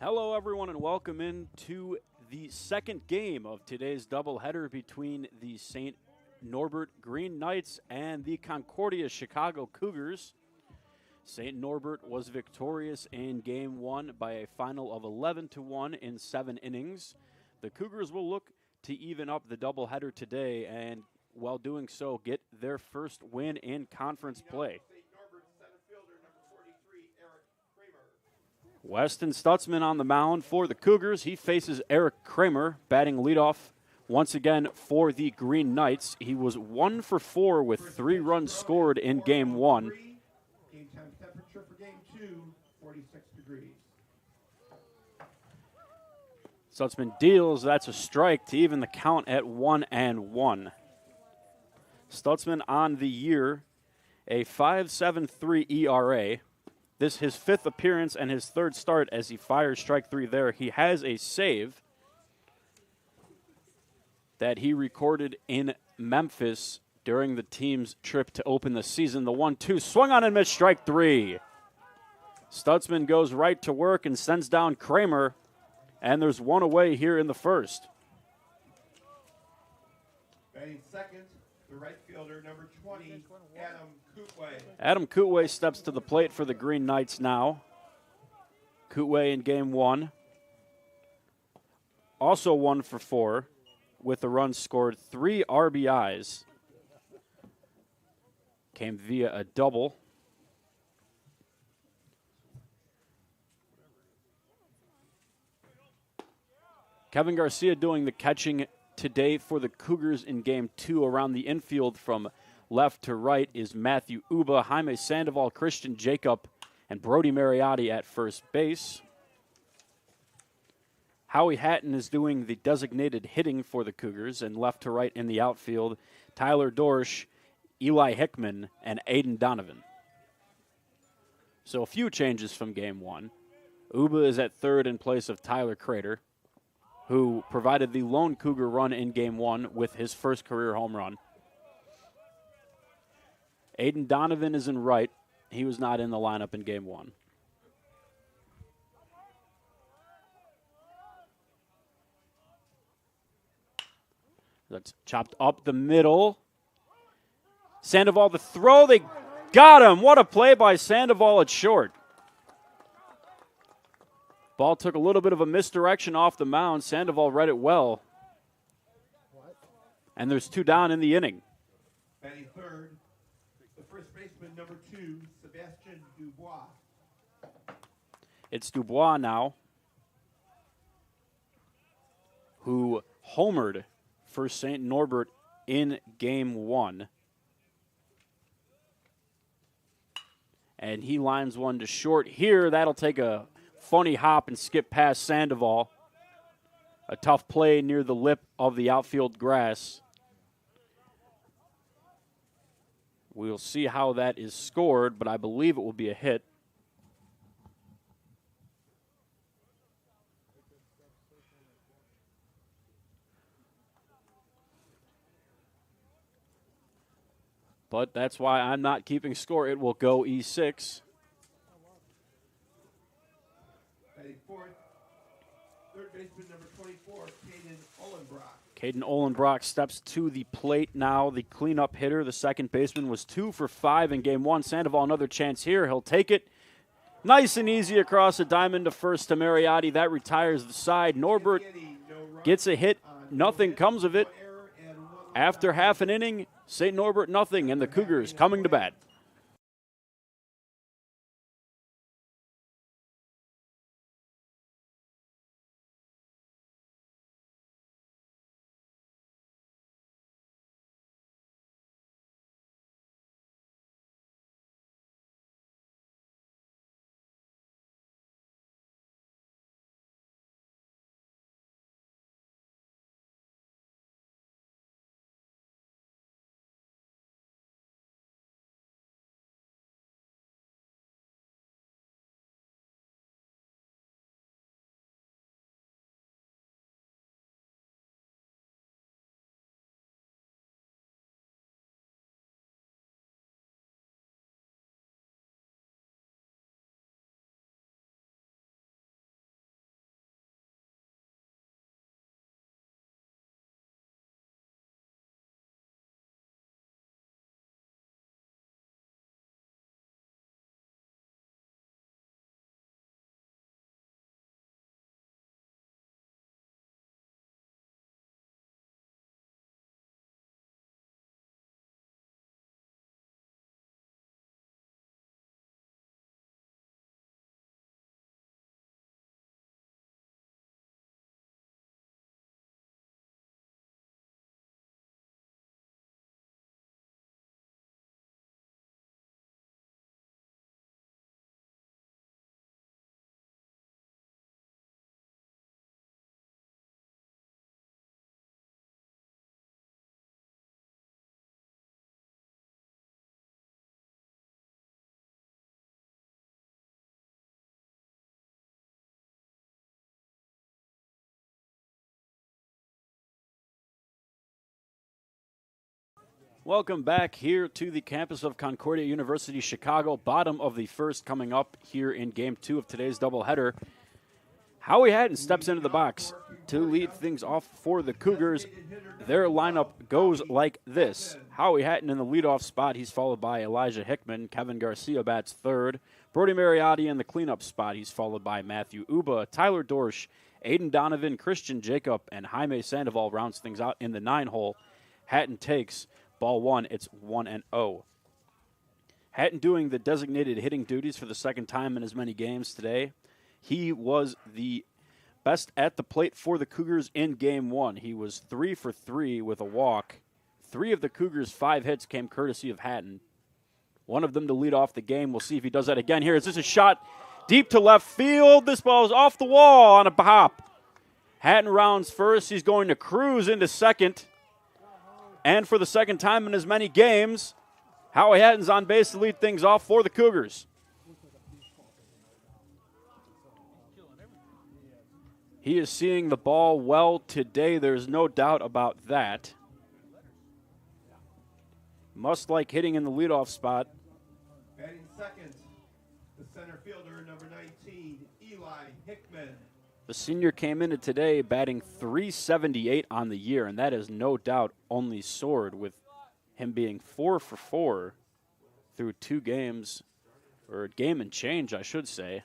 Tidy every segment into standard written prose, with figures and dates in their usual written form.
Hello, everyone, and welcome into the second game of today's doubleheader between the St. Norbert Green Knights and the Concordia Chicago Cougars. St. Norbert was victorious in Game 1 by a final of 11-1 in 7 innings. The Cougars will look to even up the doubleheader today and, while doing so, get their first win in conference play. Weston Stutzman on the mound for the Cougars. He faces Eric Kramer, batting leadoff once again for the Green Knights. He was 1 for 4 with 3 runs scored in Game 1. Game time temperature for Game 2, 46 degrees. Stutzman deals. That's a strike to even the count at 1-1. Stutzman on the year, a 5.73 ERA. This his 5th appearance and his 3rd start as he fires strike 3 there. He has a save that he recorded in Memphis during the team's trip to open the season. The 1-2 swung on and missed, strike 3. Stutzman goes right to work and sends down Kramer, and there's one away here in the first. Batting second, the right fielder, number 20, Adam Kootway. Adam Kootway steps to the plate for the Green Knights now. Kootway in Game 1. Also 1 for 4 with a run scored, 3 RBIs. Came via a double. Kevin Garcia doing the catching today for the Cougars in Game 2. Around the infield from left to right is Matthew Uba, Jaime Sandoval, Christian Jacob, and Brody Mariotti at first base. Howie Hatton is doing the designated hitting for the Cougars, and left to right in the outfield, Tyler Dorsch, Eli Hickman, and Aiden Donovan. So a few changes from Game 1. Uba is at third in place of Tyler Crater, who provided the lone Cougar run in Game 1 with his first career home run. Aiden Donovan is in right. He was not in the lineup in Game 1. That's chopped up the middle. Sandoval the throw. They got him. What a play by Sandoval at short. Ball took a little bit of a misdirection off the mound. Sandoval read it well. And there's 2 down in the inning. Batting third, the first baseman, number 2, Sebastian Dubois. It's Dubois now, who homered for St. Norbert in Game 1. And he lines one to short here. That'll take a funny hop and skip past Sandoval. A tough play near the lip of the outfield grass. We'll see how that is scored, but I believe it will be a hit. But that's why I'm not keeping score. It will go E6. Batting fourth, third baseman, number 24, Caden Olenbrock. Caden Olenbrock steps to the plate now, the cleanup hitter. The second baseman was 2 for 5 in Game 1. Sandoval, another chance here. He'll take it. Nice and easy across the diamond to first to Mariotti. That retires the side. Norbert gets a hit. Nothing comes of it. After half an inning, St. Norbert nothing, and the Cougars coming to bat. Welcome back here to the campus of Concordia University, Chicago. Bottom of the first coming up here in Game 2 of today's doubleheader. Howie Hatton steps into the box to lead things off for the Cougars. Their lineup goes like this. Howie Hatton in the leadoff spot. He's followed by Elijah Hickman. Kevin Garcia bats third. Brody Mariotti in the cleanup spot. He's followed by Matthew Uba, Tyler Dorsch, Aiden Donovan, Christian Jacob, and Jaime Sandoval rounds things out in the 9-hole. Hatton takes ball one. It's 1-0. Hatton doing the designated hitting duties for the second time in as many games today. He was the best at the plate for the Cougars in Game 1. He was 3 for 3 with a walk. 3 of the Cougars' 5 hits came courtesy of Hatton. One of them to lead off the game. We'll see if he does that again here. Is this a shot deep to left field? This ball is off the wall on a hop. Hatton rounds first. He's going to cruise into second. And for the second time in as many games, Howie Hatton's on base to lead things off for the Cougars. He is seeing the ball well today. There's no doubt about that. Must like hitting in the leadoff spot. Batting second, the center fielder, number 19, Eli Hickman. The senior came into today batting .378 on the year, and that is no doubt only soared with him being 4 for 4 through 2 games, or a game and change, I should say.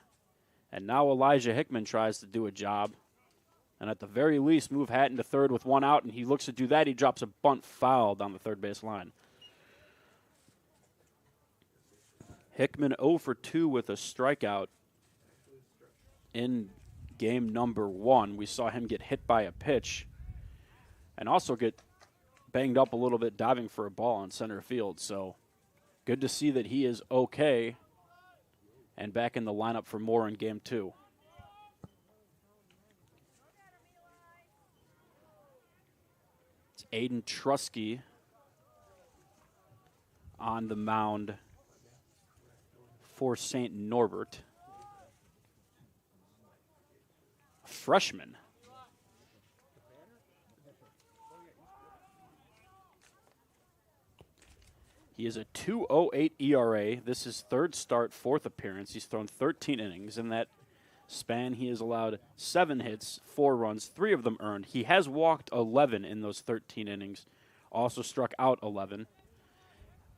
And now Elijah Hickman tries to do a job, and at the very least move Hatton to third with 1 out, and he looks to do that. He drops a bunt foul down the third base line. Hickman 0 for 2 with a strikeout in game number 1. We saw him get hit by a pitch and also get banged up a little bit diving for a ball in center field. So good to see that he is okay and back in the lineup for more in game 2. It's Aiden Trusky on the mound for St.Norbert. Freshman. He is a 2.08 ERA. This is third start, fourth appearance. He's thrown 13 innings. In that span, he has allowed 7 hits, 4 runs, 3 of them earned. He has walked 11 in those 13 innings, also struck out 11,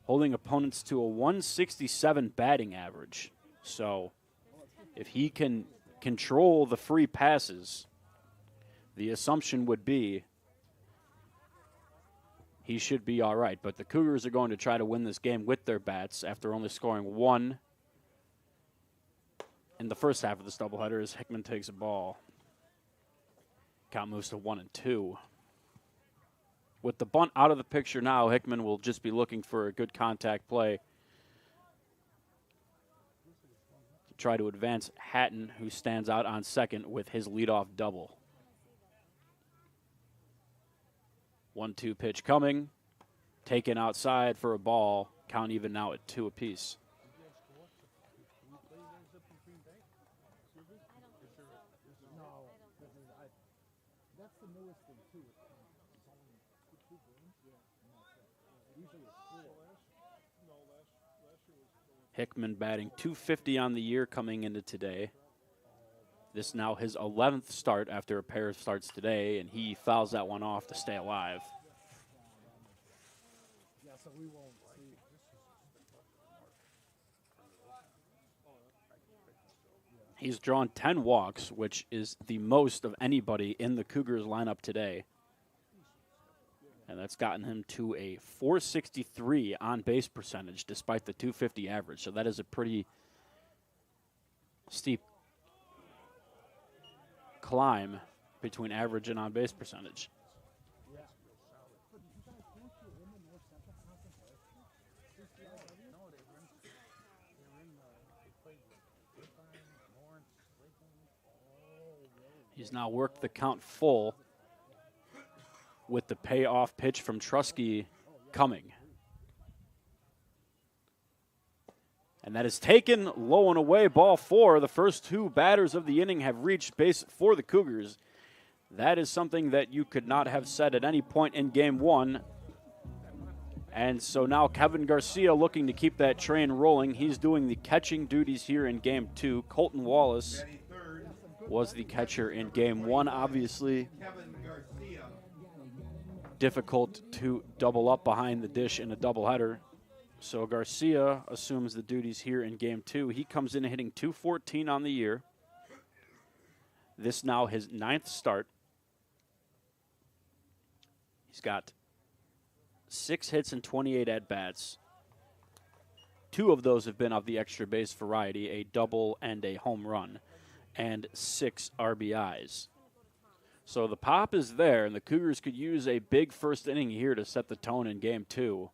holding opponents to a 167 batting average. So if he can control the free passes, the assumption would be he should be all right. But the Cougars are going to try to win this game with their bats after only scoring 1 in the first half of this doubleheader as Hickman takes a ball. Count moves to 1-2. With the bunt out of the picture now, Hickman will just be looking for a good contact play to try to advance Hatton, who stands out on second with his leadoff double. 1-2 pitch coming, taken outside for a ball. Count even now at 2 apiece. Hickman batting .250 on the year coming into today. This now his 11th start after a pair of starts today, and he fouls that one off to stay alive. He's drawn 10 walks, which is the most of anybody in the Cougars lineup today. And that's gotten him to a .463 on-base percentage despite the .250 average. So that is a pretty steep climb between average and on-base percentage. He's now worked the count full with the payoff pitch from Trusky coming. And that is taken low and away, ball 4. The first 2 batters of the inning have reached base for the Cougars. That is something that you could not have said at any point in game 1, And so now Kevin Garcia looking to keep that train rolling. He's doing the catching duties here in Game 2. Colton Wallace was the catcher in Game 1. Obviously, difficult to double up behind the dish in a doubleheader. So Garcia assumes the duties here in Game 2. He comes in hitting .214 on the year. This now his 9th start. He's got 6 hits and 28 at-bats. 2 of those have been of the extra base variety, a double and a home run, and 6 RBIs. So the pop is there, and the Cougars could use a big first inning here to set the tone in Game 2.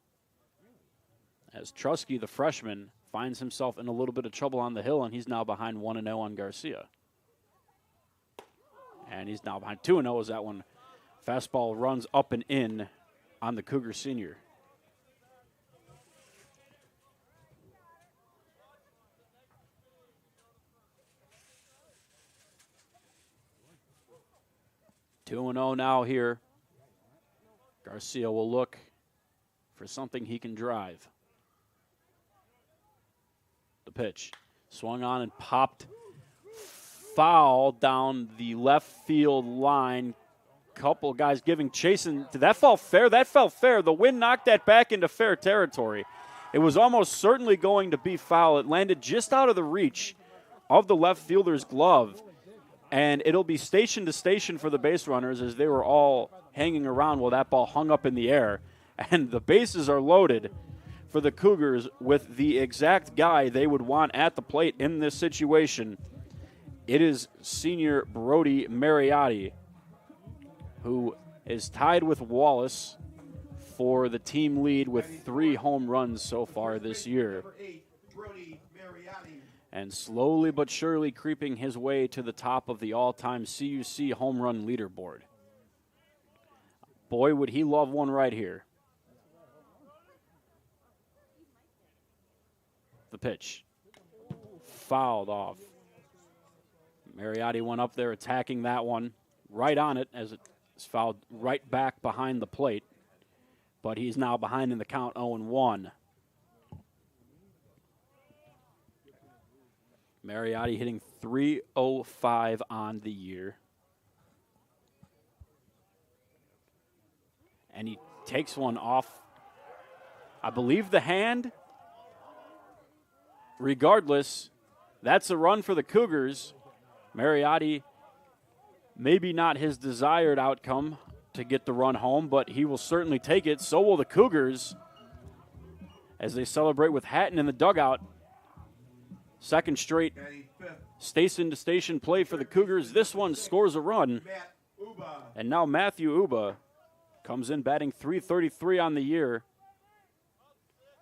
As Trusky, the freshman, finds himself in a little bit of trouble on the hill, and he's now behind 1-0 on Garcia. And he's now behind 2-0 as that one fastball runs up and in on the Cougar senior. Two and 0 now here. Garcia will look for something he can drive. The pitch swung on and popped foul down the left field line. Couple guys giving chase. And did that fall fair? That fell fair. The wind knocked that back into fair territory. It was almost certainly going to be foul. It landed just out of the reach of the left fielder's glove. And it'll be station to station for the base runners as they were all hanging around while that ball hung up in the air. And the bases are loaded for the Cougars with the exact guy they would want at the plate in this situation. It is senior Brody Mariotti, who is tied with Wallace for the team lead with 3 home runs so far this year. And slowly but surely creeping his way to the top of the all-time CUC home run leaderboard. Boy, would he love one right here. The pitch. Fouled off. Mariotti went up there attacking that one right on it as it's fouled right back behind the plate. But he's now behind in the count 0-1. Mariotti hitting .305 on the year. And he takes one off, I believe, the hand. Regardless, that's a run for the Cougars. Mariotti, maybe not his desired outcome to get the run home, but he will certainly take it. So will the Cougars as they celebrate with Hatton in the dugout. Second straight station-to-station play for the Cougars. This one scores a run. And now Matthew Uba comes in batting .333 on the year.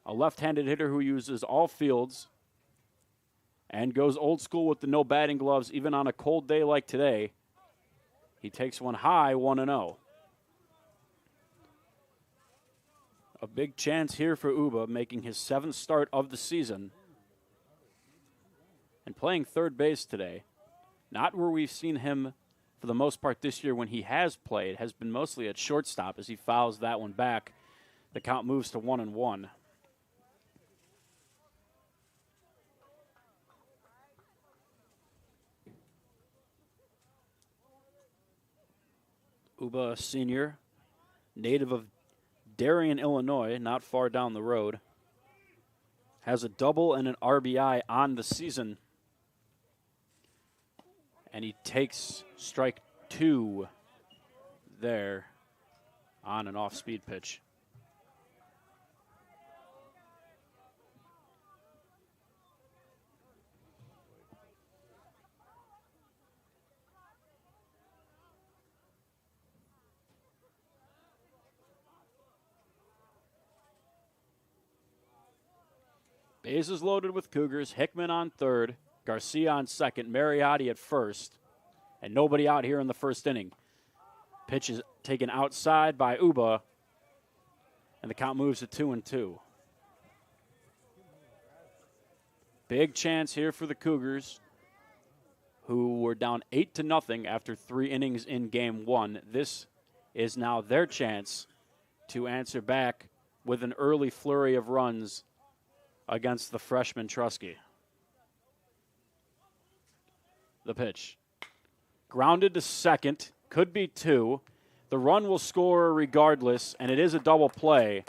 A left-handed hitter who uses all fields and goes old school with the no batting gloves even on a cold day like today. He takes one high, 1-0. A big chance here for Uba, making his 7th start of the season. And playing third base today. Not where we've seen him for the most part this year when he has played. Has been mostly at shortstop as he fouls that one back. The count moves to 1-1. Uba, senior, native of Darien, Illinois, not far down the road. Has a double and an RBI on the season. And he takes strike 2 there on an off-speed pitch. Bases loaded with Cougars. Hickman on third. Garcia on second. Mariotti at first. And nobody out here in the first inning. Pitch is taken outside by Uba. And the count moves to 2-2. Big chance here for the Cougars, who were down 8-0 after 3 innings in Game 1. This is now their chance to answer back with an early flurry of runs against the freshman Trusky. The pitch. Grounded to second. Could be two. The run will score regardless, and it is a double play.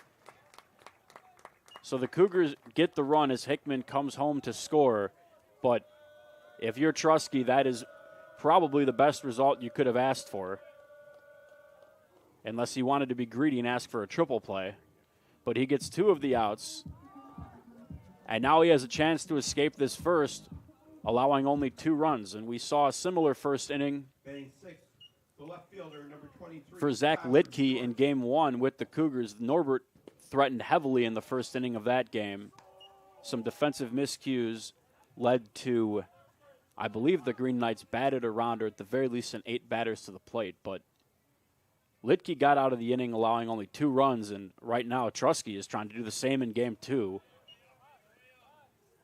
So the Cougars get the run as Hickman comes home to score. But if you're Trusky, that is probably the best result you could have asked for. Unless he wanted to be greedy and ask for a triple play. But he gets two of the outs. And now he has a chance to escape this first, allowing only 2 runs. And we saw a similar first inning for Zach Litke in Game 1 with the Cougars. Norbert threatened heavily in the first inning of that game. Some defensive miscues led to, I believe the Green Knights batted around, or at the very least sent 8 batters to the plate. But Litke got out of the inning allowing only 2 runs, and right now Trusky is trying to do the same in Game 2.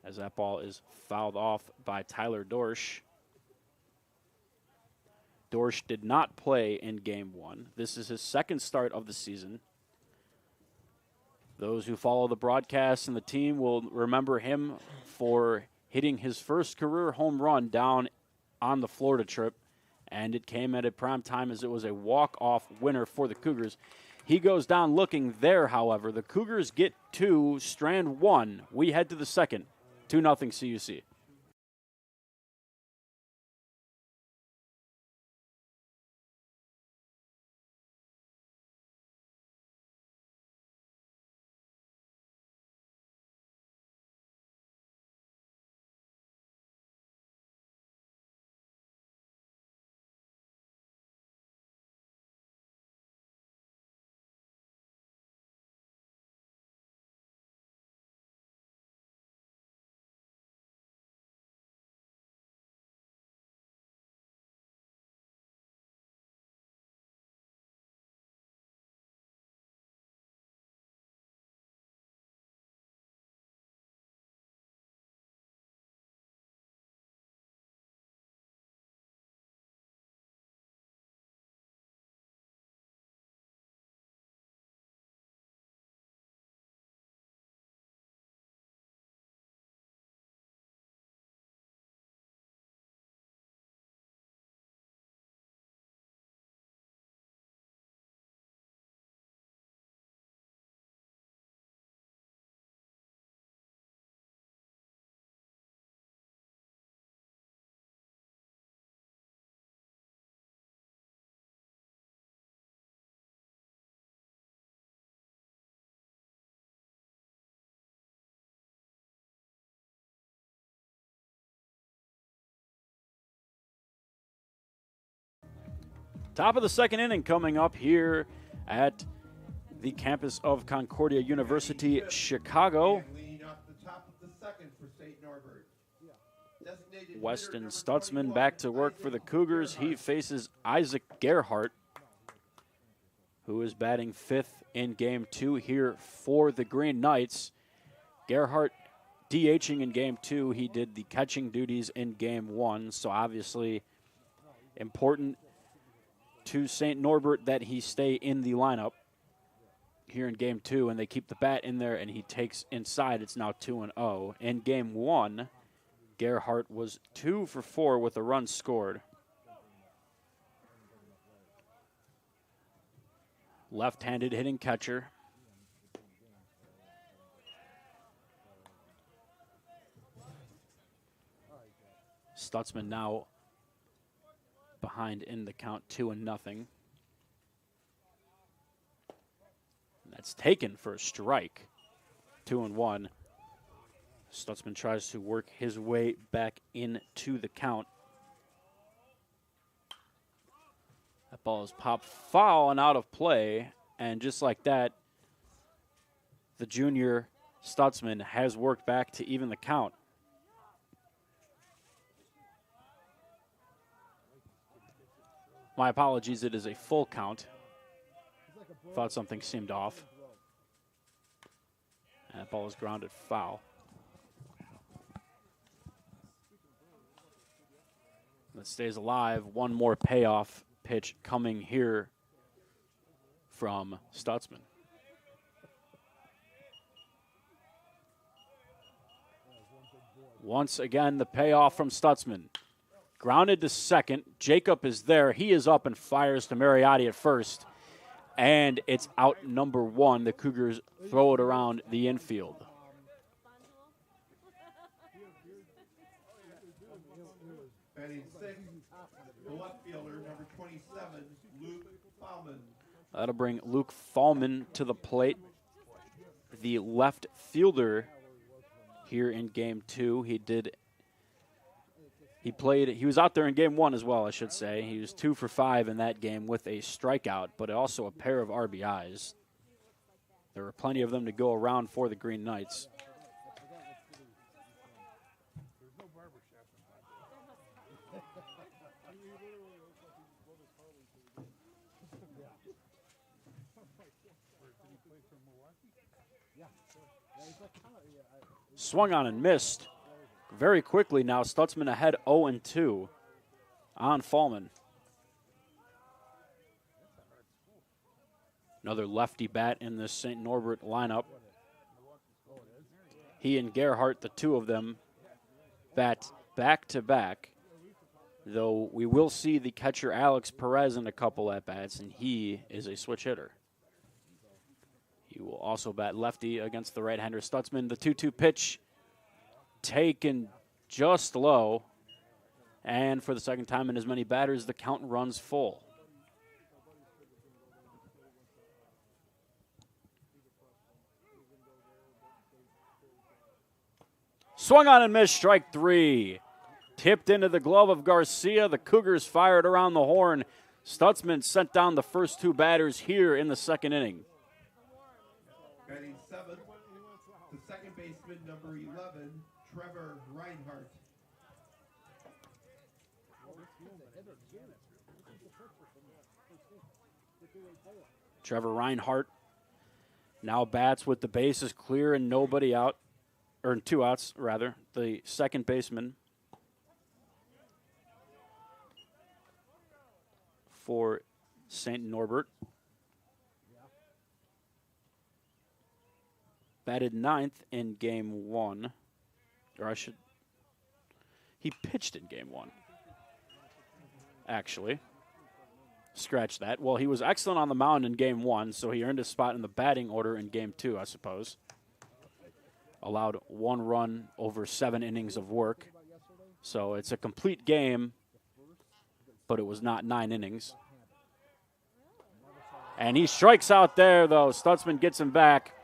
As that ball is fouled off by Tyler Dorsch. Dorsch did not play in Game 1. This is his second start of the season. Those who follow the broadcast and the team will remember him for hitting his first career home run down on the Florida trip, and it came at a prime time as it was a walk-off winner for the Cougars. He goes down looking there, however. The Cougars get 2, Strand 1. We head to the second. 2-0 CUC. Top of the second inning coming up here at the campus of Concordia University, Chicago. Weston Stutzman back to work for the Cougars. He faces Isaac Gerhardt, who is batting 5th in Game 2 here for the Green Knights. Gerhardt DHing in Game 2. He did the catching duties in Game 1, so obviously important to St. Norbert that he stay in the lineup here in Game 2, and they keep the bat in there, and he takes inside. It's now 2-0. In Game 1, Gerhardt was 2 for 4 with a run scored. Left-handed hitting catcher. Stutzman now behind in the count, 2-0. That's taken for a strike. 2-1. Stutzman tries to work his way back into the count. That ball is popped foul and out of play. And just like that, the junior Stutzman has worked back to even the count. My apologies, it is a full count. Thought something seemed off. And that ball is grounded foul. That stays alive. One more payoff pitch coming here from Stutzman. Once again, the payoff from Stutzman. Grounded to second. Jacob is there. He is up and fires to Mariotti at first. And it's out number one. The Cougars throw it around the infield. Batting sixth, the left fielder, number 27, Luke Fallman. That'll bring Luke Fallman to the plate. The left fielder here in game two. He was out there in game one as well, I should say. He was 2 for 5 in that game with a strikeout, but also a pair of RBIs. There were plenty of them to go around for the Green Knights. Swung on and missed. Very quickly now, Stutzman ahead 0-2 on Fallman. Another lefty bat in this St. Norbert lineup. He and Gerhardt, the two of them, bat back-to-back. Though we will see the catcher Alex Perez in a couple at-bats, and he is a switch hitter. He will also bat lefty against the right-hander Stutzman. The 2-2 pitch taken just low. And for the second time in as many batters, the count runs full. Swung on and missed, strike 3. Tipped into the glove of Garcia. The Cougars fired around the horn. Stutzman sent down the first 2 batters here in the second inning. Batting seventh, the second baseman, number 11, Trevor Reinhardt. Trevor Reinhardt now bats with the bases clear and nobody out, or 2 outs, rather. The second baseman for St. Norbert. Batted 9th in game 1. He pitched in game 1, actually. Scratch that. Well, he was excellent on the mound in game 1, so he earned a spot in the batting order in game 2, I suppose. Allowed 1 run over 7 innings of work. So it's a complete game, but it was not 9 innings. And he strikes out there, though. Stutzman gets him back.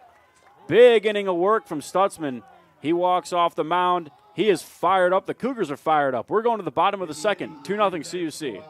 Big inning of work from Stutzman. He walks off the mound. He is fired up. The Cougars are fired up. We're going to the bottom of the second. 2-0 CUC.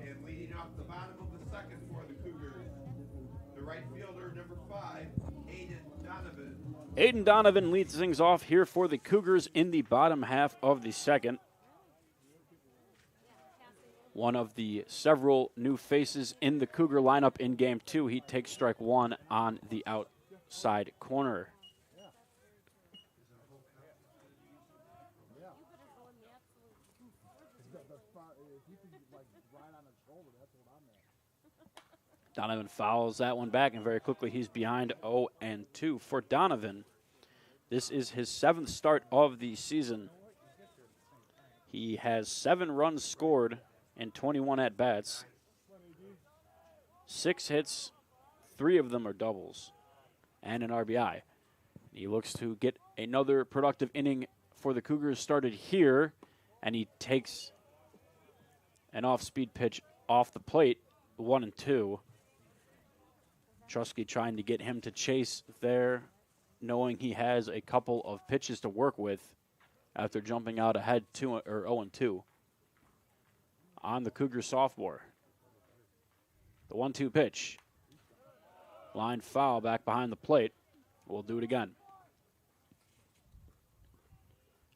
And leading off the bottom of the second for the Cougars, the right fielder, number 5, Aiden Donovan. Aiden Donovan leads things off here for the Cougars in the bottom half of the second. One of the several new faces in the Cougar lineup in game 2. He takes strike 1 on the outside corner. Donovan fouls that one back, and very quickly he's behind 0-2. For Donovan, this is his 7th start of the season. He has 7 runs scored in 21 at-bats. 6 hits, 3 of them are doubles, and an RBI. He looks to get another productive inning for the Cougars started here, and he takes an off-speed pitch off the plate, 1-2. Trusky trying to get him to chase there, knowing he has a couple of pitches to work with after jumping out ahead 0-2 on the Cougar sophomore. The 1-2 pitch. Line foul back behind the plate. We'll do it again.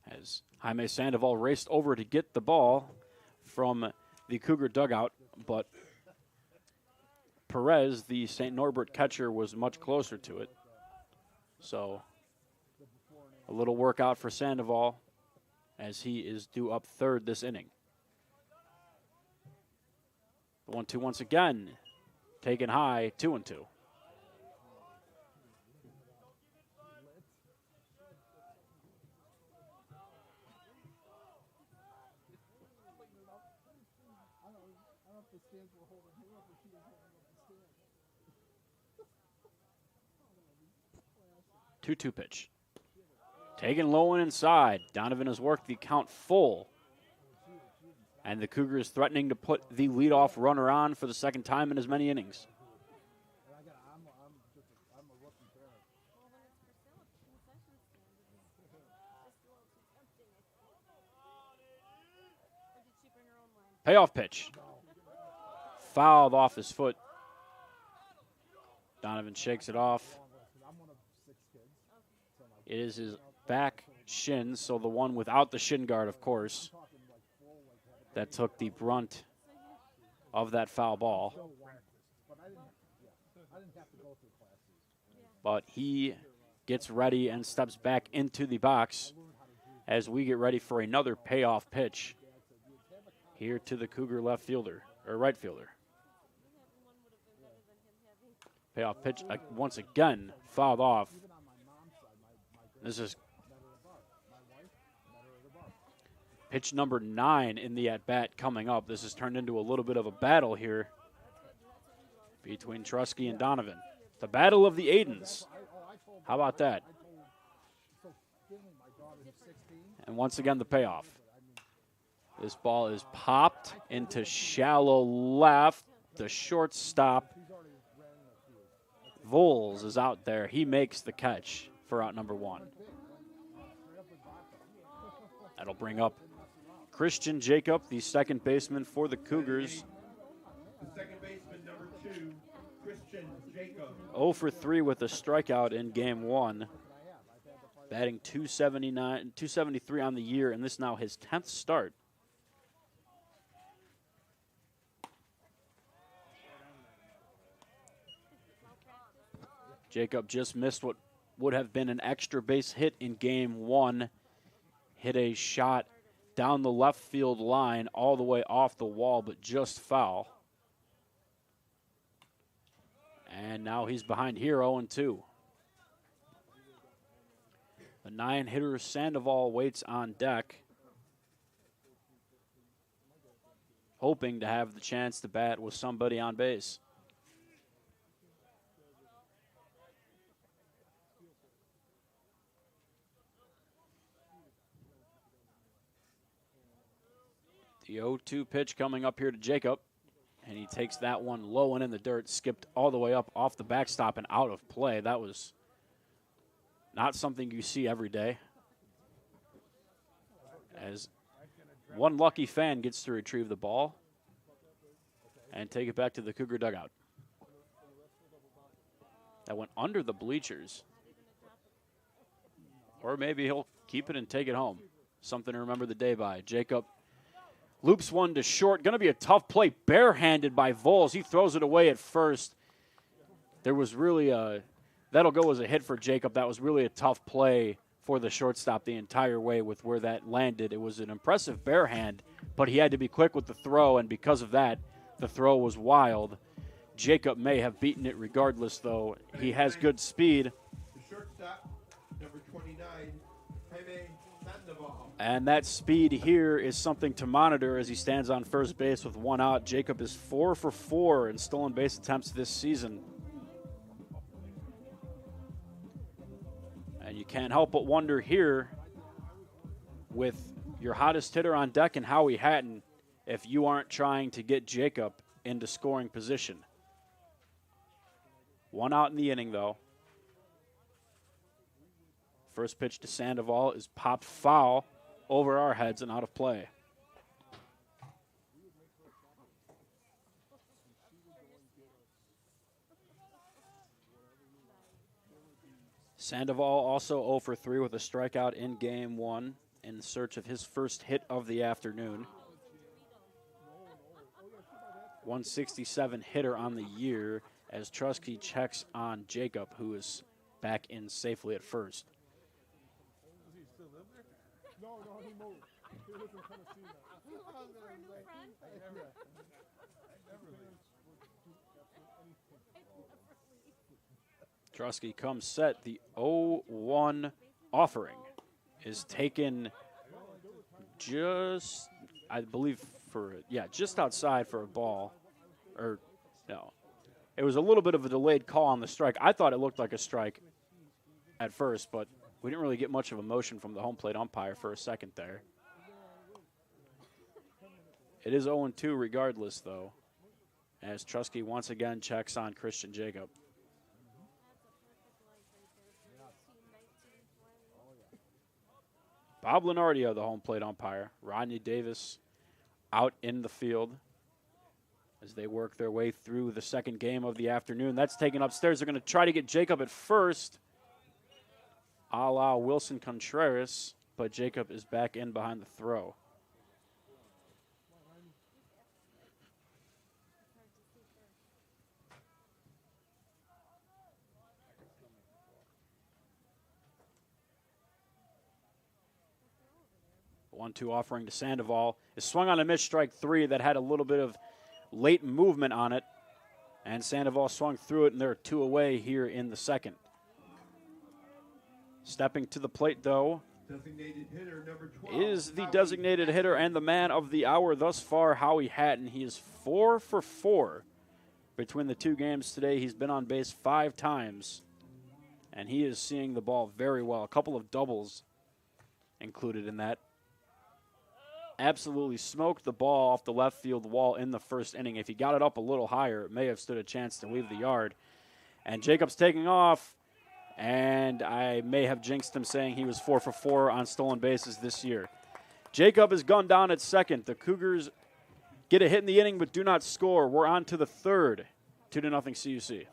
As Jaime Sandoval raced over to get the ball from the Cougar dugout, but Perez, the St. Norbert catcher, was much closer to it. So a little workout for Sandoval as he is due up third this inning. The 1-2 once again, taken high, 2-2. Two pitch. Taken low and inside. Donovan has worked the count full. And the Cougars threatening to put the leadoff runner on for the second time in as many innings. Payoff pitch. Fouled off his foot. Donovan shakes it off. It is his back shin, so the one without the shin guard, of course, that took the brunt of that foul ball. But he gets ready and steps back into the box as we get ready for another payoff pitch here to the Cougar left fielder, or right fielder. Payoff pitch once again fouled off. This is pitch number 9 in the at-bat coming up. This has turned into a little bit of a battle here between Trusky and Donovan. The battle of the Aidens. How about that? And once again, the payoff. This ball is popped into shallow left. The shortstop, Voles, is out there. He makes the catch for out number 1. That'll bring up Christian Jacob, the second baseman for the Cougars. The second baseman, number 2, Christian Jacob. 0 for 3 with a strikeout in game 1. Batting .273 on the year, and this now his 10th start. Jacob just missed what would have been an extra base hit in game 1. Hit a shot down the left field line all the way off the wall, but just foul. And now he's behind here, 0-2. The 9-hitter Sandoval waits on deck, hoping to have the chance to bat with somebody on base. The 0-2 pitch coming up here to Jacob, and he takes that one low and in the dirt, skipped all the way up off the backstop and out of play. That was not something you see every day, as one lucky fan gets to retrieve the ball and take it back to the Cougar dugout. That went under the bleachers. Or maybe he'll keep it and take it home. Something to remember the day by. Jacob loops one to short. Going to be a tough play. Barehanded by Vols. He throws it away at first. There was really that'll go as a hit for Jacob. That was really a tough play for the shortstop the entire way with where that landed. It was an impressive barehand, but he had to be quick with the throw, and because of that, the throw was wild. Jacob may have beaten it regardless, though. He has good speed. The shortstop, number 29, Jaime Sandoval. And that speed here is something to monitor as he stands on first base with one out. Jacob is 4 for 4 in stolen base attempts this season. And you can't help but wonder here with your hottest hitter on deck and Howie Hatton if you aren't trying to get Jacob into scoring position. One out in the inning, though. First pitch to Sandoval is popped foul over our heads and out of play. Sandoval also 0 for 3 with a strikeout in game one in search of his first hit of the afternoon. 167 hitter on the year as Trusky checks on Jacob, who is back in safely at first. Trusky comes set. The 0-1 offering is taken just, I believe, just outside for a ball. Or, no. It was a little bit of a delayed call on the strike. I thought it looked like a strike at first, but we didn't really get much of a motion from the home plate umpire for a second there. It is 0-2 regardless, though, as Trusky once again checks on Christian Jacob. Bob Lenardio, the home plate umpire. Rodney Davis out in the field as they work their way through the second game of the afternoon. That's taken upstairs. They're going to try to get Jacob at first, a la Wilson Contreras, but Jacob is back in behind the throw. The 1-2 offering to Sandoval is swung on a missed strike 3 that had a little bit of late movement on it, and Sandoval swung through it, and there are 2 away here in the second. Stepping to the plate, though, Designated hitter number 12, is the Howie designated hitter and the man of the hour thus far, Howie Hatton. He is 4 for 4 between the 2 games today. He's been on base 5 times, and he is seeing the ball very well. A couple of doubles included in that. Absolutely smoked the ball off the left field wall in the first inning. If he got it up a little higher, it may have stood a chance to leave the yard. And Jacob's taking off, and I may have jinxed him saying he was 4 for 4 on stolen bases this year. Jacob is gunned down at second. The Cougars get a hit in the inning but do not score. We're on to the third. 2-0 CUC.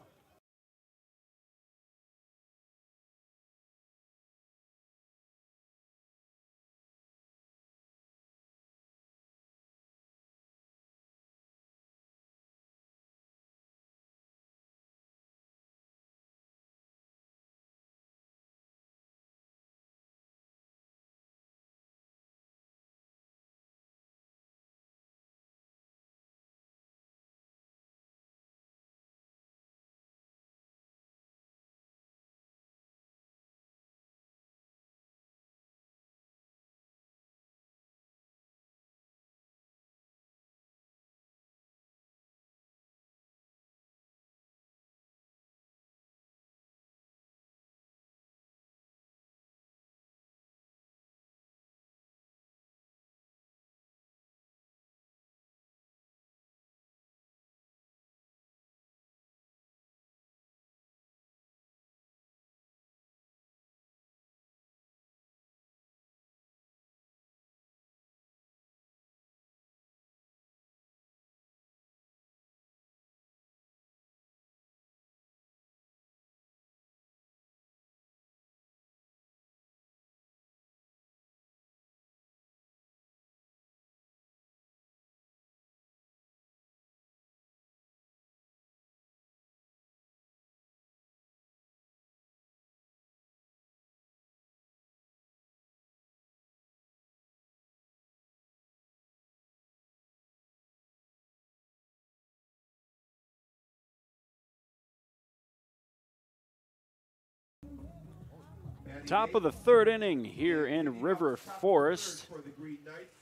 Top of the third inning here in River Forest. For the Green Knights,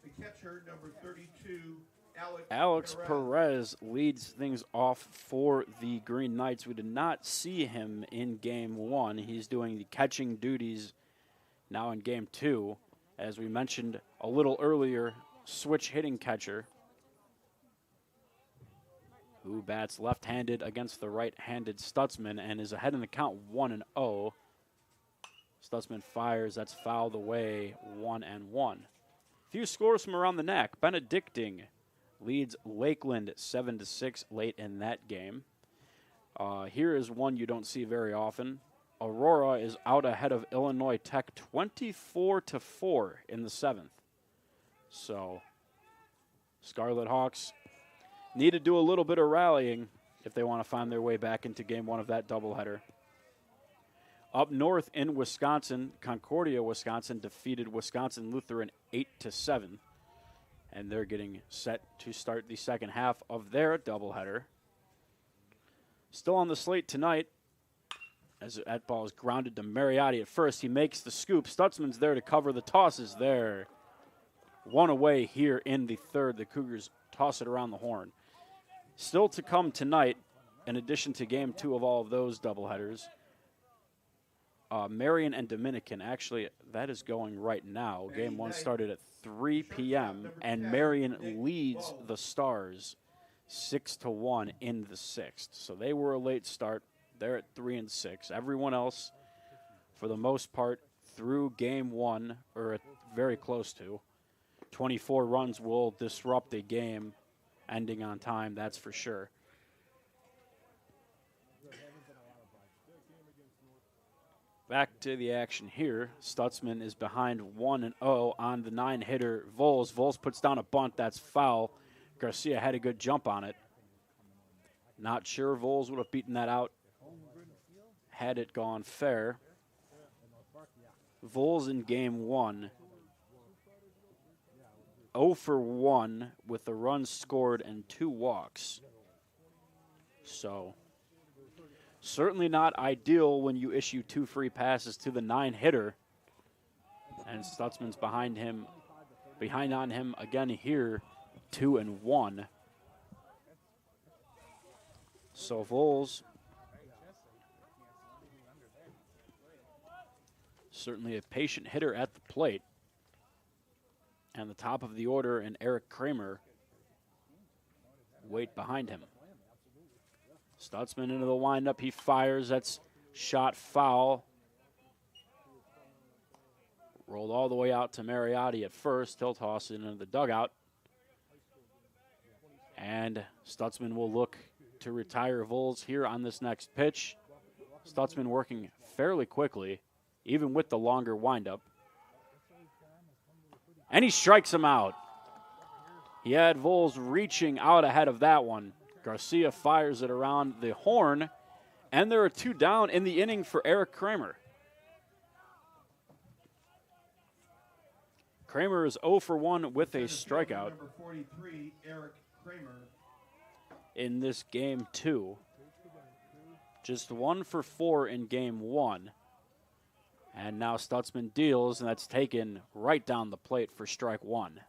the catcher, number 32, Alex Perez leads things off for the Green Knights. We did not see him in game one. He's doing the catching duties now in game two. As we mentioned a little earlier, switch hitting catcher who bats left-handed against the right-handed Stutzman and is ahead in the count 1-0. Stutzman fires, that's fouled away, 1-1. Few scores from around the neck. Benedicting leads Lakeland 7-6 late in that game. Here is one you don't see very often. Aurora is out ahead of Illinois Tech 24-4 in the seventh. So Scarlet Hawks need to do a little bit of rallying if they want to find their way back into game one of that doubleheader. Up north in Wisconsin, Concordia, Wisconsin defeated Wisconsin Lutheran 8-7. And they're getting set to start the second half of their doubleheader. Still on the slate tonight, as that ball is grounded to Mariotti at first. He makes the scoop. Stutzman's there to cover. The toss is there. One away here in the third. The Cougars toss it around the horn. Still to come tonight, in addition to game two of all of those doubleheaders, Marion and Dominican. Actually, that is going right now. Game one started at 3 p.m., and Marion leads the Stars 6-1 in the sixth. So they were a late start. They're at 3-6. Everyone else, for the most part, through game one, or very close to, 24 runs will disrupt a game ending on time, that's for sure. Back to the action here. Stutzman is behind 1-0 on the 9-hitter Vols. Vols puts down a bunt. That's foul. Garcia had a good jump on it. Not sure Vols would have beaten that out had it gone fair. Vols in game one, 0 for 1 with a run scored and 2 walks. So certainly not ideal when you issue 2 free passes to the 9-hitter. And Stutzman's behind on him again here, 2-1. So Vols certainly a patient hitter at the plate. And the top of the order and Eric Kramer wait behind him. Stutzman into the windup. He fires. That's shot foul. Rolled all the way out to Mariotti at first. He'll toss it into the dugout. And Stutzman will look to retire Vols here on this next pitch. Stutzman working fairly quickly, even with the longer windup. And he strikes him out. He had Vols reaching out ahead of that one. Garcia fires it around the horn, and there are 2 down in the inning for Eric Kramer. Kramer is 0 for 1 with a strikeout. Number 43, Eric Kramer. In this game 2. Just 1 for 4 in game 1. And now Stutzman deals, and that's taken right down the plate for strike 1.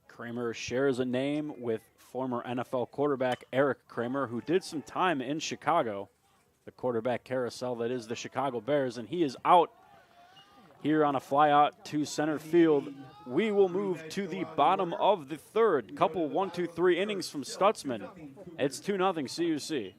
Kramer shares a name with former NFL quarterback Eric Kramer, who did some time in Chicago, the quarterback carousel that is the Chicago Bears, and he is out here on a fly out to center field. We will move to the bottom of the third. Couple 1, 2, 3 innings from Stutzman. It's 2-0 CUC.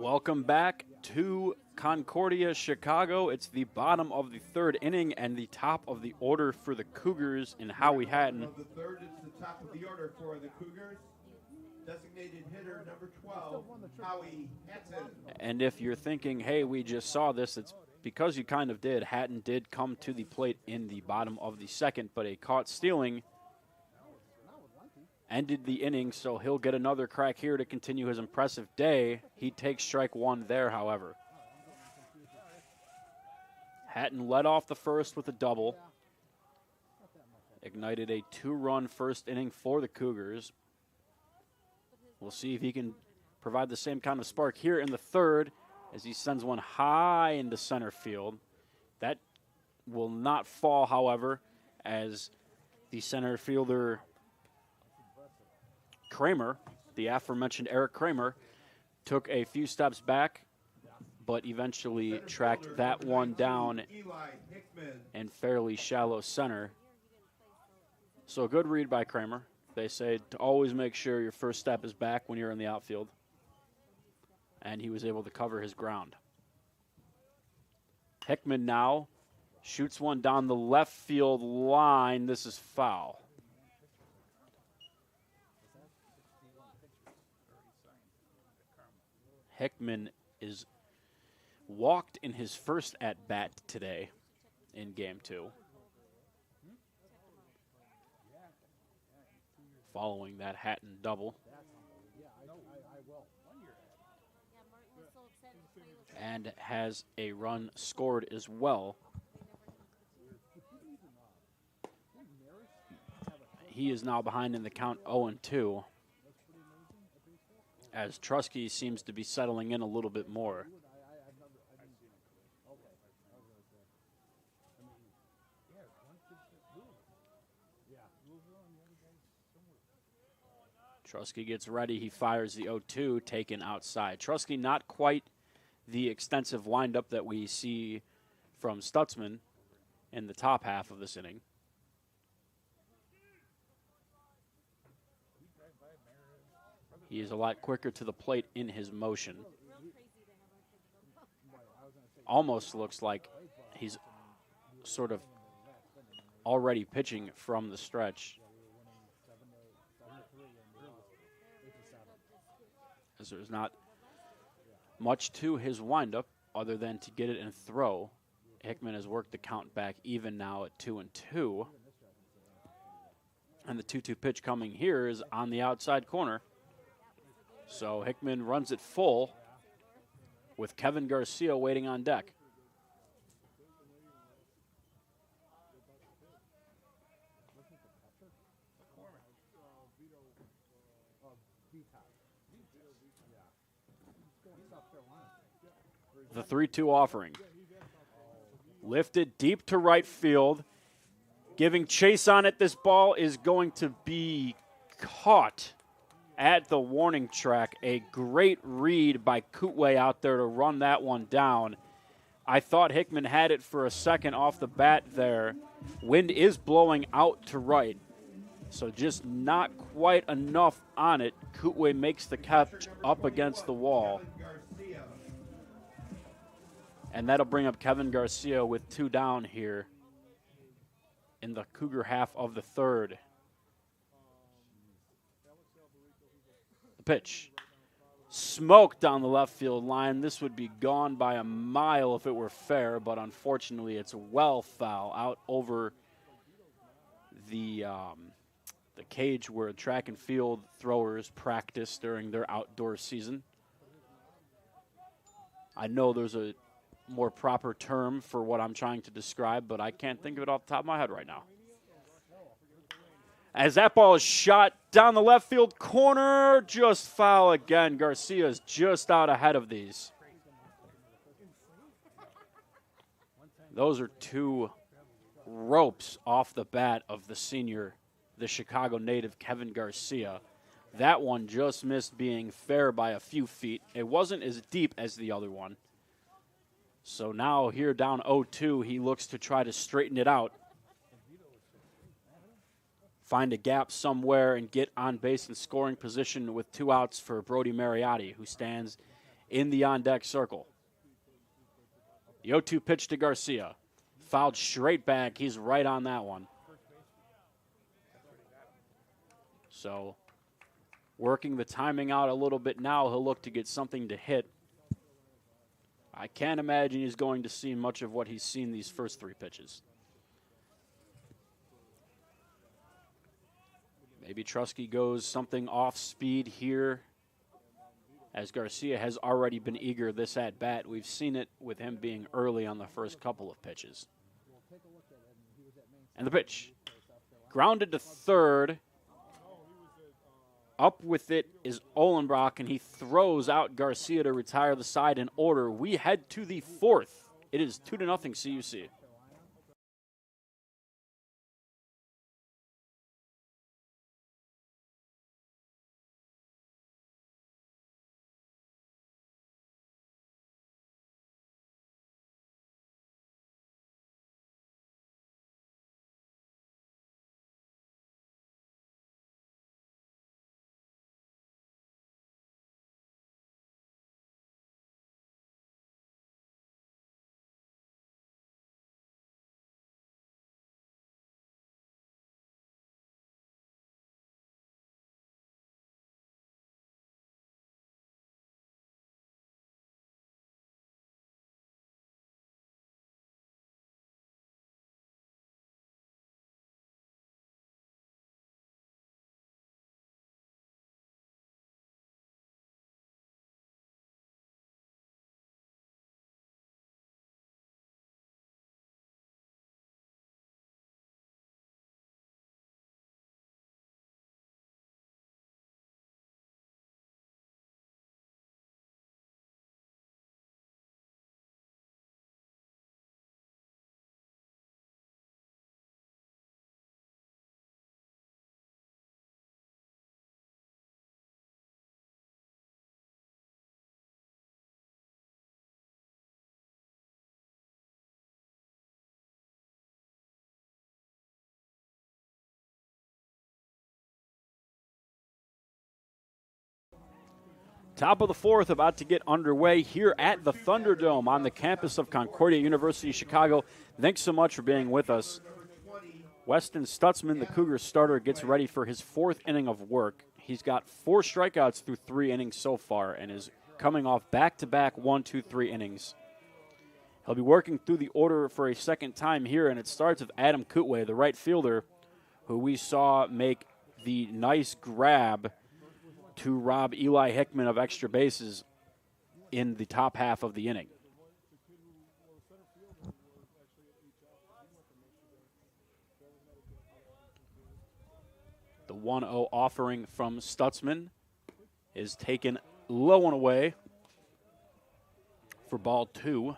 Welcome back to Concordia, Chicago. It's the bottom of the third inning and the top of the order for the Cougars in Howie Hatton. Of the third, it's the top of the order for the Cougars. Designated hitter number 12, Howie Hatton. And if you're thinking, hey, we just saw this, it's because you kind of did. Hatton did come to the plate in the bottom of the second, but a caught stealing ended the inning, so he'll get another crack here to continue his impressive day. He takes strike one there, however. Hatton led off the first with a double. Ignited a two-run first inning for the Cougars. We'll see if he can provide the same kind of spark here in the third as he sends one high into center field. That will not fall, however, as the center fielder Kramer, the aforementioned Eric Kramer, took a few steps back, but eventually tracked that one down Eli Hickman. in fairly shallow center. So a good read by Kramer. They say to always make sure your first step is back when you're in the outfield. And he was able to cover his ground. Hickman now shoots one down the left field line. This is foul. Hickman is walked in his first at-bat today in Game 2. Following that Hatton double. And has a run scored as well. He is now behind in the count 0-2. As Trusky seems to be settling in a little bit more. Trusky gets ready. He fires the 0-2, taken outside. Trusky not quite the extensive windup that we see from Stutzman in the top half of this inning. He is a lot quicker to the plate in his motion. Almost looks like he's sort of already pitching from the stretch. As there's not much to his windup other than to get it and throw. Hickman has worked the count back even now at 2-2. And the 2-2 pitch coming here is on the outside corner. So Hickman runs it full with Kevin Garcia waiting on deck. The 3-2 offering. Lifted deep to right field. Giving chase on it. This ball is going to be caught at the warning track. A great read by Kootway out there to run that one down. I thought Hickman had it for a second off the bat there. Wind is blowing out to right, so just not quite enough on it. Kootway makes the catch up against the wall. And that'll bring up Kevin Garcia with 2 down here in the Cougar half of the third. Pitch. Smoked down the left field line. This would be gone by a mile if it were fair, but unfortunately it's well foul out over the cage where track and field throwers practice during their outdoor season. I know there's a more proper term for what I'm trying to describe, but I can't think of it off the top of my head right now. As that ball is shot down the left field corner, just foul again. Garcia's just out ahead of these. Those are 2 ropes off the bat of the senior, the Chicago native Kevin Garcia. That one just missed being fair by a few feet. It wasn't as deep as the other one. So now here down 0-2, he looks to try to straighten it out. Find a gap somewhere and get on base in scoring position with 2 outs for Brody Mariotti, who stands in the on-deck circle. The 0-2 pitch to Garcia. Fouled straight back. He's right on that one. So working the timing out a little bit now, he'll look to get something to hit. I can't imagine he's going to see much of what he's seen these first 3 pitches. Maybe Trusky goes something off speed here, as Garcia has already been eager this at-bat. We've seen it with him being early on the first couple of pitches. And the pitch. Grounded to third. Up with it is Ohlenbrock, and he throws out Garcia to retire the side in order. We head to the 4th. It is 2-0 CUC. Top of the 4th, about to get underway here at the Thunderdome on the campus of Concordia University, Chicago. Thanks so much for being with us. Weston Stutzman, the Cougars starter, gets ready for his 4th inning of work. He's got 4 strikeouts through 3 innings so far and is coming off back-to-back 1-2-3 innings. He'll be working through the order for a second time here, and it starts with Adam Kootway, the right fielder, who we saw make the nice grab to rob Eli Hickman of extra bases in the top half of the inning. The 1-0 offering from Stutzman is taken low and away for ball 2.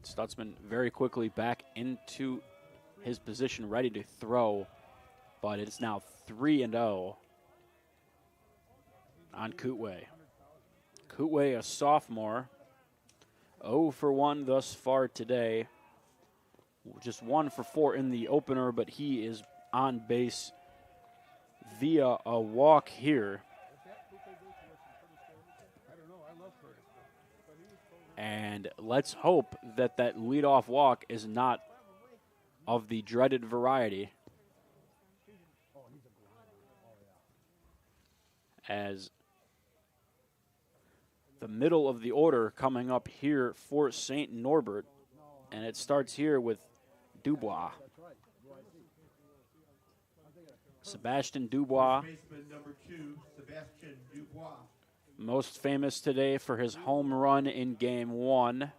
Stutzman very quickly back into his position, ready to throw. But it's now 3-0 on Kootway. Kootway, a sophomore, 0 for 1 thus far today. Just 1 for 4 in the opener, but he is on base via a walk here. And let's hope that that leadoff walk is not of the dreaded variety, as the middle of the order coming up here for St. Norbert, and it starts here with Dubois. Sebastian Dubois, Number 2, Sebastian Dubois. most famous today for his home run in Game 1.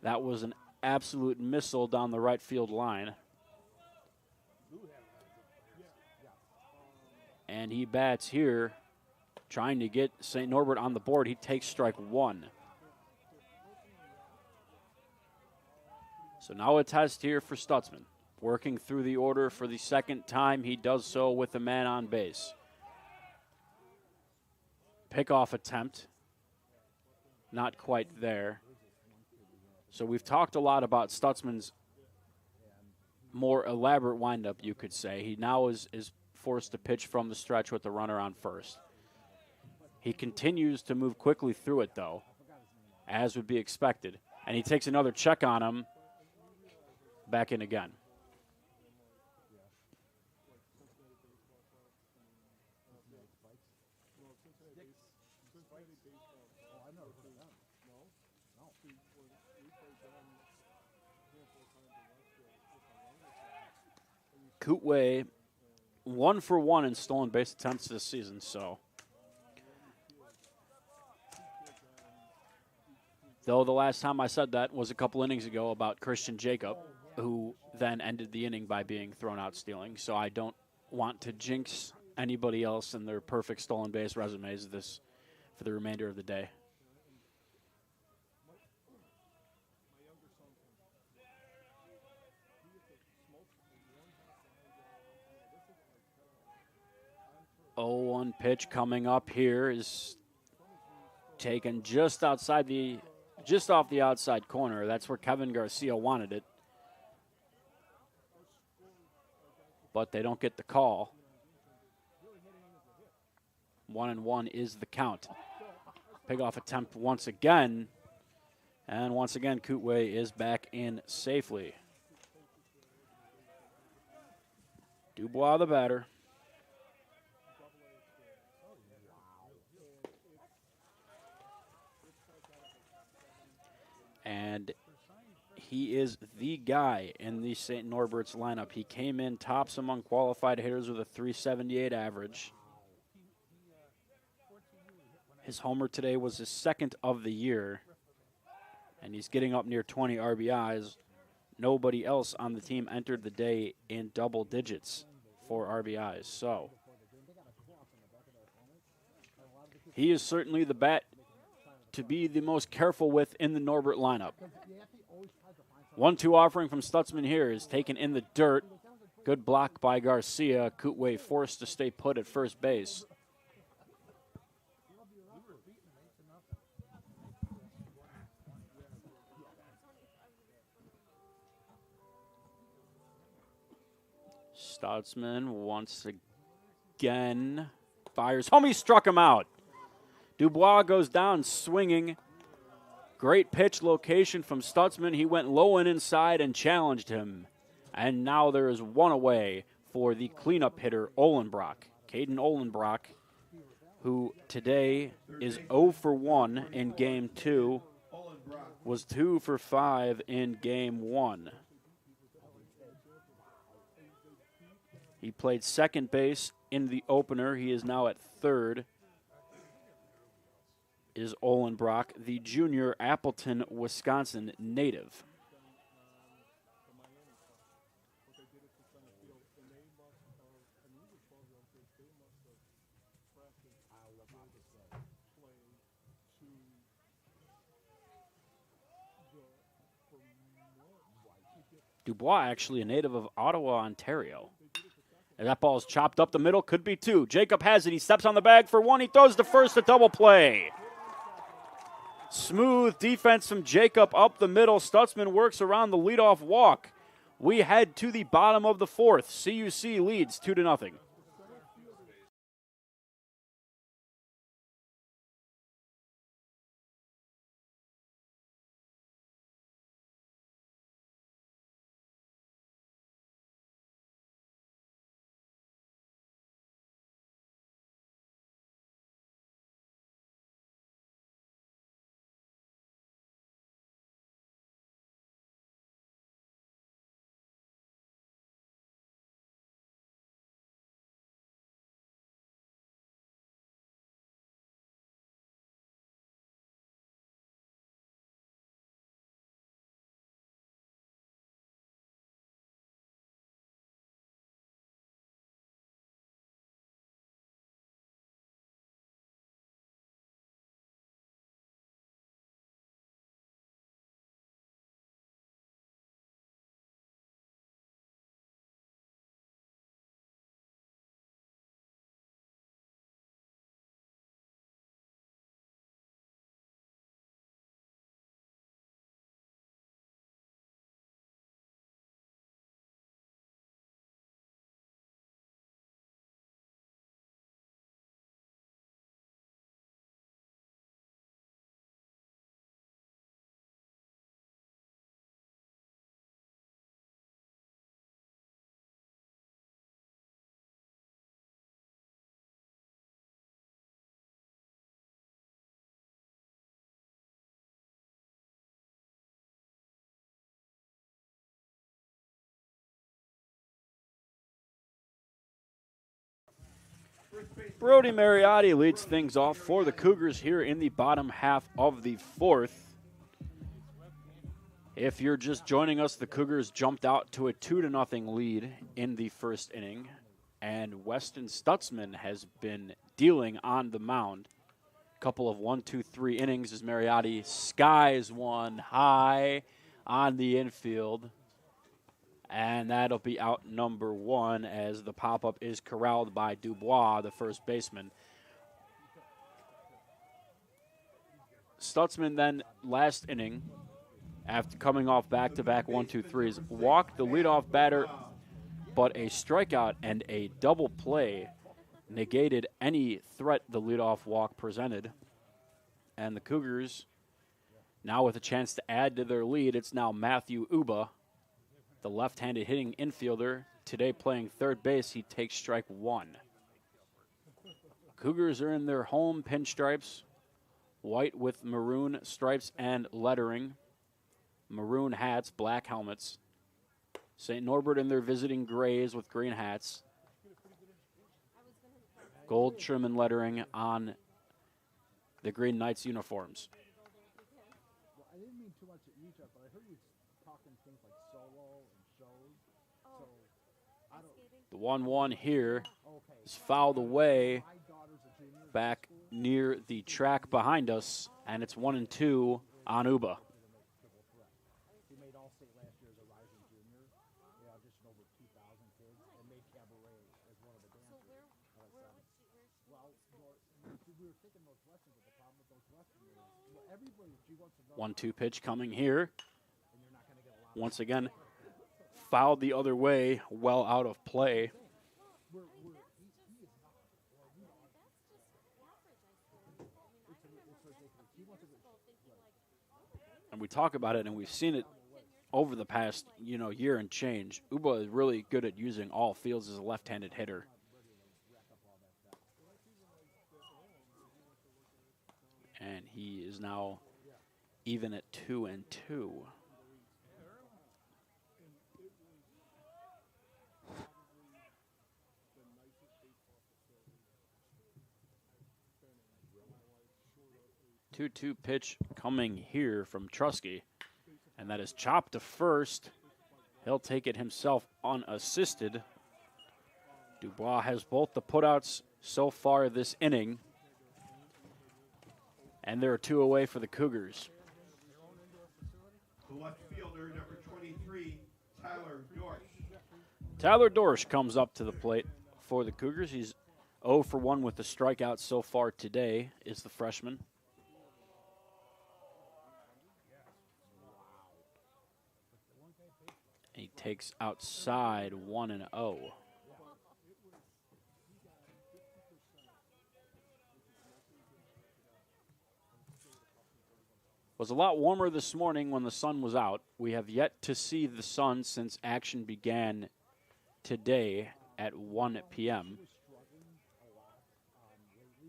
That was an absolute missile down the right field line. And he bats here, trying to get St. Norbert on the board. He takes strike 1. So now a test here for Stutzman. Working through the order for the second time. He does so with a man on base. Pickoff attempt. Not quite there. So we've talked a lot about Stutzman's more elaborate windup, you could say. He now is forced to pitch from the stretch with the runner on first. He continues to move quickly through it, though, as would be expected. And he takes another check on him. Back in again. Kootway 1 for 1 in stolen base attempts this season, so. Though the last time I said that was a couple innings ago about Christian Jacob, who then ended the inning by being thrown out stealing. So I don't want to jinx anybody else in their perfect stolen base resumes this for the remainder of the day. Oh, 1 pitch coming up here is taken just off the outside corner. That's where Kevin Garcia wanted it. But they don't get the call. 1-1 is the count. Pick-off attempt once again. And once again, Kootway is back in safely. Dubois the batter. And he is the guy in the St. Norbert's lineup. He came in tops among qualified hitters with a .378 average. His homer today was his 2nd of the year, and he's getting up near 20 RBIs. Nobody else on the team entered the day in double digits for RBIs. So he is certainly the bat to be the most careful with in the Norbert lineup. 1-2 offering from Stutzman here is taken in the dirt. Good block by Garcia. Kootway forced to stay put at first base. Stutzman once again fires home. He struck him out. Dubois goes down swinging. Great pitch location from Stutzman. He went low and inside and challenged him. And now there is 1 away for the cleanup hitter, Ohlenbrock. Caden Ohlenbrock, who today is 0 for 1 in Game 2, was 2 for 5 in Game 1. He played second base in the opener. He is now at third. Is Ohlenbrock, the junior Appleton, Wisconsin native. Dubois actually a native of Ottawa, Ontario. And that ball is chopped up the middle, could be 2. Jacob has it, he steps on the bag for 1, he throws to first, a double play. Smooth defense from Jacob up the middle. Stutzman works around the leadoff walk. We head to the bottom of the 4th. CUC leads 2-0. Brody Mariotti leads things off for the Cougars here in the bottom half of the fourth. If you're just joining us, the Cougars jumped out to a 2-0 lead in the first inning, and Weston Stutzman has been dealing on the mound. A couple of 1, 2, 3 innings as Mariotti skies one high on the infield, and that'll be out number 1 as the pop-up is corralled by Dubois, the first baseman. Stutzman then, last inning, after coming off back-to-back 1, 2, 3s, walked the leadoff batter, but a strikeout and a double play negated any threat the leadoff walk presented. And the Cougars, now with a chance to add to their lead, it's now Matthew Uba, the left-handed hitting infielder, today playing third base. He takes strike 1. Cougars are in their home pinstripes, white with maroon stripes and lettering. Maroon hats, black helmets. St. Norbert in their visiting grays with green hats. Gold trim and lettering on the Green Knights uniforms. Well, I didn't mean too much at you, Jeff, but I heard you talking things like solo and shows. So I don't. The 1-1 here is fouled away back near the track behind us, and it's 1-2 on Uba. He made All-State last year as a rising junior. He auditioned over 2,000 kids and made cabaret as one of the dancers. Well, we were thinking Northwestern, but the problem with Northwestern is everybody that you want to know. 1-2 pitch coming here. Once again, fouled the other way, well out of play. And we talk about it, and we've seen it over the past, year and change. Uba is really good at using all fields as a left-handed hitter. And he is now even at 2-2. 2-2 pitch coming here from Trusky, and that is chopped to first. He'll take it himself unassisted. Dubois has both the putouts so far this inning, and there are 2 away for the Cougars. The left fielder, number 23, Tyler Dorsch. Tyler Dorsch comes up to the plate for the Cougars. He's 0 for 1 with the strikeouts so far today, is the freshman. He takes outside 1-0. Was a lot warmer this morning when the sun was out. We have yet to see the sun since action began today at 1 p.m.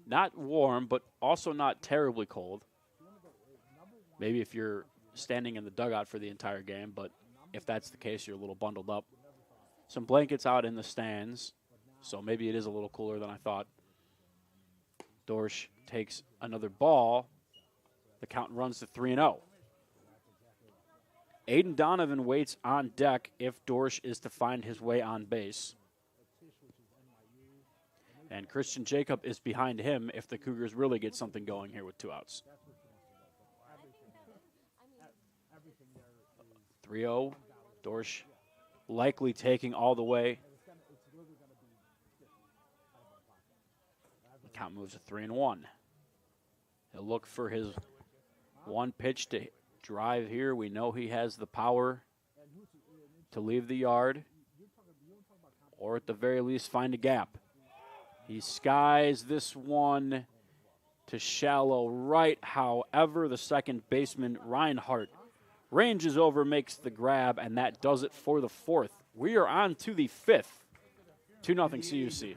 Not warm, but also not terribly cold. Maybe if you're standing in the dugout for the entire game, but if that's the case, you're a little bundled up. Some blankets out in the stands, so maybe it is a little cooler than I thought. Dorsch takes another ball. The count runs to 3-0. Aiden Donovan waits on deck if Dorsch is to find his way on base. And Christian Jacob is behind him if the Cougars really get something going here with 2 outs. 3-0. Dorsch likely taking all the way. The count moves to 3-1. He'll look for his one pitch to drive here. We know he has the power to leave the yard, or at the very least find a gap. He skies this one to shallow right. However, the second baseman, Reinhardt, ranges over, makes the grab, and that does it for the 4th. We are on to the 5th. 2-0 CUC.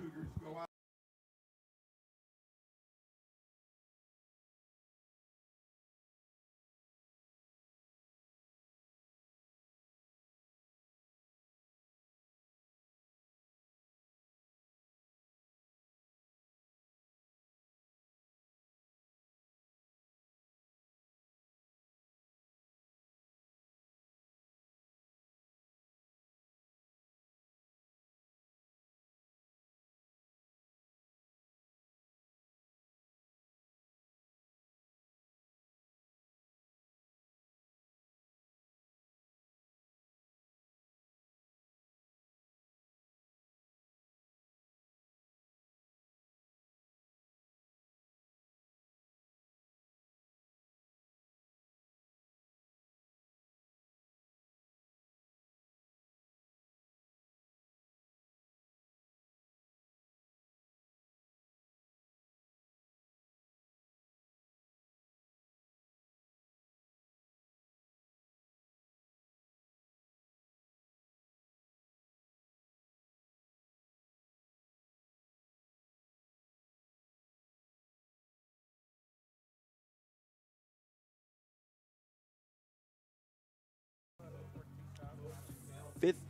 fifth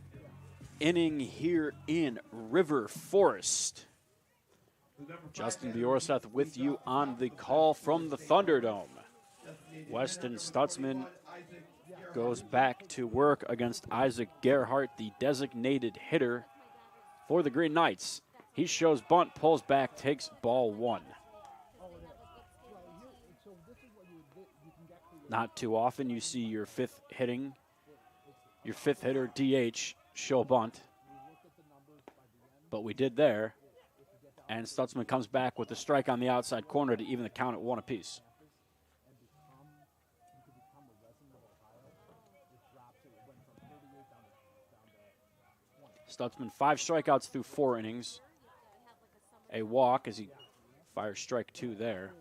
inning here in River Forest. Justin Bjorstad with you on the call from the Thunderdome. Weston Stutzman goes back to work against Isaac Gerhardt, the designated hitter for the Green Knights. He shows bunt, pulls back, takes ball one. Not too often you see your fifth hitter DH show bunt, but we did there. And Stutzman comes back with a strike on the outside corner to even the count at one apiece. Stutzman 5 strikeouts through 4 innings. A walk as he fires strike 2 there.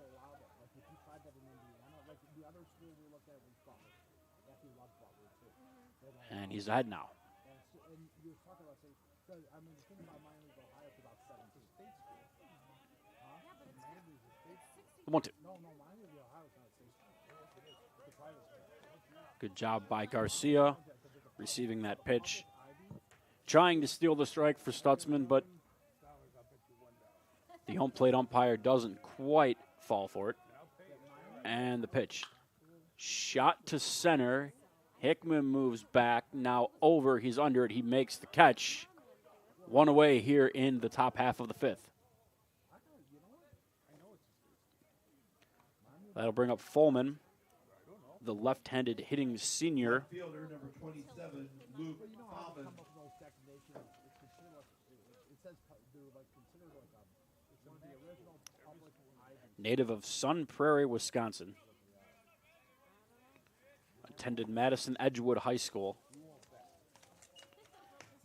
And he's ahead now. 1-2. Good job by Garcia receiving that pitch. Trying to steal the strike for Stutzman, but the home plate umpire doesn't quite fall for it. And the pitch. Shot to center. Hickman moves back. Now over. He's under it. He makes the catch. One away here in the top half of the fifth. That'll bring up Fulman, the left-handed hitting senior. Fielder number 27, Luke Fulman. Native of Sun Prairie, Wisconsin. Attended Madison Edgewood High School.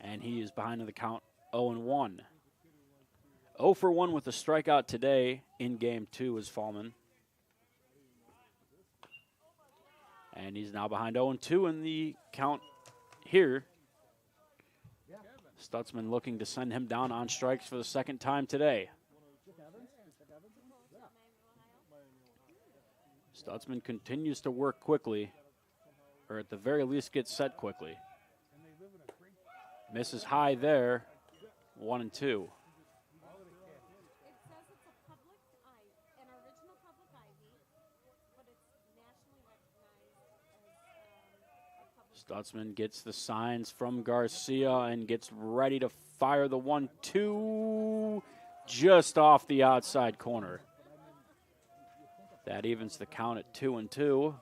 And he is behind in the count 0-1. 0 for 1 with a strikeout today in game 2 is Fulman. And he's now behind 0-2 in the count here. Stutzman looking to send him down on strikes for the second time today. Stutzman continues to work quickly, or at the very least get set quickly. Misses high there, 1-2. Stutzman gets the signs from Garcia and gets ready to fire the 1-2 just off the outside corner. That evens the count at 2-2.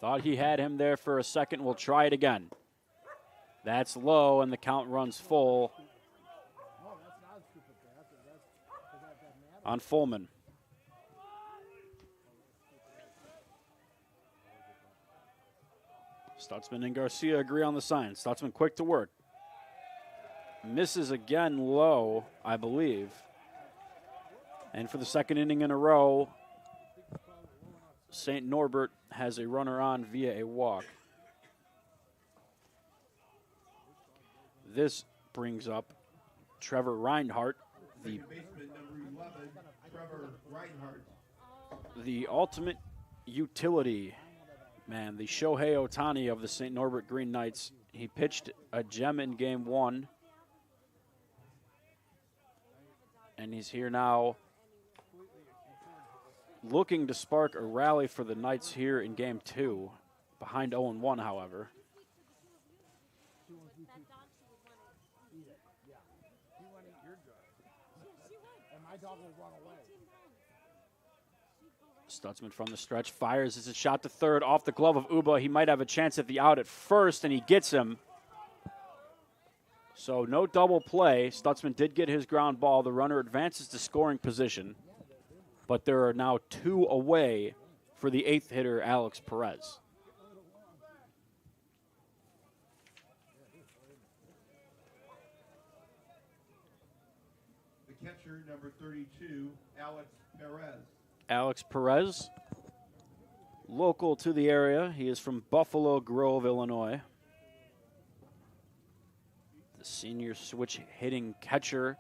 Thought he had him there for a second. We'll try it again. That's low, and the count runs full on Fulman. Stutzman and Garcia agree on the sign. Stutzman quick to work. Misses again low, I believe. And for the second inning in a row, St.Norbert has a runner on via a walk. This brings up Trevor Reinhardt, Second baseman number 11, Trevor Reinhardt. the ultimate utility man, the Shohei Ohtani of the St. Norbert Green Knights. He pitched a gem in game 1. And he's here now looking to spark a rally for the Knights here in game 2. Behind 0-1, however. Stutzman from the stretch fires. It's a shot to third off the glove of Uba. He might have a chance at the out at first, and he gets him. So no double play. Stutzman did get his ground ball. The runner advances to scoring position. But there are now 2 away for the 8th hitter, Alex Perez. The catcher number 32, Alex Perez. Alex Perez, local to the area. He is from Buffalo Grove, Illinois. The senior switch hitting catcher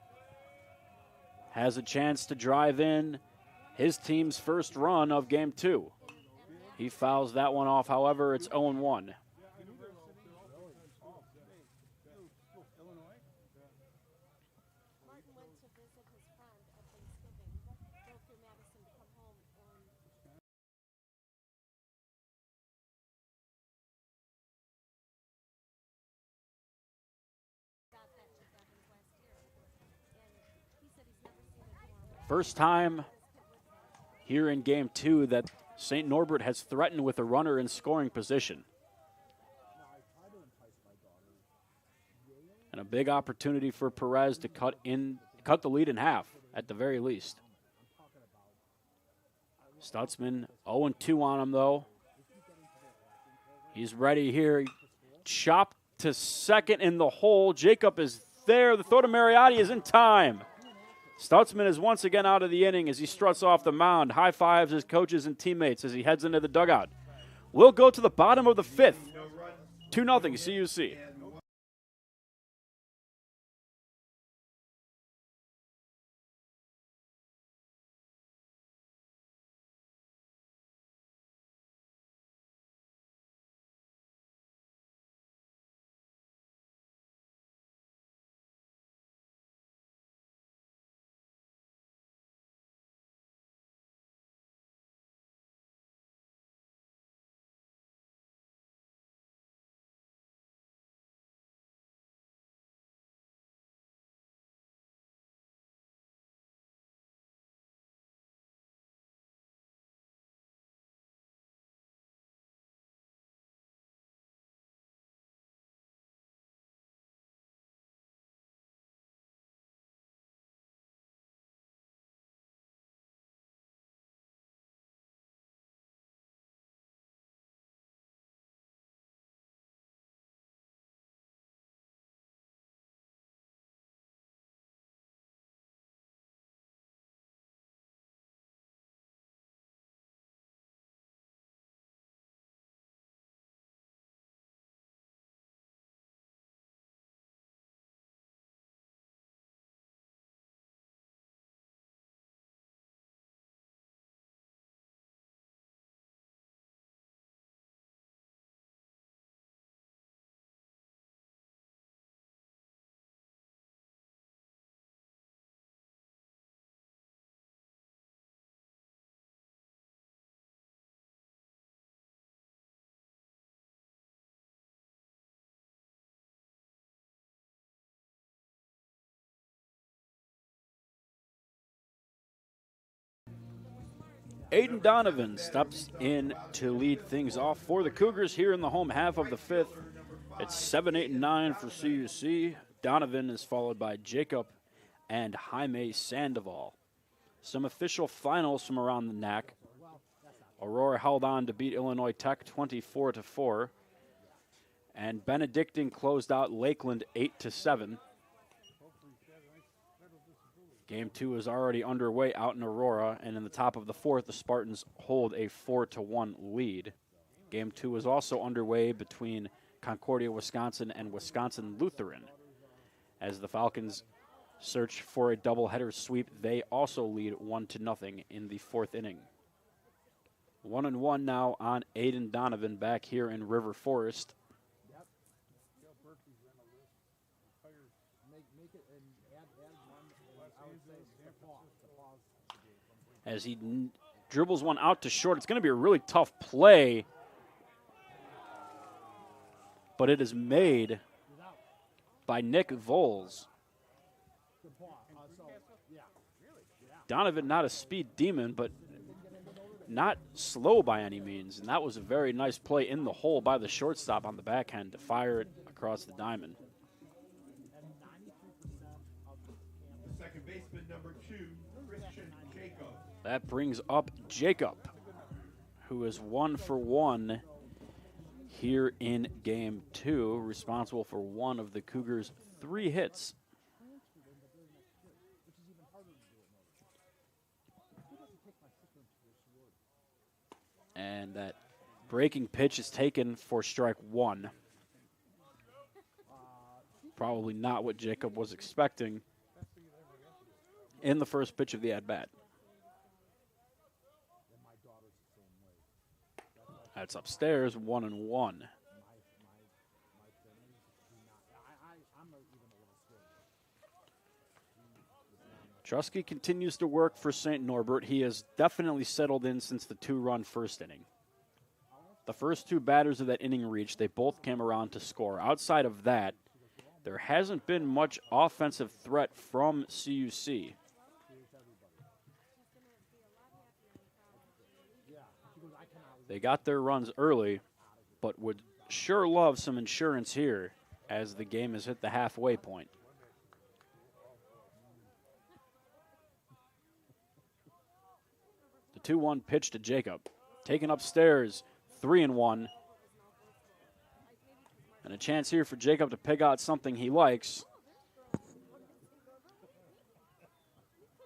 has a chance to drive in his team's first run of game 2. He fouls that one off. However, it's 0-1. First time here in game 2 that St. Norbert has threatened with a runner in scoring position. And a big opportunity for Perez to cut the lead in half at the very least. Stutzman 0-2 on him though. He's ready here. Chopped to second in the hole. Jacob is there. The throw to Mariotti is in time. Stutzman is once again out of the inning as he struts off the mound. High fives his coaches and teammates as he heads into the dugout. We'll go to the bottom of the 5th. 2-0 CUC. Aiden Donovan steps in to lead things off for the Cougars here in the home half of the 5th. It's 7, 8, and 9 for CUC. Donovan is followed by Jacob and Jaime Sandoval. Some official finals from around the NAC. Aurora held on to beat Illinois Tech 24-4. And Benedictine closed out Lakeland 8-7. Game 2 is already underway out in Aurora, and in the top of the 4th, the Spartans hold a 4-1 lead. Game 2 is also underway between Concordia, Wisconsin, and Wisconsin Lutheran. As the Falcons search for a doubleheader sweep, they also lead 1-0 in the 4th inning. 1-1 now on Aiden Donovan back here in River Forest. As he dribbles one out to short, it's going to be a really tough play, but it is made by Nick Voles. Donovan, not a speed demon, but not slow by any means, and that was a very nice play in the hole by the shortstop on the backhand to fire it across the diamond. The second baseman, number 2, Christian Jacob. That brings up Jacob, who is 1 for 1 here in game 2, responsible for one of the Cougars' 3 hits. And that breaking pitch is taken for strike 1. Probably not what Jacob was expecting in the first pitch of the at-bat. That's upstairs, 1-1. My feelings do not. I'm even a little scared. Trusky continues to work for St. Norbert. He has definitely settled in since the 2-run first inning. The first 2 batters of that inning reached, they both came around to score. Outside of that, there hasn't been much offensive threat from CUC. They got their runs early, but would sure love some insurance here as the game has hit the halfway point. The 2-1 pitch to Jacob. Taken upstairs, 3-1. And a chance here for Jacob to pick out something he likes,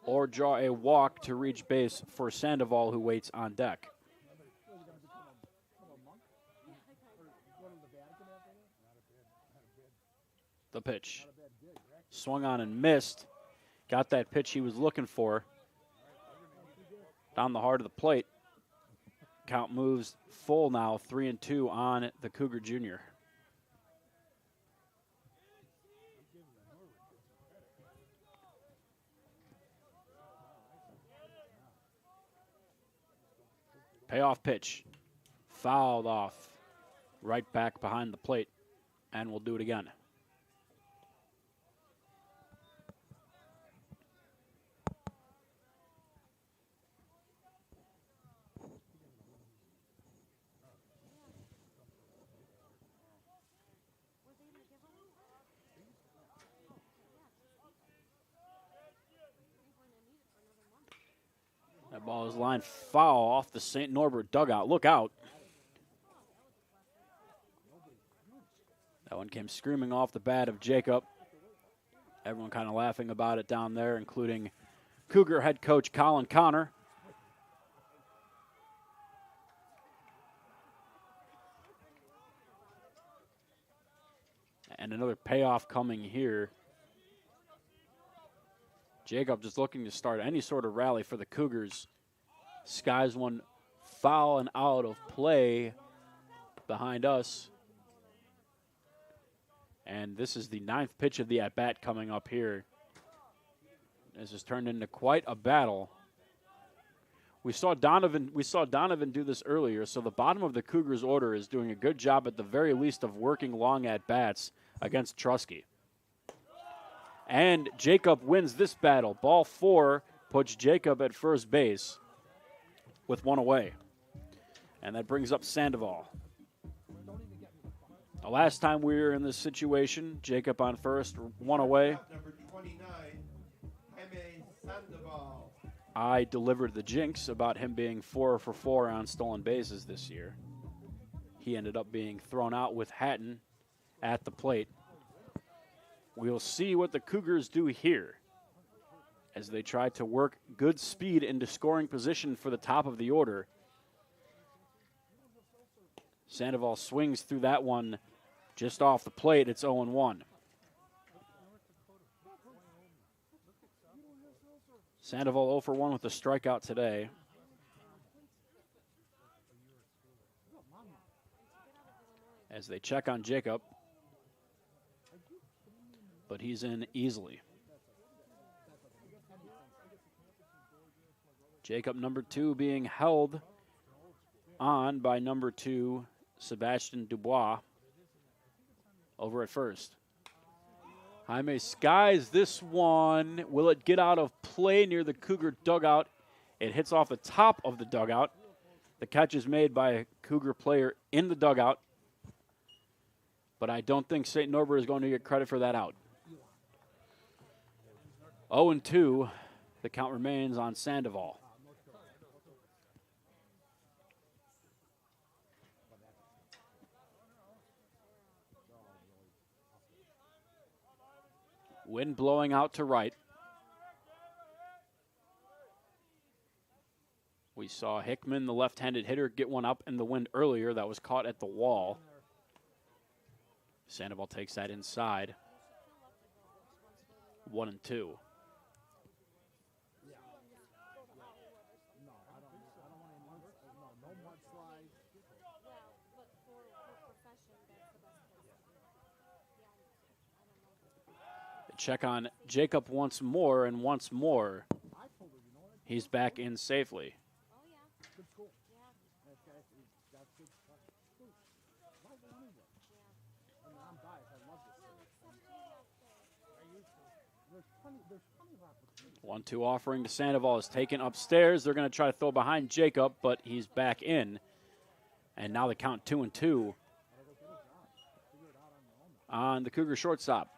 or draw a walk to reach base for Sandoval, who waits on deck. The pitch. Swung on and missed. Got that pitch he was looking for. Down the heart of the plate. Count moves full now, 3-2 on the Cougar Junior. Payoff pitch. Fouled off. Right back behind the plate. And we'll do it again. That ball is lined foul off the St. Norbert dugout. Look out. That one came screaming off the bat of Jacob. Everyone kind of laughing about it down there, including Cougar head coach Colin Connor. And another payoff coming here. Jacob just looking to start any sort of rally for the Cougars. Skies one foul and out of play behind us. And this is the 9th pitch of the at-bat coming up here. This has turned into quite a battle. We saw Donovan do this earlier, so the bottom of the Cougars order is doing a good job at the very least of working long at-bats against Trusky. And Jacob wins this battle. Ball 4 puts Jacob at first base with 1 away. And that brings up Sandoval. The last time we were in this situation, Jacob on first, 1 away. Number 29, Jaime Sandoval. I delivered the jinx about him being 4 for 4 on stolen bases this year. He ended up being thrown out with Hatton at the plate. We'll see what the Cougars do here as they try to work good speed into scoring position for the top of the order. Sandoval swings through that one just off the plate. It's 0-1. Sandoval 0 for 1 with a strikeout today. As they check on Jacob. But he's in easily. Jacob, number 2, being held on by number 2, Sebastian Dubois, over at first. Jaime skies this one. Will it get out of play near the Cougar dugout? It hits off the top of the dugout. The catch is made by a Cougar player in the dugout. But I don't think St. Norbert is going to get credit for that out. 0-2, the count remains on Sandoval. Wind blowing out to right. We saw Hickman, the left-handed hitter, get one up in the wind earlier. That was caught at the wall. Sandoval takes that inside. 1-2. Check on Jacob once more, and once more, he's back in safely. Good school. That's good stuff. Why go anywhere? I mean, I'm biased. I love this city. There's plenty of opportunities. 1-2 offering to Sandoval is taken upstairs. They're going to try to throw behind Jacob, but he's back in. And now the count 2-2 on the Cougar shortstop.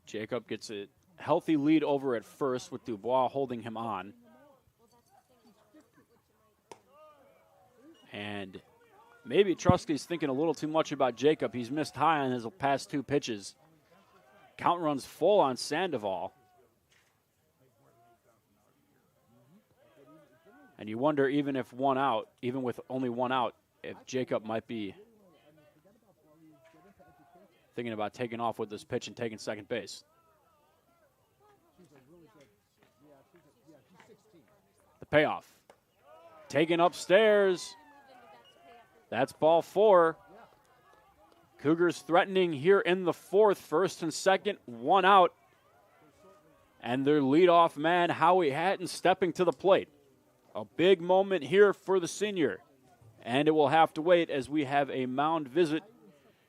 Jacob gets a healthy lead over at first with Dubois holding him on. And maybe Trusky's thinking a little too much about Jacob. He's missed high on his past 2 pitches. Count runs full on Sandoval. And you wonder, even if one out, even with only 1 out, if Jacob might be thinking about taking off with this pitch and taking second base. The payoff. Taken upstairs. That's ball 4. Cougars threatening here in the 4th, 1st and 2nd, 1 out. And their leadoff man, Howie Hatton, stepping to the plate. A big moment here for the senior. And it will have to wait as we have a mound visit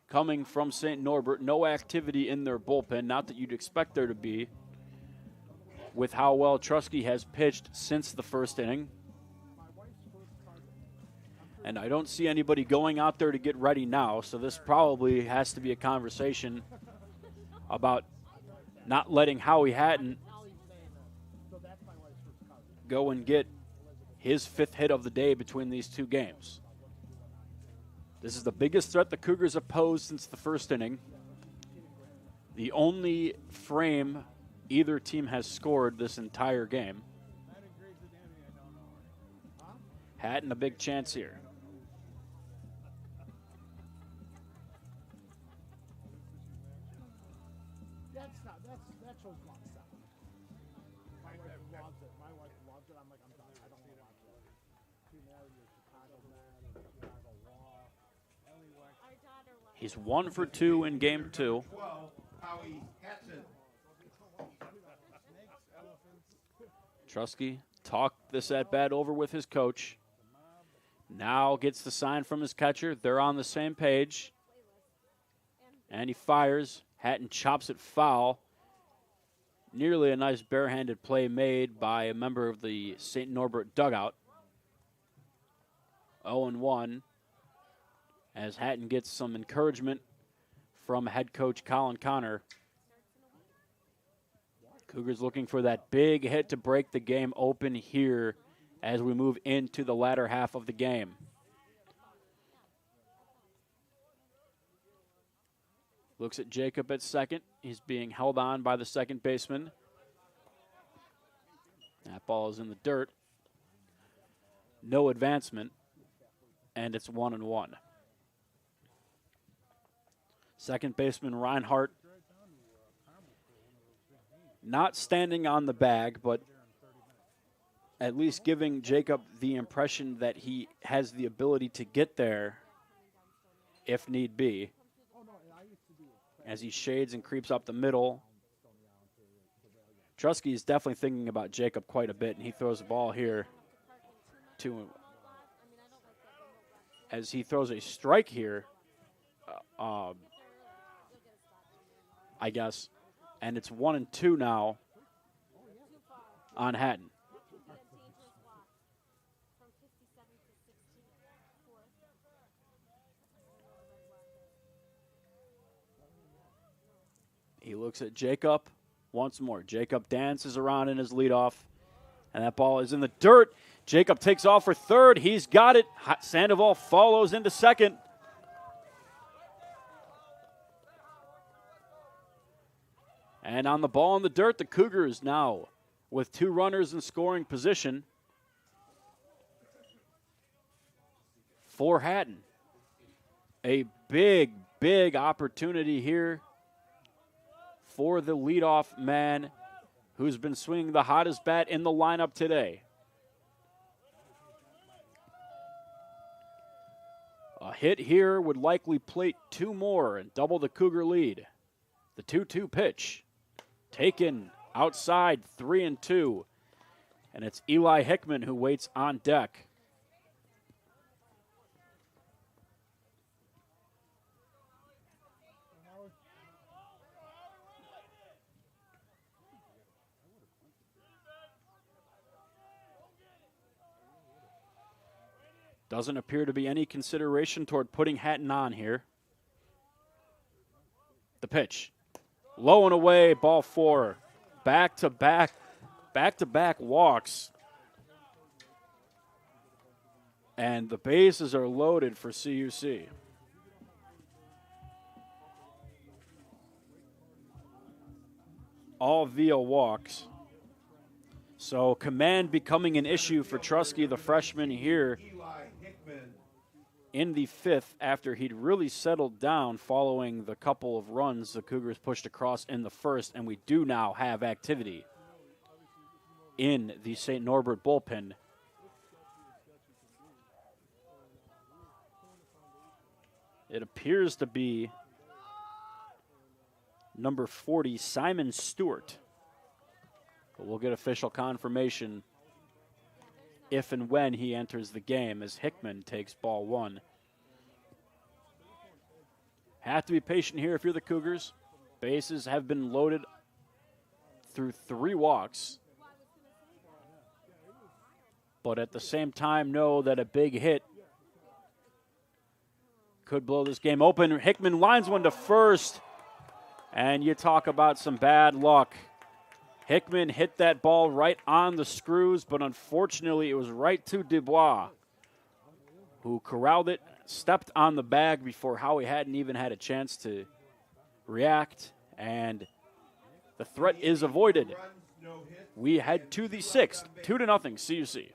coming from St. Norbert. No activity in their bullpen, not that you'd expect there to be, with how well Trusky has pitched since the 1st inning. And I don't see anybody going out there to get ready now, so this probably has to be a conversation about not letting Howie Hatton go and get his 5th hit of the day between these 2 games. This is the biggest threat the Cougars have posed since the 1st inning. The only frame either team has scored this entire game. Hatton a big chance here. That shows a lot of stuff. My wife loves it. I'm like, I'm done. I don't want to watch it. Too mad you're Chicago mad and Chicago law. He's 1 for 2 in game 2. 12, Howie Hatton. Trusky talked this at-bat over with his coach. Now gets the sign from his catcher. They're on the same page. And he fires. Hatton chops it foul. Nearly a nice barehanded play made by a member of the St. Norbert dugout. 0-1 as Hatton gets some encouragement from head coach Colin Connor. Cougars looking for that big hit to break the game open here as we move into the latter half of the game. Looks at Jacob at second. He's being held on by the second baseman. That ball is in the dirt. No advancement, and it's 1-1. Second baseman Reinhardt not standing on the bag, but at least giving Jacob the impression that he has the ability to get there if need be, as he shades and creeps up the middle. Trusky is definitely thinking about Jacob quite a bit, and he throws the ball here to him. As he throws a strike here, I guess, and it's 1-2 now on Hatton. He looks at Jacob once more. Jacob dances around in his leadoff, and that ball is in the dirt. Jacob takes off for third. He's got it. Sandoval follows into second. And on the ball in the dirt, the Cougars now with 2 runners in scoring position for Hatton. A big, big opportunity here for the leadoff man who's been swinging the hottest bat in the lineup today. A hit here would likely plate 2 more and double the Cougar lead. The 2-2 pitch taken outside, 3-2. And it's Eli Hickman who waits on deck. Doesn't appear to be any consideration toward putting Hatton on here. The pitch. Low and away, ball 4. Back-to-back walks. And the bases are loaded for CUC. All via walks. So command becoming an issue for Trusky, the freshman here in the 5th, after he'd really settled down following the couple of runs the Cougars pushed across in the 1st, and we do now have activity in the St. Norbert bullpen. It appears to be number 40, Simon Stewart. But we'll get official confirmation if and when he enters the game as Hickman takes ball 1. Have to be patient here if you're the Cougars. Bases have been loaded through 3 walks. But at the same time, know that a big hit could blow this game open. Hickman lines one to first. And you talk about some bad luck. Hickman hit that ball right on the screws, but unfortunately it was right to Dubois, who corralled it, stepped on the bag before Howie hadn't even had a chance to react, and the threat is avoided. We head to the 6th, 2-0 CUC.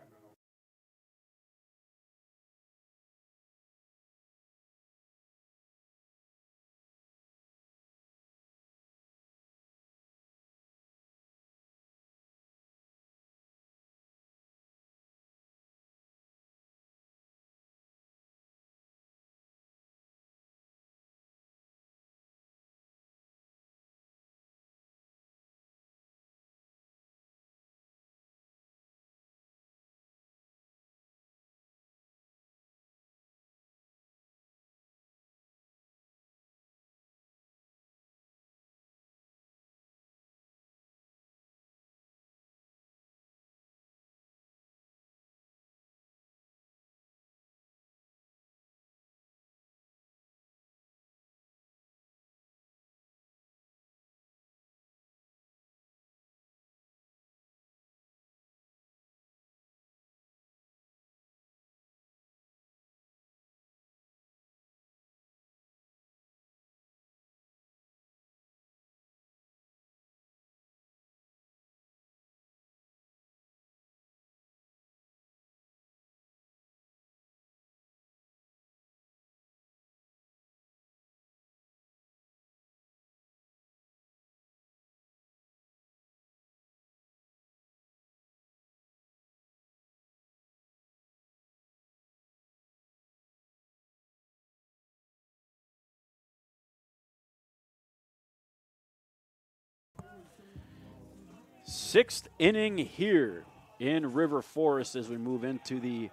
Sixth inning here in River Forest as we move into the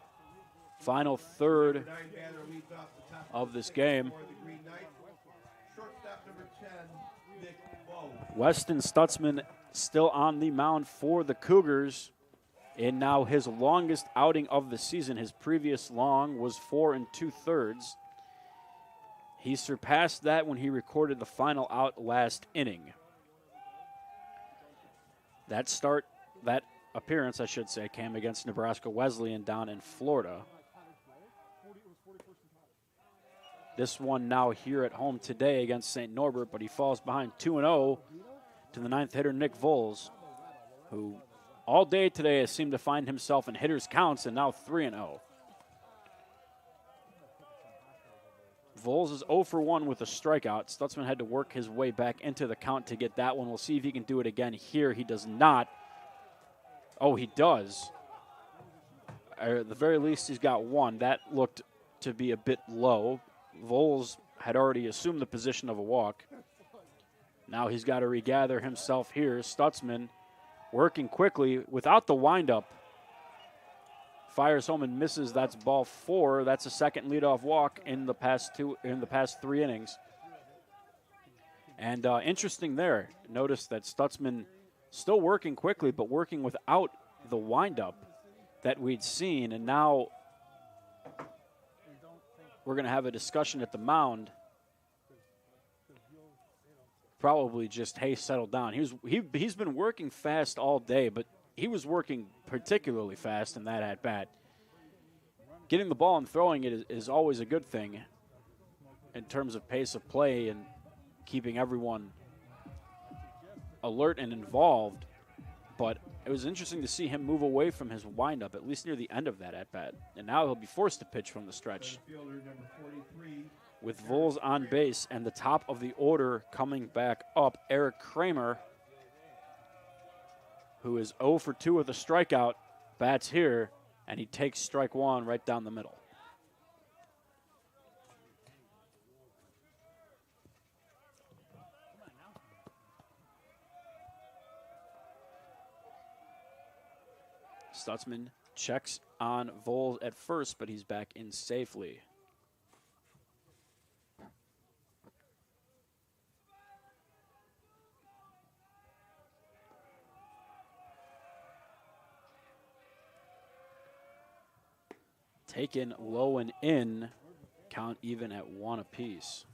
final third of this game. Weston Stutzman still on the mound for the Cougars in now his longest outing of the season. His previous long was 4 2/3. He surpassed that when he recorded the final out last inning. That appearance, I should say, came against Nebraska Wesleyan down in Florida. This one now here at home today against St. Norbert, but he falls behind 2-0 to the 9th hitter, Nick Voles, who all day today has seemed to find himself in hitters' counts and now 3-0. Voles is 0 for 1 with a strikeout. Stutzman had to work his way back into the count to get that one. We'll see if he can do it again here. He does not. Oh, he does. Or at the very least, he's got one. That looked to be a bit low. Voles had already assumed the position of a walk. Now he's got to regather himself here. Stutzman working quickly without the windup. Fires home and misses. That's ball 4. That's a second leadoff walk in the past 3 innings. And interesting there. Notice that Stutzman still working quickly, but working without the windup that we'd seen. And now we're going to have a discussion at the mound. Probably just, hey, settle down. He's been working fast all day, but he was working particularly fast in that at-bat. Getting the ball and throwing it is always a good thing in terms of pace of play and keeping everyone alert and involved. But it was interesting to see him move away from his windup, at least near the end of that at-bat. And now he'll be forced to pitch from the stretch. With Voles on base and the top of the order coming back up, Eric Kramer, who is 0 for 2 with a strikeout, bats here, and he takes strike 1 right down the middle. Stutzman checks on Voles at first, but he's back in safely. Taken low and in, count even at 1 apiece.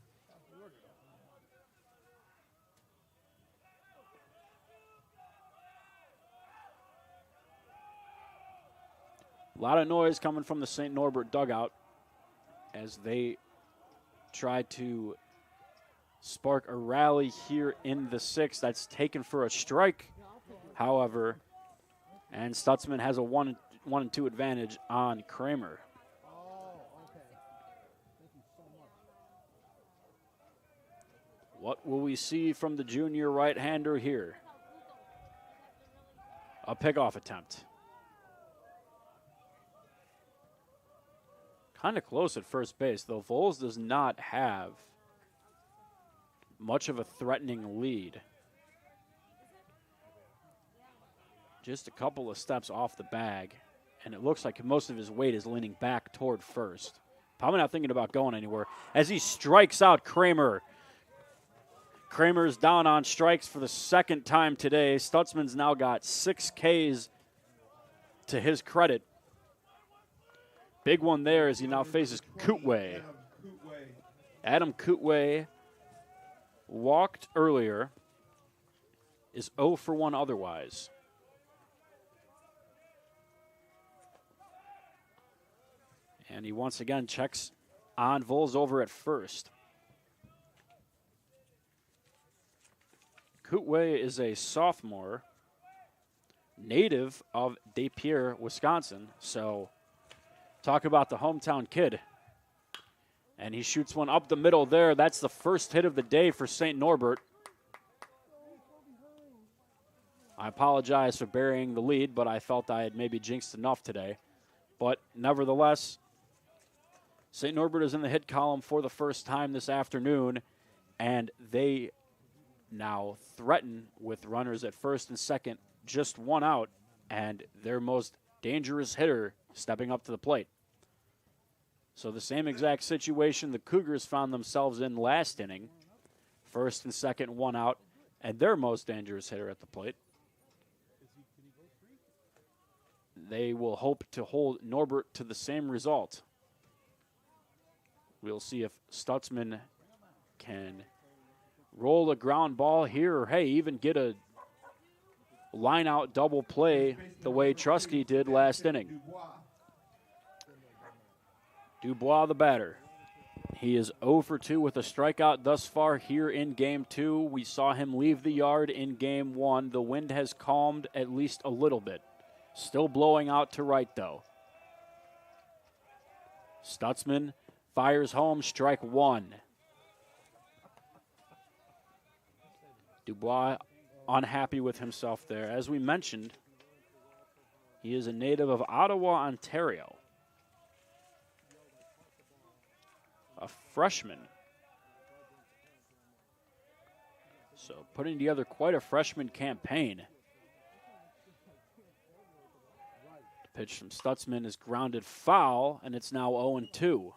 A lot of noise coming from the St. Norbert dugout as they try to spark a rally here in the 6th. That's taken for a strike, however, and Stutzman has a 1-2 advantage on Kramer. What will we see from the junior right-hander here? A pickoff attempt. Kind of close at first base, though Voles does not have much of a threatening lead. Just a couple of steps off the bag, and it looks like most of his weight is leaning back toward first. Probably not thinking about going anywhere as he strikes out Kramer. Kramer's down on strikes for the 2nd time today. Stutzman's now got 6 Ks to his credit. Big one there as he now faces Kootway. Adam Kootway walked earlier, is 0 for 1 otherwise. And he once again checks on Voles over at first. Kootway is a sophomore, native of De Pere, Wisconsin. So talk about the hometown kid. And he shoots one up the middle there. That's the first hit of the day for St. Norbert. I apologize for burying the lead, but I felt I had maybe jinxed enough today. But nevertheless, St. Norbert is in the hit column for the first time this afternoon, and they now threaten with runners at first and second, just 1 out, and their most dangerous hitter stepping up to the plate. So the same exact situation the Cougars found themselves in last inning. First and second, 1 out, and their most dangerous hitter at the plate. They will hope to hold Norbert to the same result. We'll see if Stutzman can roll a ground ball here, or hey, even get a line-out double play the way Trusky did last inning. Dubois, the batter. He is 0 for 2 with a strikeout thus far here in Game 2. We saw him leave the yard in Game 1. The wind has calmed at least a little bit. Still blowing out to right, though. Stutzman fires home, strike 1. Dubois unhappy with himself there. As we mentioned, he is a native of Ottawa, Ontario. freshman. So putting together quite a freshman campaign. The pitch from Stutzman is grounded foul, and it's now 0-2.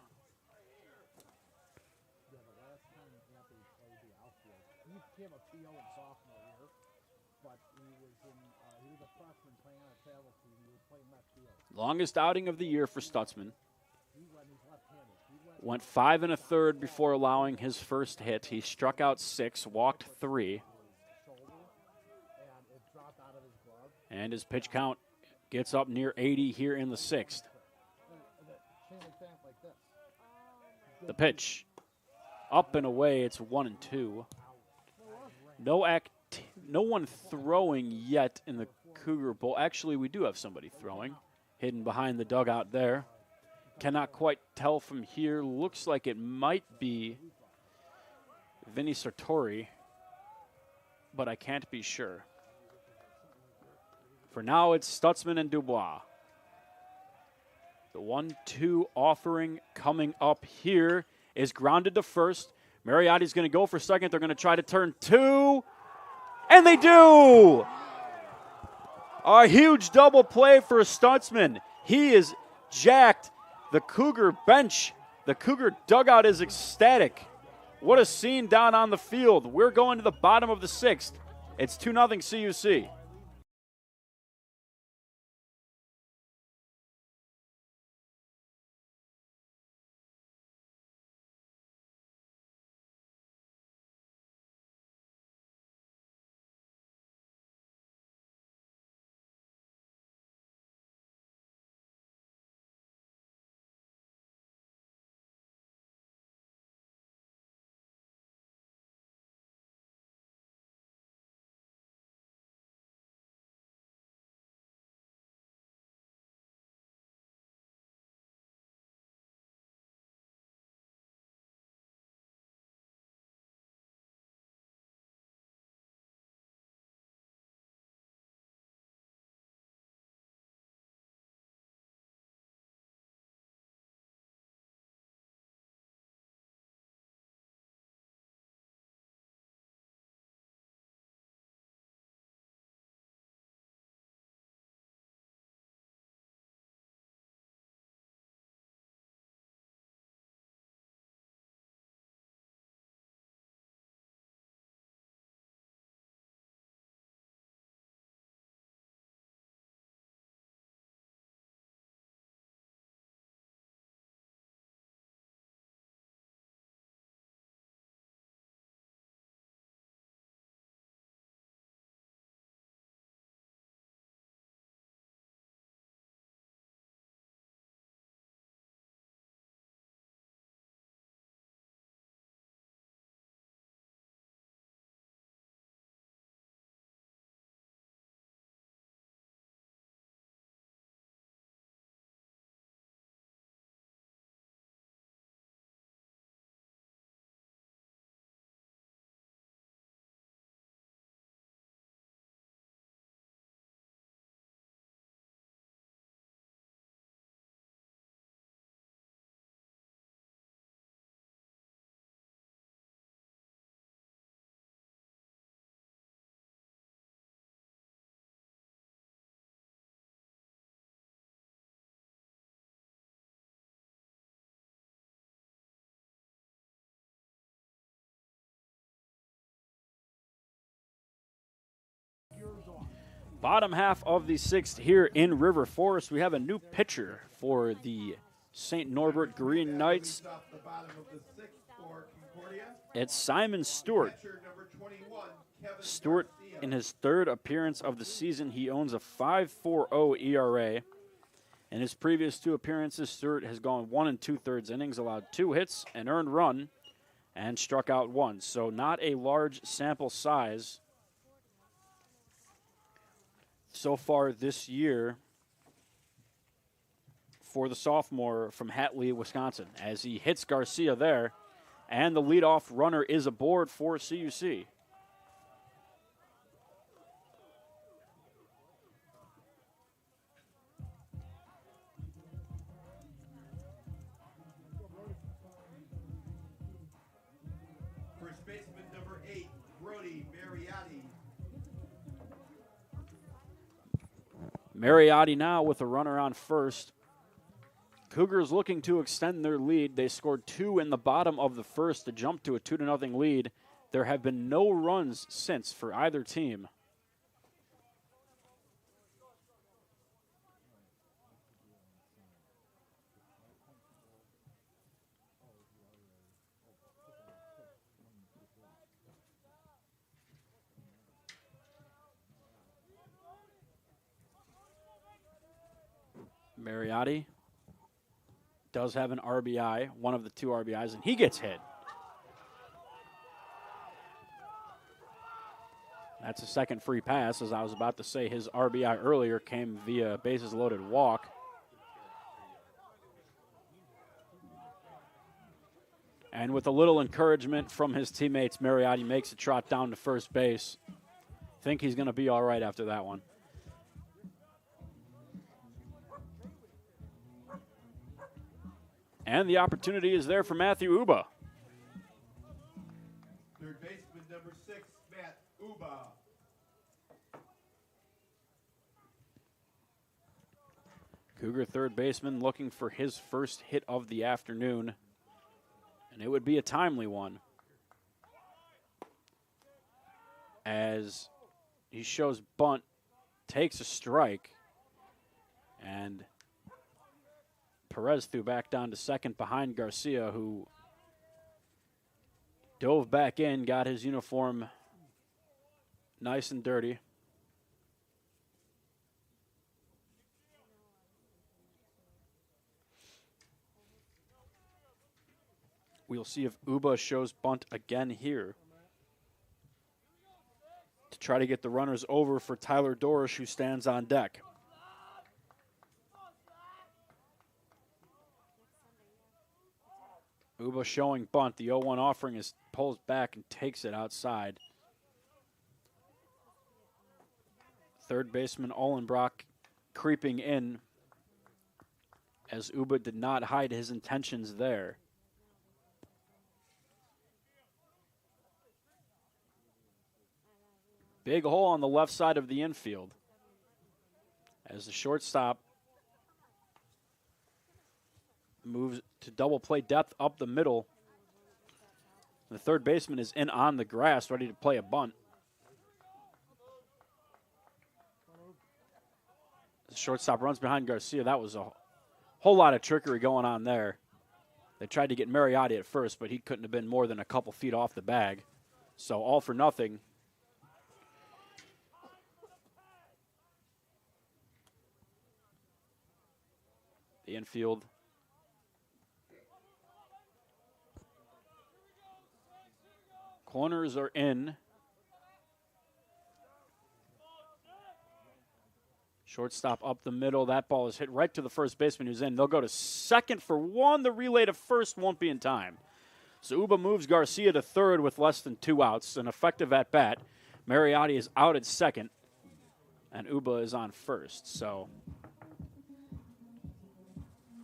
Longest outing of the year for Stutzman. Went 5 1/3 before allowing his first hit. He struck out 6, walked 3. And his pitch count gets up near 80 here in the 6th. The pitch. Up and away, it's 1-2. No one throwing yet in the Cougar Bowl. Actually, we do have somebody throwing. Hidden behind the dugout there. Cannot quite tell from here. Looks like it might be Vinnie Sartorio, but I can't be sure. For now, it's Stutzman and Dubois. The 1-2 offering coming up here is grounded to first. Mariotti's going to go for second. They're going to try to turn 2, and they do! A huge double play for Stutzman. He is jacked. The Cougar bench, the Cougar dugout is ecstatic. What a scene down on the field. We're going to the bottom of the 6th. It's 2-0 CUC. Bottom half of the 6th here in River Forest. We have a new pitcher for the St. Norbert Green Knights. It's Simon Stewart. Stewart, in his 3rd appearance of the season, he owns a 5.40 ERA. In his previous 2 appearances, Stewart has gone 1 2/3 innings, allowed 2 hits, an earned run, and struck out 1. So not a large sample size so far this year for the sophomore from Hatley, Wisconsin, as he hits Garcia there, and the leadoff runner is aboard for CUC. Mariotti now with a runner on first. Cougars looking to extend their lead. They scored 2 in the bottom of the first to jump to a 2-0 lead. There have been no runs since for either team. Mariotti does have an RBI, one of the 2 RBIs, and he gets hit. That's a second free pass. As I was about to say, his RBI earlier came via bases loaded walk. And with a little encouragement from his teammates, Mariotti makes a trot down to first base. Think he's going to be all right after that one. And the opportunity is there for Matthew Uba. Third baseman number 6, Matt Uba. Cougar third baseman looking for his first hit of the afternoon. And it would be a timely one, as he shows bunt, takes a strike, and Perez threw back down to second behind Garcia, who dove back in, got his uniform nice and dirty. We'll see if Uba shows bunt again here to try to get the runners over for Tyler Dorish, who stands on deck. Uba showing bunt. The 0-1 offering is pulls back and takes it outside. Third baseman Ohlenbrock creeping in, as Uba did not hide his intentions there. Big hole on the left side of the infield, as the shortstop moves to double play depth up the middle. The third baseman is in on the grass, ready to play a bunt. The shortstop runs behind Garcia. That was a whole lot of trickery going on there. They tried to get Mariotti at first, but he couldn't have been more than a couple feet off the bag. So all for nothing. The infield. Corners are in. Shortstop up the middle. That ball is hit right to the first baseman who's in. They'll go to second for one. The relay to first won't be in time. So Uba moves Garcia to third with less than 2 outs. An effective at bat. Mariotti is out at second, and Uba is on first. So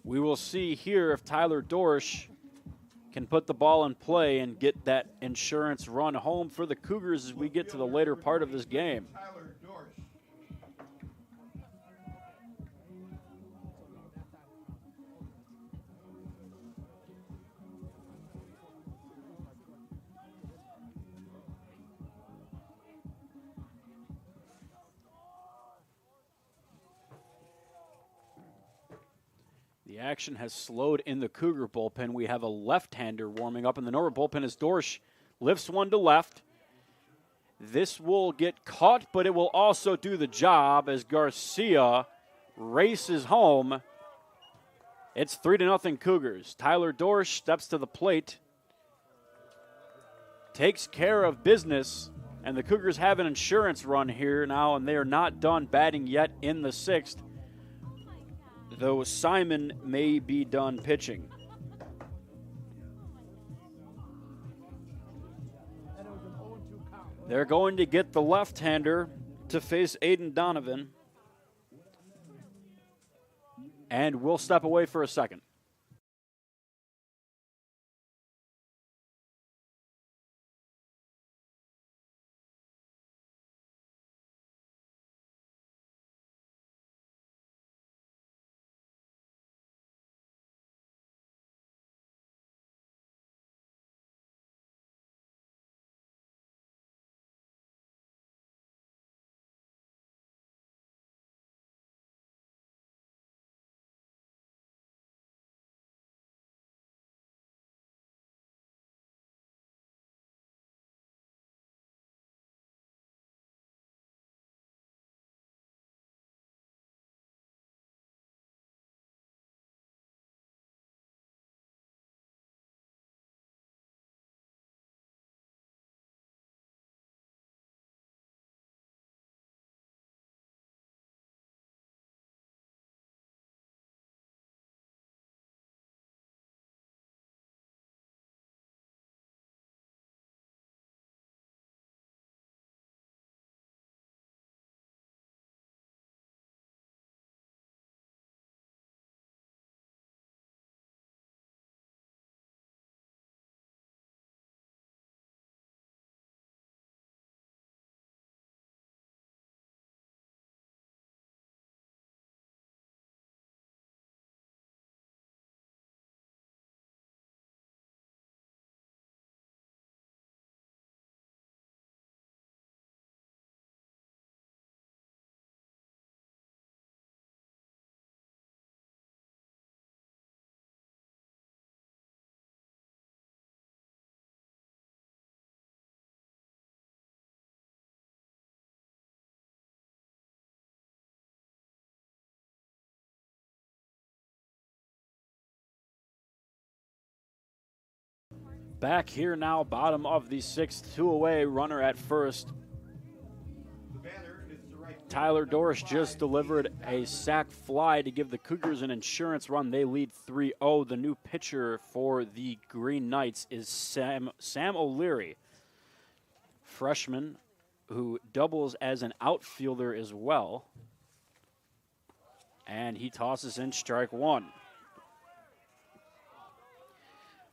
we will see here if Tyler Dorish can put the ball in play and get that insurance run home for the Cougars as we get to the later part of this game. Tyler Dorsch. The action has slowed in the Cougar bullpen. We have a left-hander warming up in the Norbert bullpen as Dorsch lifts one to left. This will get caught, but it will also do the job as Garcia races home. It's 3-0 Cougars. Tyler Dorsch steps to the plate, takes care of business, and the Cougars have an insurance run here now, and they are not done batting yet in the 6th. Though Simon may be done pitching. They're going to get the left-hander to face Aiden Donovan. And we'll step away for a second. back here now, bottom of the sixth, 2 away, runner at first. The batter is the right Tyler Dorsch just delivered a sac fly to give the Cougars an insurance run. They lead 3-0. The new pitcher for the Green Knights is Sam O'Leary, freshman who doubles as an outfielder as well. And he tosses in strike one.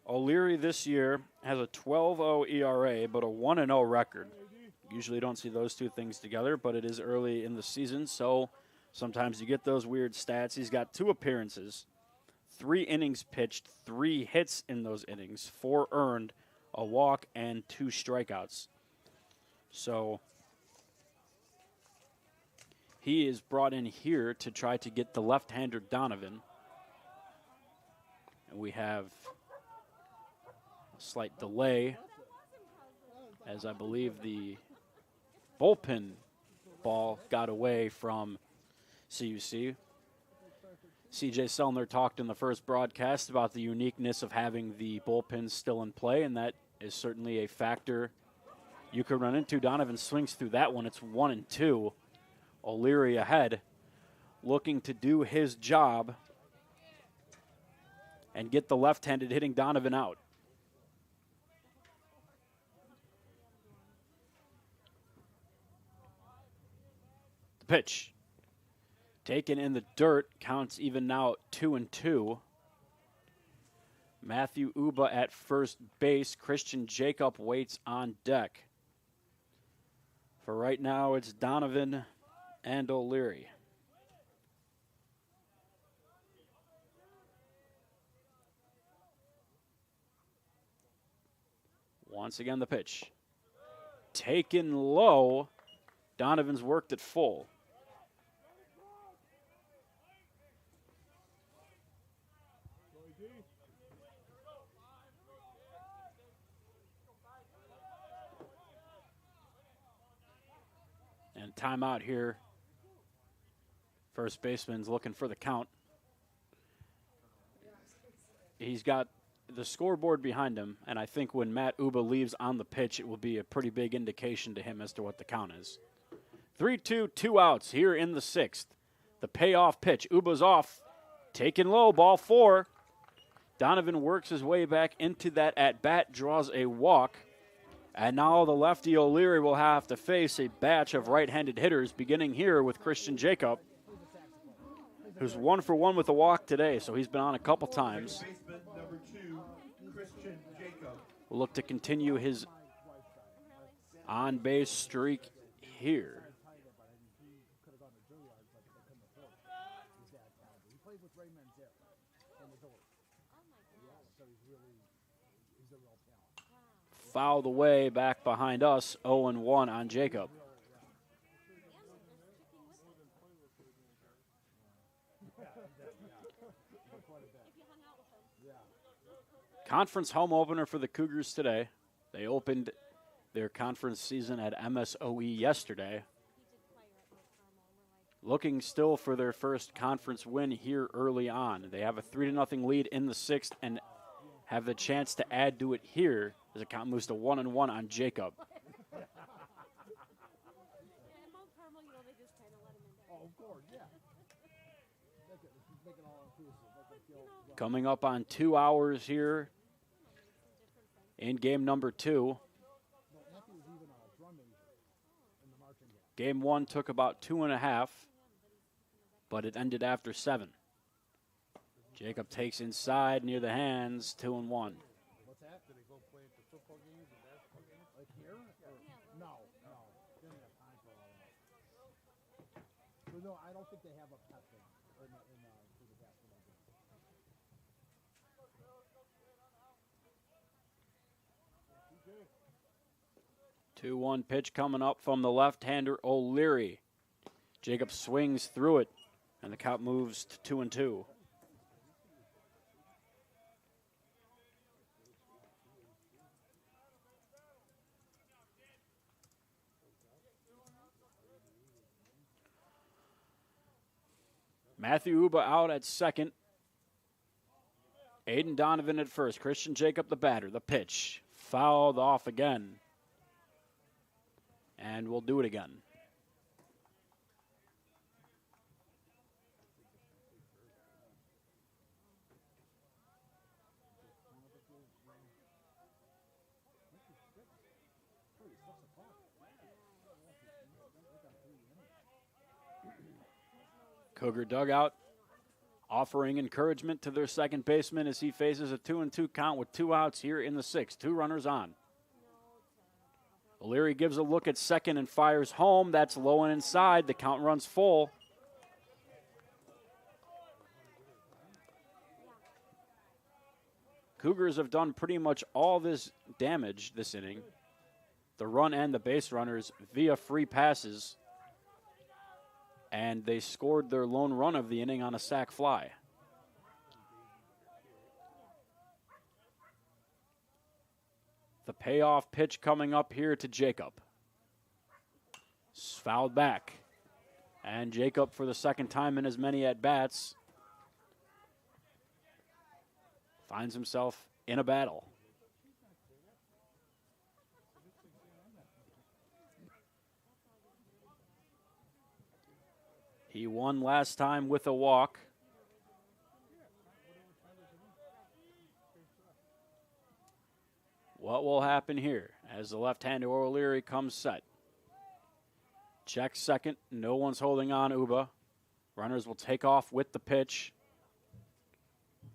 O'Leary this year has a 12-0 ERA, but a 1-0 record. Usually don't see those two things together, but it is early in the season, so sometimes you get those weird stats. He's got 2 appearances, 3 innings pitched, 3 hits in those innings, 4 earned, a walk, and 2 strikeouts. So he is brought in here to try to get the left-hander Donovan. And we have a slight delay, as I believe the bullpen ball got away from CUC. CJ Sellner talked in the first broadcast about the uniqueness of having the bullpens still in play, and that is certainly a factor you could run into. Donovan swings through that one. It's 1-2. O'Leary ahead, looking to do his job and get the left-handed hitting Donovan out. The pitch taken in the dirt, counts even now 2-2. Matthew Uba at first base. Christian Jacob waits on deck. For right now, it's Donovan and O'Leary. Once again, the pitch. Taken low. Donovan's worked it full. And timeout here. First baseman's looking for the count. He's got the scoreboard behind him, and I think when Matt Uba leaves on the pitch, it will be a pretty big indication to him as to what the count is. 3-2, 2 outs here in the sixth. The payoff pitch. Uba's off. Taken low, ball 4. Donovan works his way back into that at-bat, draws a walk. And now the lefty O'Leary will have to face a batch of right-handed hitters, beginning here with Christian Jacob, who's 1 for 1 with a walk today, so he's been on a couple times. number 2, Christian Jacob. Will look to continue his on-base streak here. Fouled away back behind us, 0-1 on Jacob. Conference home opener for the Cougars today. They opened their conference season at MSOE yesterday. Looking still for their first conference win here early on. They have a 3-0 lead in the sixth and have the chance to add to it here as the count moves to 1-1 on Jacob. Coming up on 2 hours here in game number 2. Game 1 took about 2.5, but it ended after 7. Jacob takes inside near the hands, 2-1. What's that? Did they go play at the football games and basketball games? Like here? No. They don't have time for all that. So no, I don't think they have a pet thing for the basketball game. 2-1 pitch coming up from the left-hander O'Leary. Jacob swings through it, and the count moves to 2-2. Matthew Uba out at second. Aiden Donovan at first. Christian Jacob the batter. The pitch. Fouled off again. And we'll do it again. Cougar dugout offering encouragement to their second baseman as he faces a 2-2 count with 2 outs here in the 6th. 2 runners on. O'Leary gives a look at second and fires home. That's low and inside. The count runs full. Cougars have done pretty much all this damage this inning. The run and the base runners via free passes. And they scored their lone run of the inning on a sac fly. The payoff pitch coming up here to Jacob. Fouled back. And Jacob, for the second time in as many at-bats, finds himself in a battle. He won last time with a walk. What will happen here as the left-hander O'Leary comes set? Check second. No one's holding on Uba. Runners will take off with the pitch.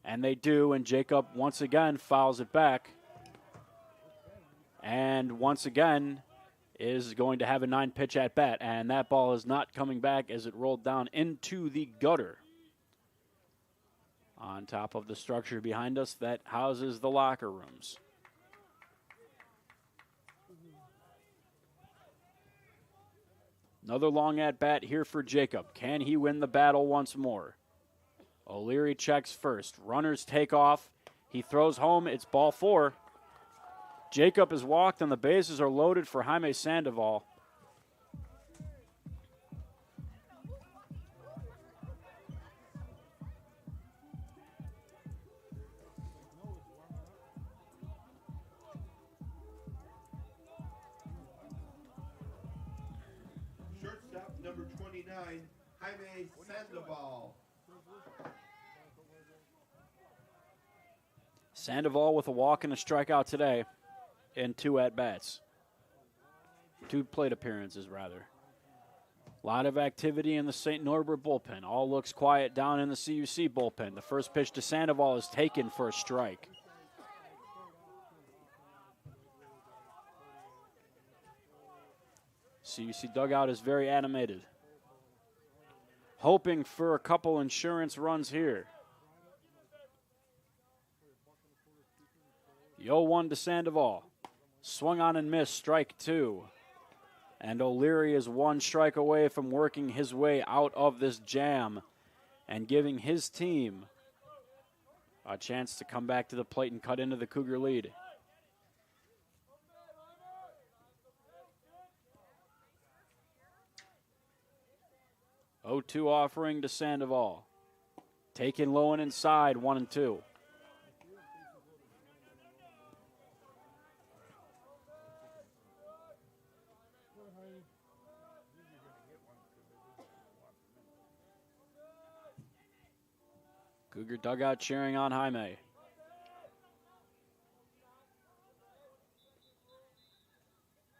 And they do, and Jacob once again fouls it back. And once again is going to have a 9-pitch at bat, and that ball is not coming back as it rolled down into the gutter on top of the structure behind us that houses the locker rooms. Another long at bat here for Jacob. Can he win the battle once more? O'Leary checks first. Runners take off. He throws home. It's ball 4. Jacob is walked and the bases are loaded for Jaime Sandoval. Shortstop number 29, Jaime Sandoval. Sandoval with a walk and a strikeout today. In 2 at-bats. 2 plate appearances, rather. A lot of activity in the St. Norbert bullpen. All looks quiet down in the CUC bullpen. The first pitch to Sandoval is taken for a strike. CUC dugout is very animated. Hoping for a couple insurance runs here. The 0-1 to Sandoval. Swung on and missed, strike 2. And O'Leary is 1 strike away from working his way out of this jam and giving his team a chance to come back to the plate and cut into the Cougar lead. Oh, 2 offering to Sandoval. Taken low and inside, 1-2. Cougar dugout cheering on Jaime.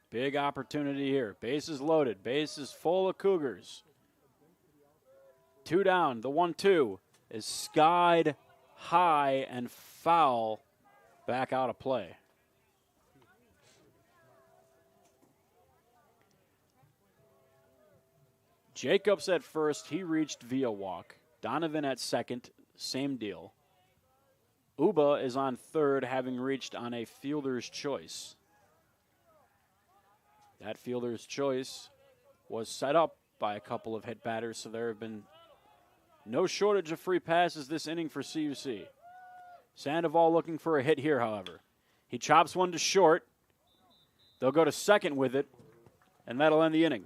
Big opportunity here. Bases loaded. Bases full of Cougars. 2 down. The 1-2 is skied high and foul back out of play. Jacobs at first. He reached via walk. Donovan at second. Same deal. Uba is on third, having reached on a fielder's choice. That fielder's choice was set up by a couple of hit batters, so there have been no shortage of free passes this inning for CUC. Sandoval looking for a hit here, however. He chops one to short. They'll go to second with it, and that'll end the inning.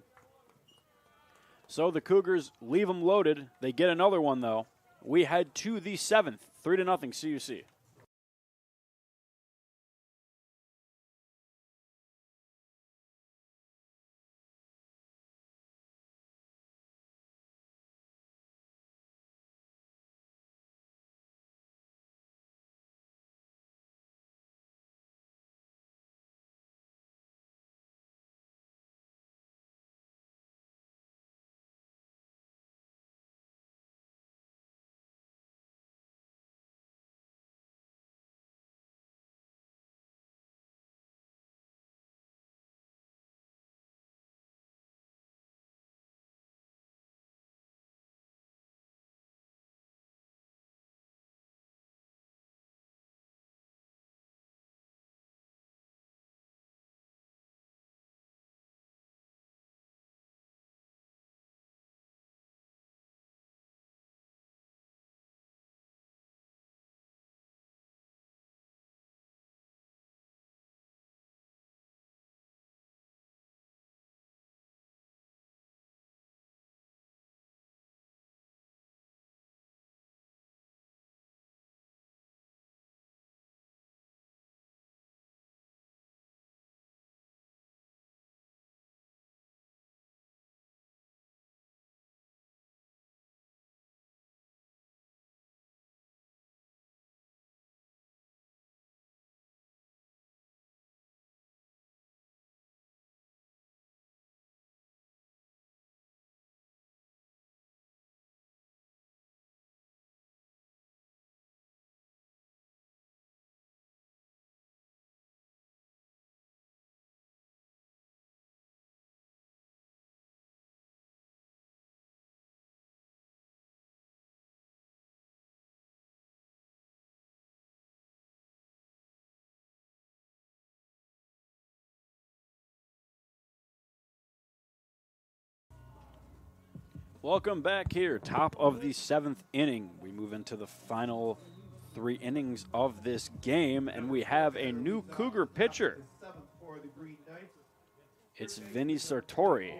So the Cougars leave them loaded. They get another one, though. We head to the 7th. 3-0 CUC. Welcome back here, top of the 7th inning. We move into the final 3 innings of this game, and we have a new Cougar pitcher. It's Vinnie Sartorio.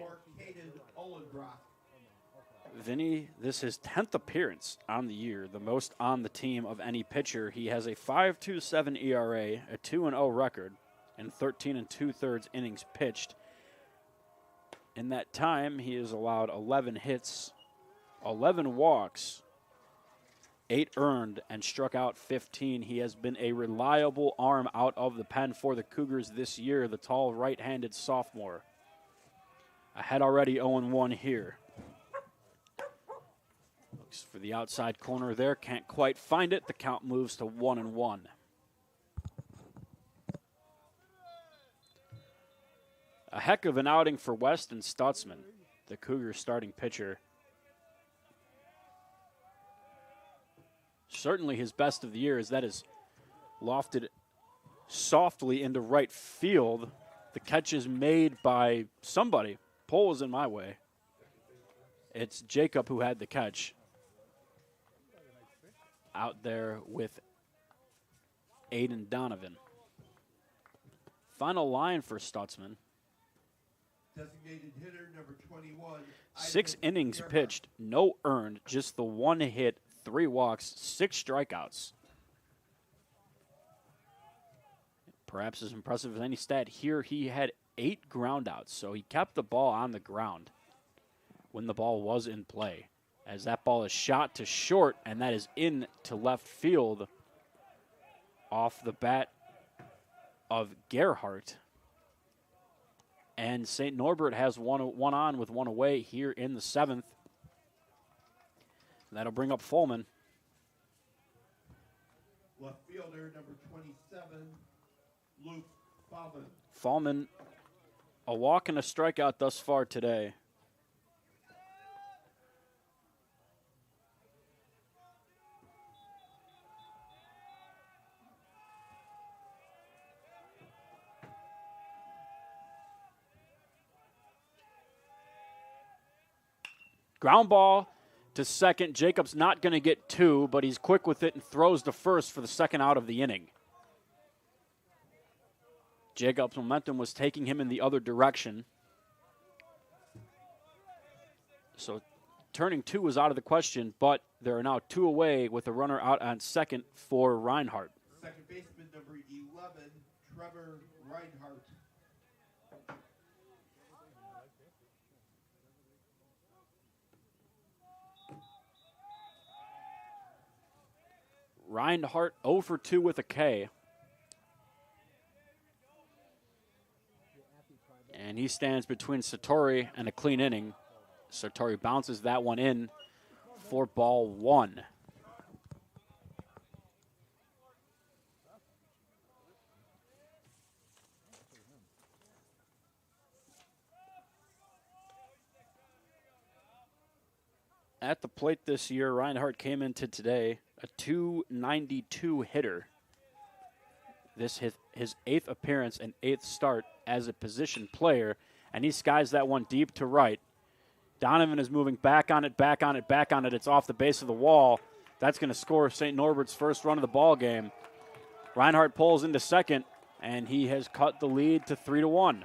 Vinnie, this is his 10th appearance on the year, the most on the team of any pitcher. He has a 5.27 ERA, a 2-0 record, and 13 2/3 innings pitched. In that time, he has allowed 11 hits, 11 walks, 8 earned, and struck out 15. He has been a reliable arm out of the pen for the Cougars this year, the tall right-handed sophomore. Ahead already 0-1 here. Looks for the outside corner there, can't quite find it. The count moves to 1-1. A heck of an outing for Weston Stutzman, the Cougars starting pitcher. Certainly his best of the year, as that is lofted softly into right field. The catch is made by somebody. Pole is in my way. It's Jacob who had the catch. Out there with Aiden Donovan. Final line for Stutzman. Designated hitter number 21. 6 innings pitched, no earned, just the 1 hit, 3 walks, 6 strikeouts. Perhaps as impressive as any stat here, he had 8 groundouts, so he kept the ball on the ground when the ball was in play. As that ball is shot to short, and that is in to left field off the bat of Gerhardt. And St.Norbert has one on with 1 away here in the 7th. That'll bring up Fulman. Left fielder number 27, Luke Fulman. Fulman, a walk and a strikeout thus far today. Ground ball to second. Jacob's not going to get 2, but he's quick with it and throws to first for the second out of the inning. Jacob's momentum was taking him in the other direction. So turning two was out of the question, but there are now two away with a runner out on second for Reinhardt. Second baseman number 11, Trevor Reinhardt. Reinhardt 0 for 2 with a K. And he stands between Sartori and a clean inning. Sartori bounces that one in for ball one. At the plate this year, Reinhardt came into today a .292 hitter. This his 8th appearance and 8th start as a position player, and he skies that one deep to right. Donovan is moving back on it, back on it, back on it. It's off the base of the wall. That's going to score St. Norbert's first run of the ball game. Reinhardt pulls into second, and he has cut the lead to 3-1.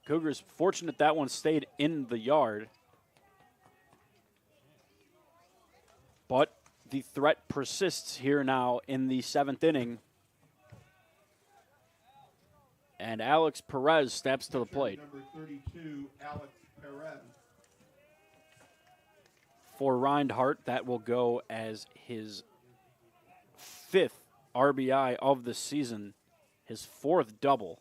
Cougars fortunate that one stayed in the yard. But the threat persists here now in the 7th inning. And Alex Perez steps to the plate. Number 32, Alex Perez. For Reinhardt, that will go as his 5th RBI of the season, his 4th double.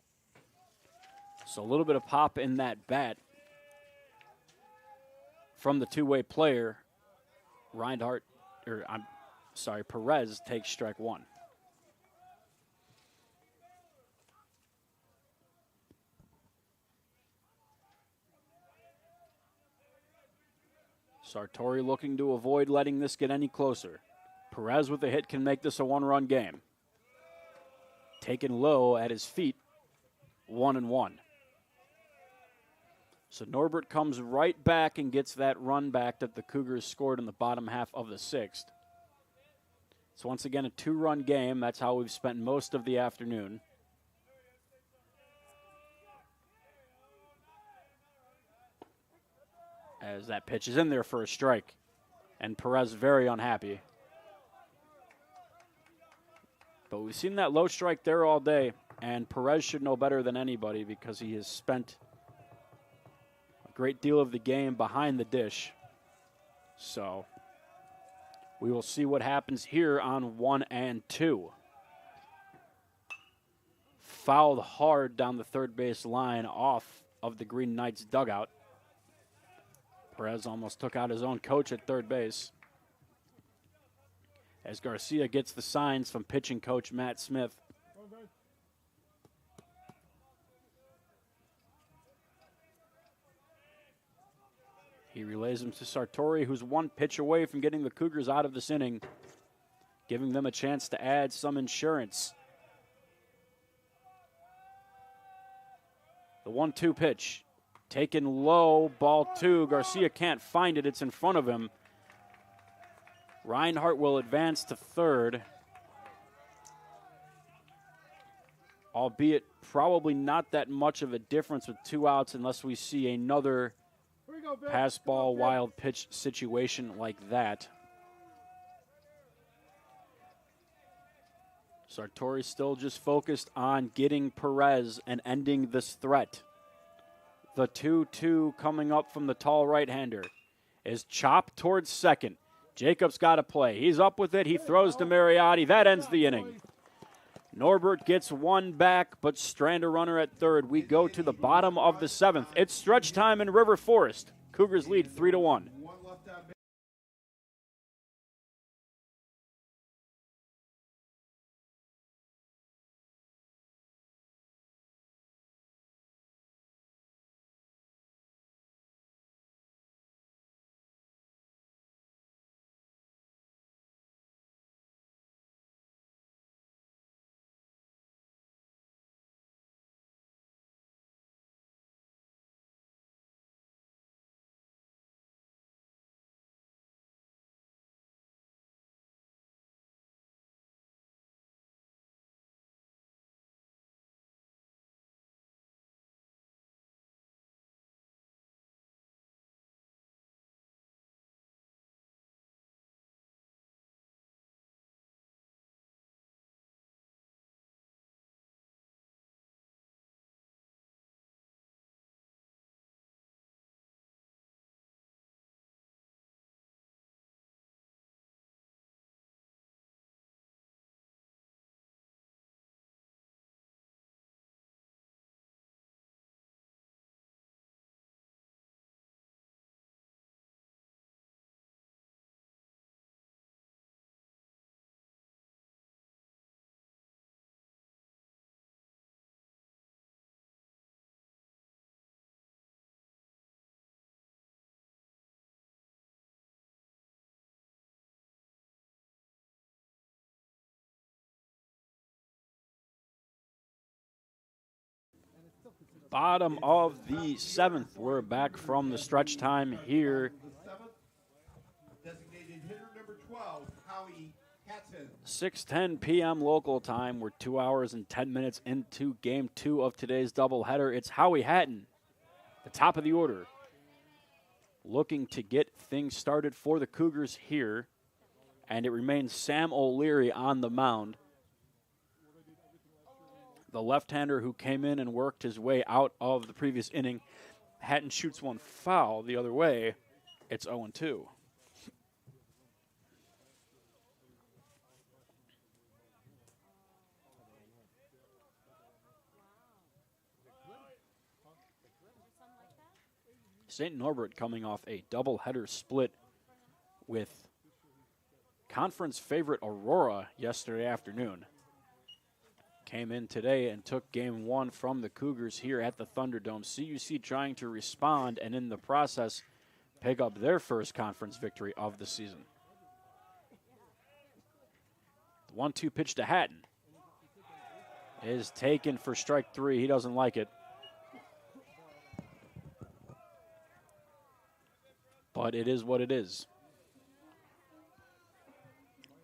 So a little bit of pop in that bat from the two-way player. Perez takes strike one. Sartori looking to avoid letting this get any closer. Perez with a hit can make this a one-run game. Taken low at his feet, 1-1. So Norbert comes right back and gets that run back that the Cougars scored in the bottom half of the 6th. It's once again a 2-run game. That's how we've spent most of the afternoon. As that pitch is in there for a strike. And Perez very unhappy. But we've seen that low strike there all day. And Perez should know better than anybody because he has spent a great deal of the game behind the dish. So we will see what happens here on 1 and 2. Fouled hard down the third base line off of the Green Knights dugout. Perez almost took out his own coach at third base. As Garcia gets the signs from pitching coach Matt Smith. He relays him to Sartori, who's one pitch away from getting the Cougars out of this inning, giving them a chance to add some insurance. The 1-2 pitch. Taken low, ball 2. Garcia can't find it. It's in front of him. Reinhardt will advance to third. Albeit probably not that much of a difference with 2 outs unless we see another pass ball, wild pitch situation like that. Sartori still just focused on getting Perez and ending this threat. The 2-2 coming up from the tall right-hander is chopped towards second. Jacobs got to play. He's up with it. He throws to Mariotti. That ends the inning. Norbert gets one back, but strand a runner at third. We go to the bottom of the 7th. It's stretch time in River Forest. Cougars lead 3-1. Bottom of the 7th. We're back from the stretch time here. The 7th, designated hitter number 12, Howie Hatton. 6:10 p.m. local time. We're 2 hours and 10 minutes into Game 2 of today's doubleheader. It's Howie Hatton, the top of the order, looking to get things started for the Cougars here. And it remains Sam O'Leary on the mound, the left-hander who came in and worked his way out of the previous inning. Hatton shoots one foul the other way. It's 0-2. St. Norbert coming off a doubleheader split with conference favorite Aurora yesterday afternoon. Came in today and took Game 1 from the Cougars here at the Thunderdome. CUC trying to respond and in the process pick up their first conference victory of the season. The 1-2 pitch to Hatton is taken for strike 3. He doesn't like it. But it is what it is.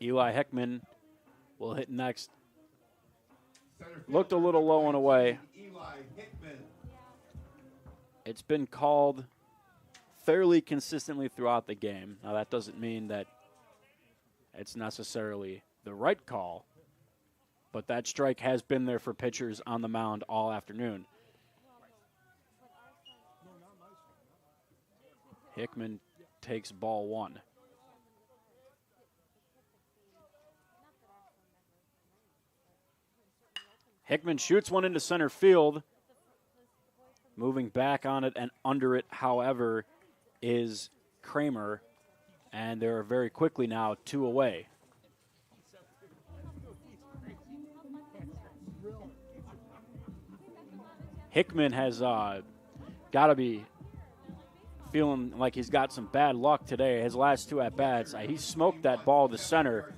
Eli Hickman will hit next. Looked a little low and away. Eli Hickman. It's been called fairly consistently throughout the game. Now, that doesn't mean that it's necessarily the right call, but that strike has been there for pitchers on the mound all afternoon. Hickman takes ball 1. Hickman shoots one into center field. Moving back on it and under it, however, is Kramer. And they're very quickly now 2 away. Hickman has got to be feeling like he's got some bad luck today. His last 2 at-bats, he smoked that ball to center.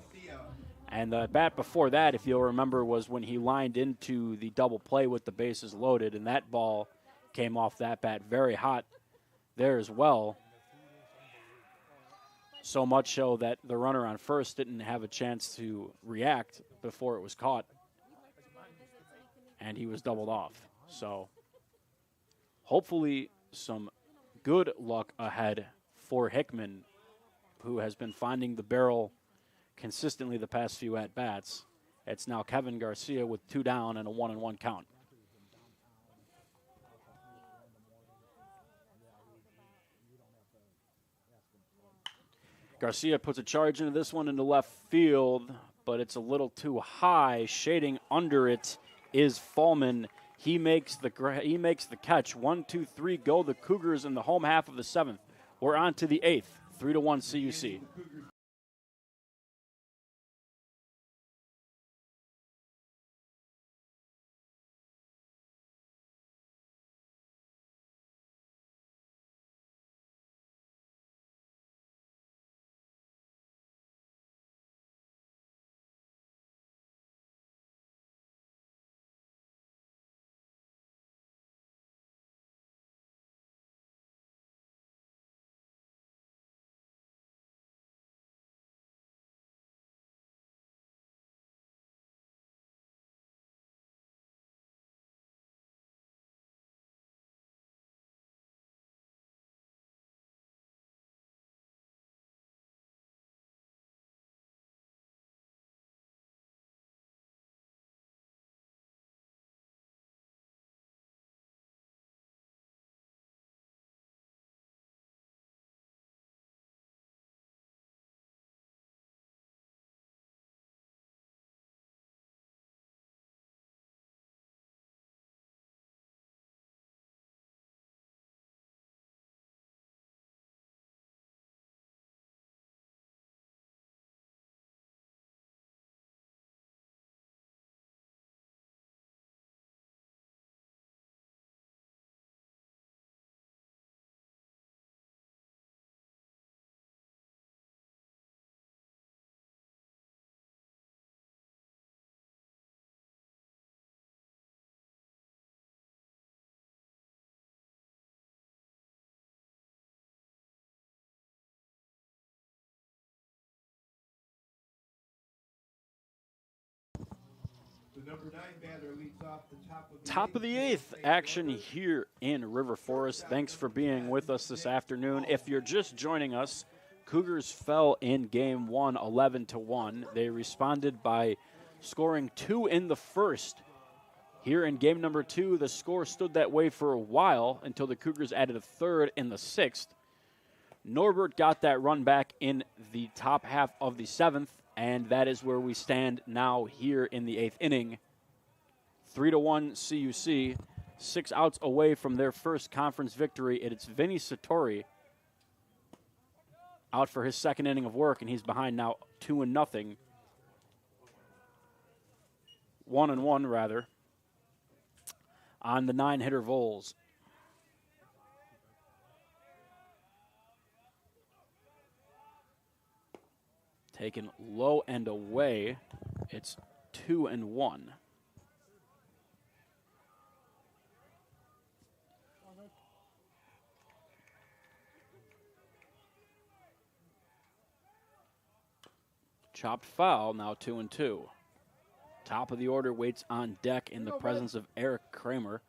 And the bat before that, if you'll remember, was when he lined into the double play with the bases loaded, and that ball came off that bat very hot there as well. So much so that the runner on first didn't have a chance to react before it was caught, and he was doubled off. So hopefully some good luck ahead for Hickman, who has been finding the barrel consistently the past few at-bats. It's now Kevin Garcia with 2 down and a 1-1 count. Garcia puts a charge into this one into left field, but it's a little too high. Shading under it is Fallman. He makes the catch. 1, 2, 3 go the Cougars in the home half of the 7th. We're on to the 8th. 3-1 CUC. The number 9 batter leads off the Top of the eighth action here in River Forest. Thanks for being with us this afternoon. If you're just joining us, Cougars fell in game one, 11-1. They responded by scoring 2 in the first. Here in game number 2, the score stood that way for a while until the Cougars added a third in the sixth. Norbert got that run back in the top half of the seventh, and that is where we stand now here in the eighth inning. 3-1 CUC, 6 outs away from their first conference victory. It's Vinnie Sartorio out for his second inning of work, and he's behind now 2-0. 1-1 rather, on the 9-hitter Vols. Taken low and away, it's 2-1. Chopped foul, now 2-2. Top of the order waits on deck in the presence of Eric Kramer.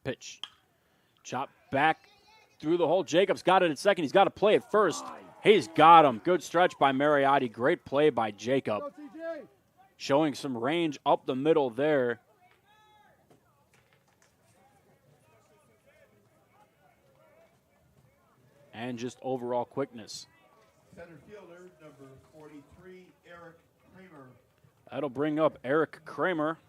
Pitch. Chop back through the hole. Jacobs got it at second. He's got to play at first. He's got him. Good stretch by Mariotti. Great play by Jacob. Showing some range up the middle there. And just overall quickness. Center fielder, number 43, Eric Kramer. That'll bring up Eric Kramer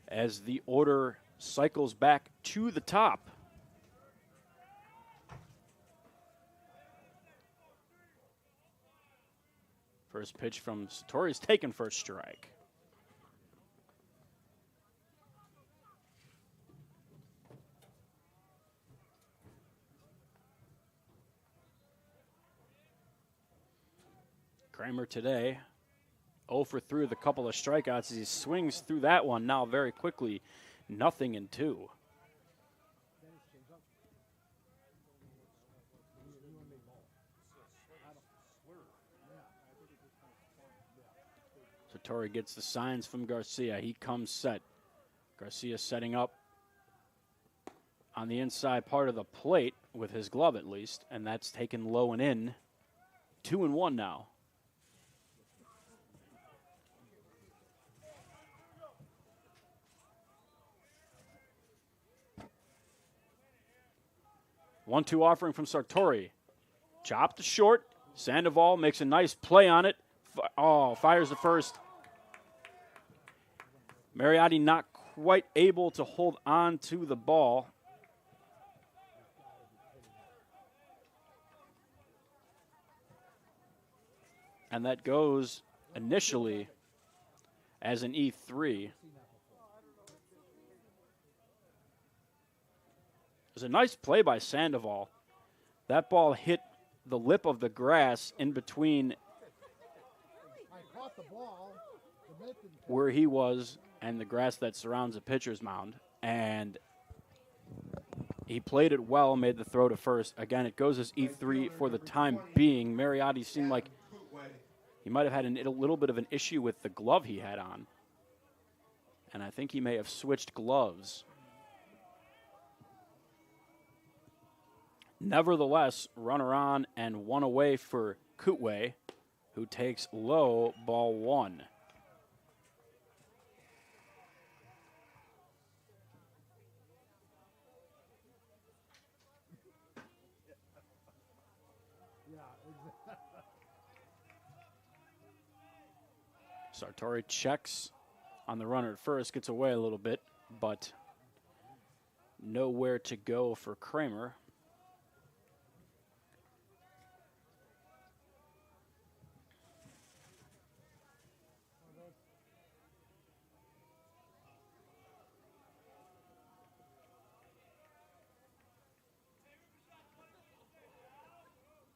as the order cycles back to the top. First pitch from Sartorio is taken for a strike. Kramer today 0 for 3 with a couple of strikeouts as he swings through that one now very quickly. 0-2. Sartorio gets the signs from Garcia. He comes set. Garcia setting up on the inside part of the plate with his glove at least, and that's taken low and in. 2-1 now. One-two offering from Sartorio. Chopped to short. Sandoval makes a nice play on it. Fires the first. Mariotti not quite able to hold on to the ball. And that goes initially as an E3. It was a nice play by Sandoval. That ball hit the lip of the grass in between where he was and the grass that surrounds the pitcher's mound. And he played it well, made the throw to first. Again, it goes as E3 for the time being. Mariotti seemed like he might have had a little bit of an issue with the glove he had on. And I think he may have switched gloves. Nevertheless, runner on and one away for Kutwe, who takes low, ball 1. Sartorio checks on the runner at first, gets away a little bit, but nowhere to go for Kramer.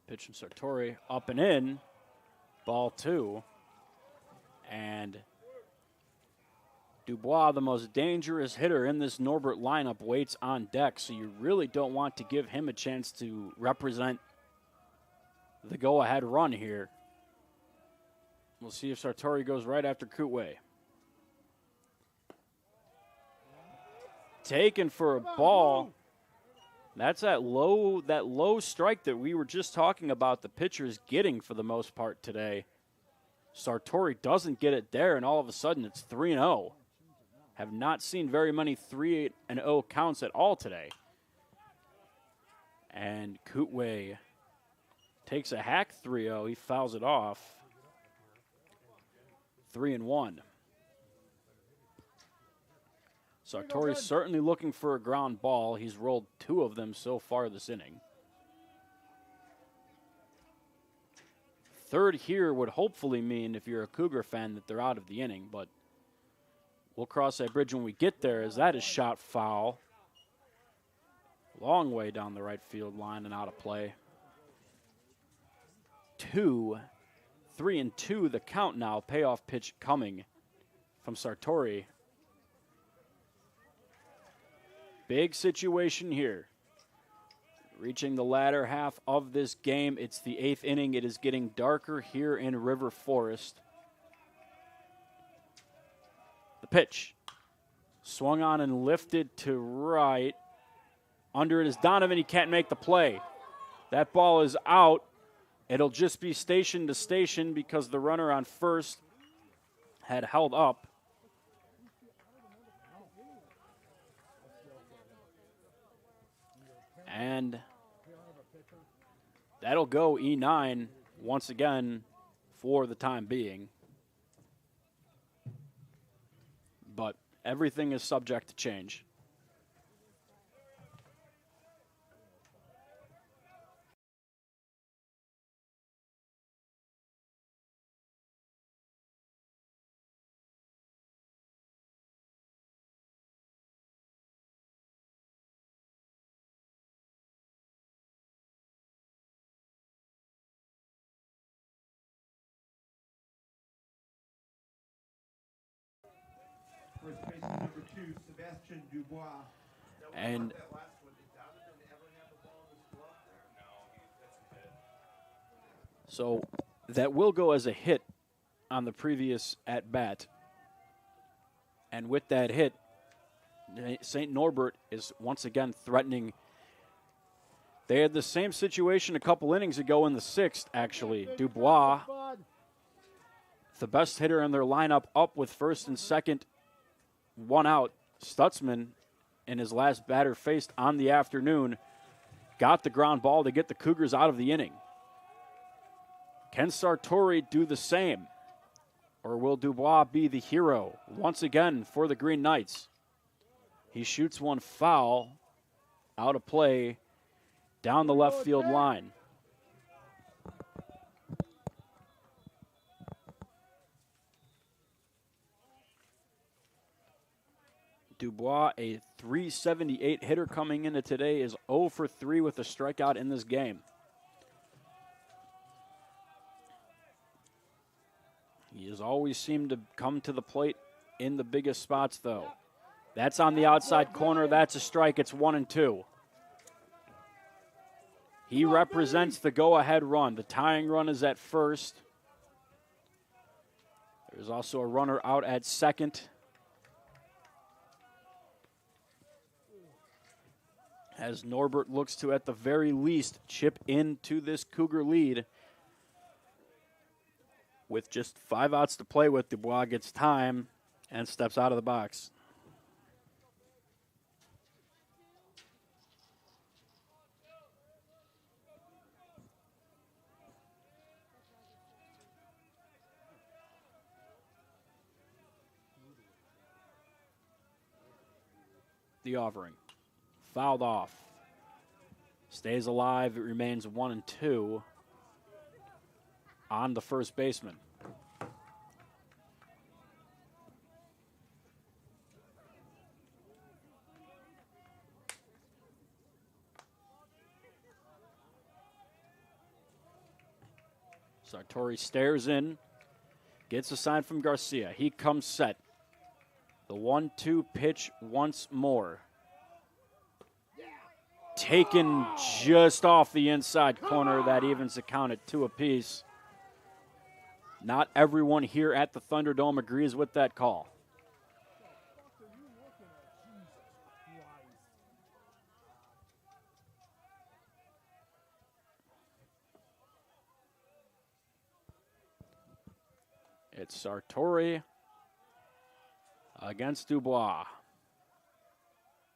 Pitch from Sartori, up and in. Ball 2. And Dubois, the most dangerous hitter in this Norbert lineup, waits on deck, so you really don't want to give him a chance to represent the go-ahead run here. We'll see if Sartori goes right after Kutwe. Taken for a ball. That's that low strike that we were just talking about the pitchers getting for the most part today. Sartori doesn't get it there, and all of a sudden it's 3-0. Have not seen very many 3-0 counts at all today. And Kutwe takes a hack 3-0. He fouls it off. 3-1. Sartori's certainly looking for a ground ball. He's rolled 2 of them so far this inning. Third here would hopefully mean, if you're a Cougar fan, that they're out of the inning, but we'll cross that bridge when we get there, as that is shot foul. Long way down the right field line and out of play. 3-2 the count now. Payoff pitch coming from Sartori. Big situation here. Reaching the latter half of this game. It's the 8th inning. It is getting darker here in River Forest. The pitch. Swung on and lifted to right. Under it is Donovan. He can't make the play. That ball is out. It'll just be station to station because the runner on first had held up. And that'll go E9 once again for the time being. But everything is subject to change. First baseman number 2, Sebastian Dubois. And so that will go as a hit on the previous at-bat. And with that hit, St. Norbert is once again threatening. They had the same situation a couple innings ago in the 6th, actually. Dubois, the best hitter in their lineup, up with first and second, 1 out. Stutzman, in his last batter faced on the afternoon, got the ground ball to get the Cougars out of the inning. Can Sartori do the same? Or will Dubois be the hero once again for the Green Knights? He shoots one foul, out of play, down the left field line. Dubois, a .378 hitter coming into today, is 0 for 3 with a strikeout in this game. He has always seemed to come to the plate in the biggest spots, though. That's on the outside corner. That's a strike. It's 1-2. He represents the go-ahead run. The tying run is at first. There's also a runner out at second. As Norbert looks to, at the very least, chip into this Cougar lead. With just 5 outs to play with, Dubois gets time and steps out of the box. The offering. Fouled off. Stays alive. It remains 1-2 on the first baseman. Sartori stares in, gets a sign from Garcia. He comes set. The 1-2 pitch once more. Taken just off the inside corner. That evens the count at 2 apiece. Not everyone here at the Thunderdome agrees with that call. It's Sartori against Dubois.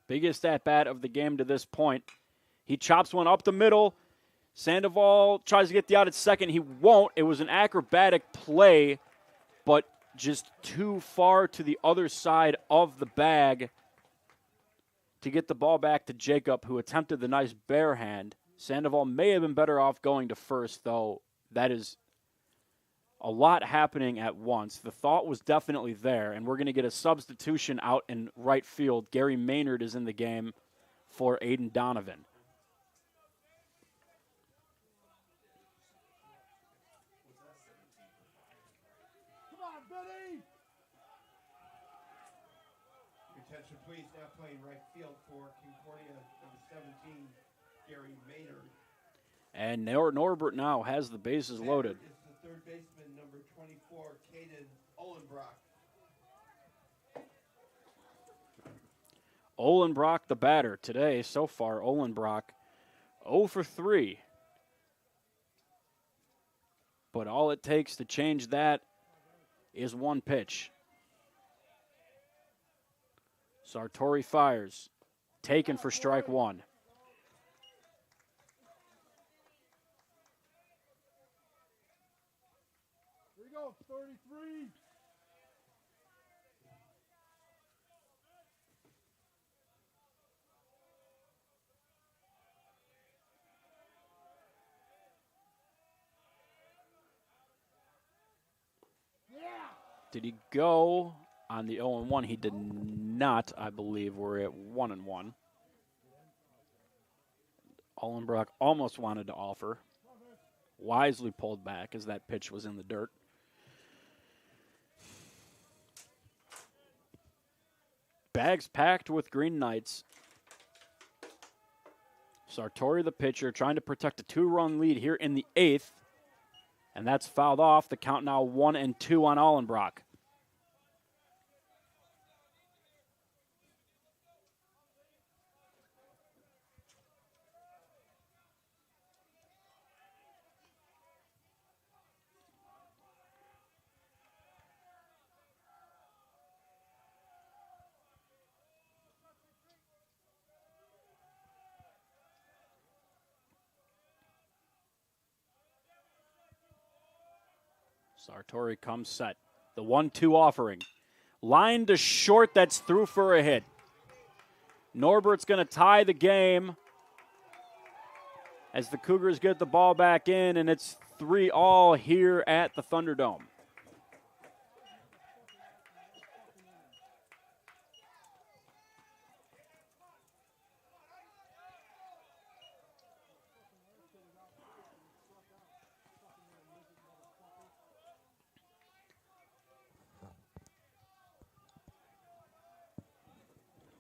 Biggest at-bat of the game to this point. He chops one up the middle. Sandoval tries to get the out at second. He won't. It was an acrobatic play, but just too far to the other side of the bag to get the ball back to Jacob, who attempted the nice bare hand. Sandoval may have been better off going to first, though. That is a lot happening at once. The thought was definitely there, and we're going to get a substitution out in right field. Gary Maynard is in the game for Aiden Donovan. Come on, Vinnie! Your attention, please. Now playing right field for Concordia, number 17, Gary Maynard. And Norbert now has the bases loaded. Maynard is the third baseman, number 24, Caden Olenbrock. Olenbrock, the batter today. So far, Olenbrock 0 for 3. But all it takes to change that is one pitch. Sartori fires. Taken for strike 1. Here we go, 33. Did he go on the 0-1? He did not, I believe. We're at 1-1. Olenbrock almost wanted to offer. Wisely pulled back as that pitch was in the dirt. Bags packed with Green Knights. Sartori, the pitcher, trying to protect a 2-run lead here in the 8th. And that's fouled off. The count now 1-2 on Olenbrock. Sartori comes set. The 1-2 offering. Line to short, that's through for a hit. Norbert's going to tie the game as the Cougars get the ball back in, and it's 3-all here at the Thunderdome.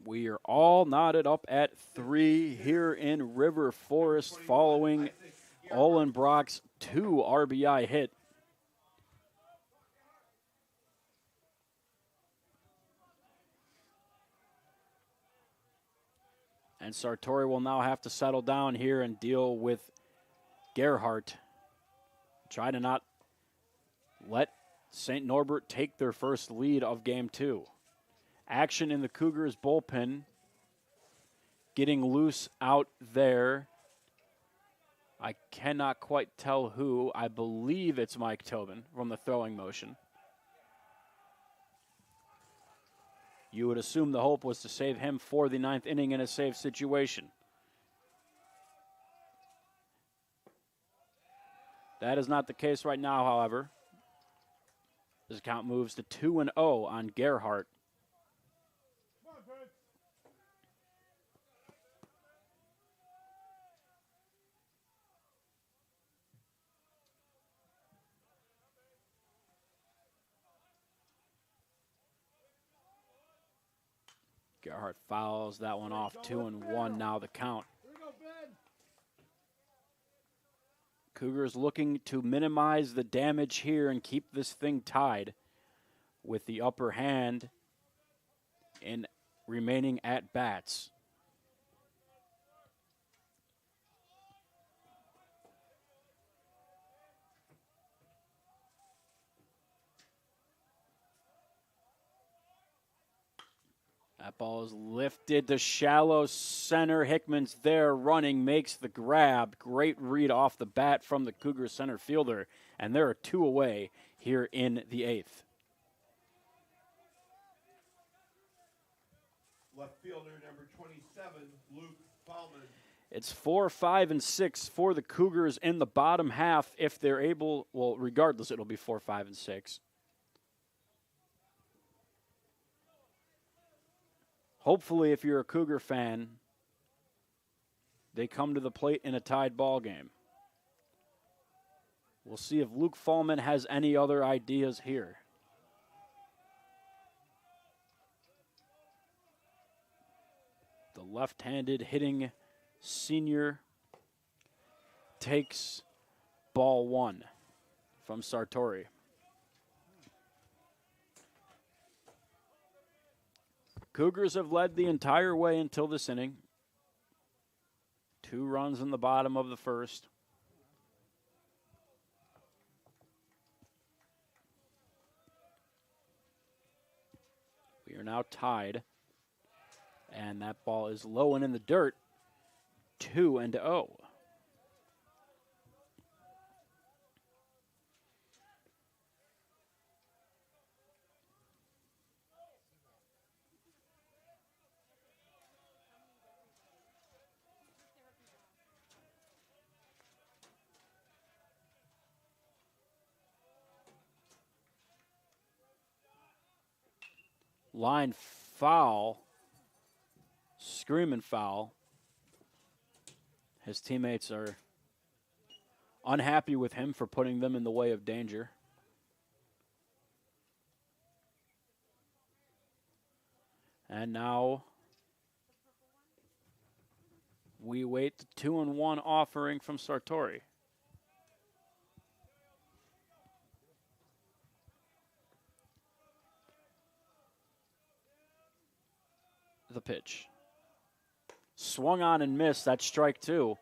We are all knotted up at 3 here in River Forest following Olenbrock's 2 RBI hit. And Sartori will now have to settle down here and deal with Gerhardt. Try to not let St. Norbert take their first lead of Game 2. Action in the Cougars bullpen. Getting loose out there. I cannot quite tell who. I believe it's Mike Tobin from the throwing motion. You would assume the hope was to save him for the 9th inning in a safe situation. That is not the case right now, however. This count moves to 2-0 on Gerhardt. Gerhardt fouls that one off. 2-1 now the count. Cougars looking to minimize the damage here and keep this thing tied with the upper hand in remaining at bats. That ball is lifted to shallow center. Hickman's there running, makes the grab. Great read off the bat from the Cougar center fielder. And there are 2 away here in the 8th. Left fielder number 27, Luke Bauman. It's 4, 5, and 6 for the Cougars in the bottom half if they're able. Well, regardless, it'll be 4, 5, and 6. Hopefully, if you're a Cougar fan, they come to the plate in a tied ball game. We'll see if Luke Fallman has any other ideas here. The left-handed hitting senior takes ball 1 from Sartori. Cougars have led the entire way until this inning. 2 runs in the bottom of the first. We are now tied. And that ball is low and in the dirt. 2-0. Line foul. Screaming foul. His teammates are unhappy with him for putting them in the way of danger. And now we wait the 2-1 offering from Sartori. The pitch. Swung on and missed. That's strike 2.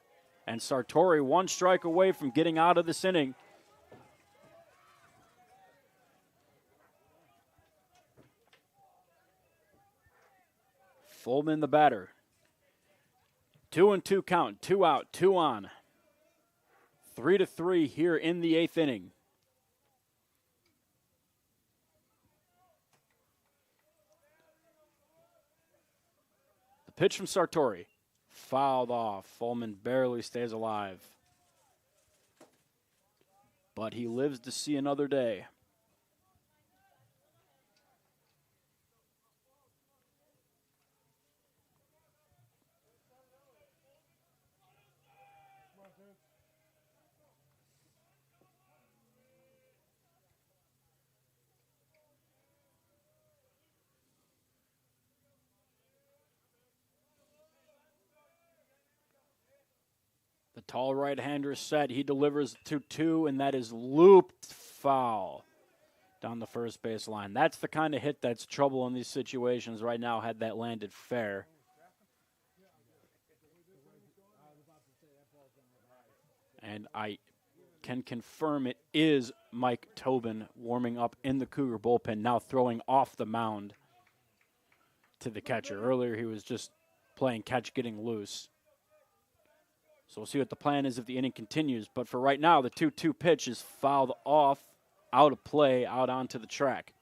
And Sartori 1 strike away from getting out of this inning. Fullman the batter. 2-2 count. 2 out, 2 on. 3-3 here in the 8th inning. Pitch from Sartori. Fouled off. Fullman barely stays alive. But he lives to see another day. The tall right-hander set. He delivers 2-2, and that is looped foul down the first base line. That's the kind of hit that's trouble in these situations right now had that landed fair. And I can confirm it is Mike Tobin warming up in the Cougar bullpen, now throwing off the mound to the catcher. Earlier he was just playing catch, getting loose. So we'll see what the plan is if the inning continues. But for right now, the 2-2 pitch is fouled off, out of play, out onto the track.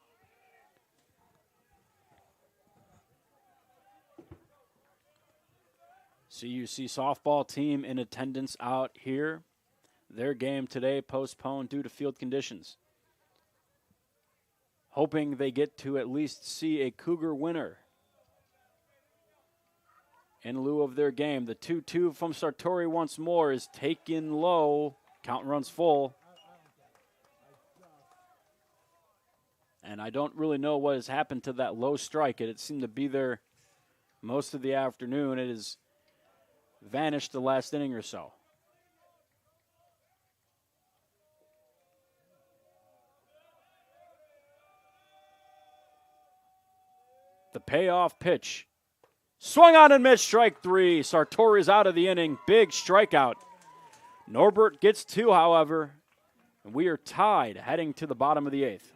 CUC softball team in attendance out here. Their game today postponed due to field conditions. Hoping they get to at least see a Cougar winner in lieu of their game. The 2-2 from Sartori once more is taken low. Count runs full. And I don't really know what has happened to that low strike. It seemed to be there most of the afternoon. It has vanished the last inning or so. The payoff pitch. Swung on and missed, strike 3. Sartori is out of the inning. Big strikeout. Norbert gets 2, however, and we are tied heading to the bottom of the 8th.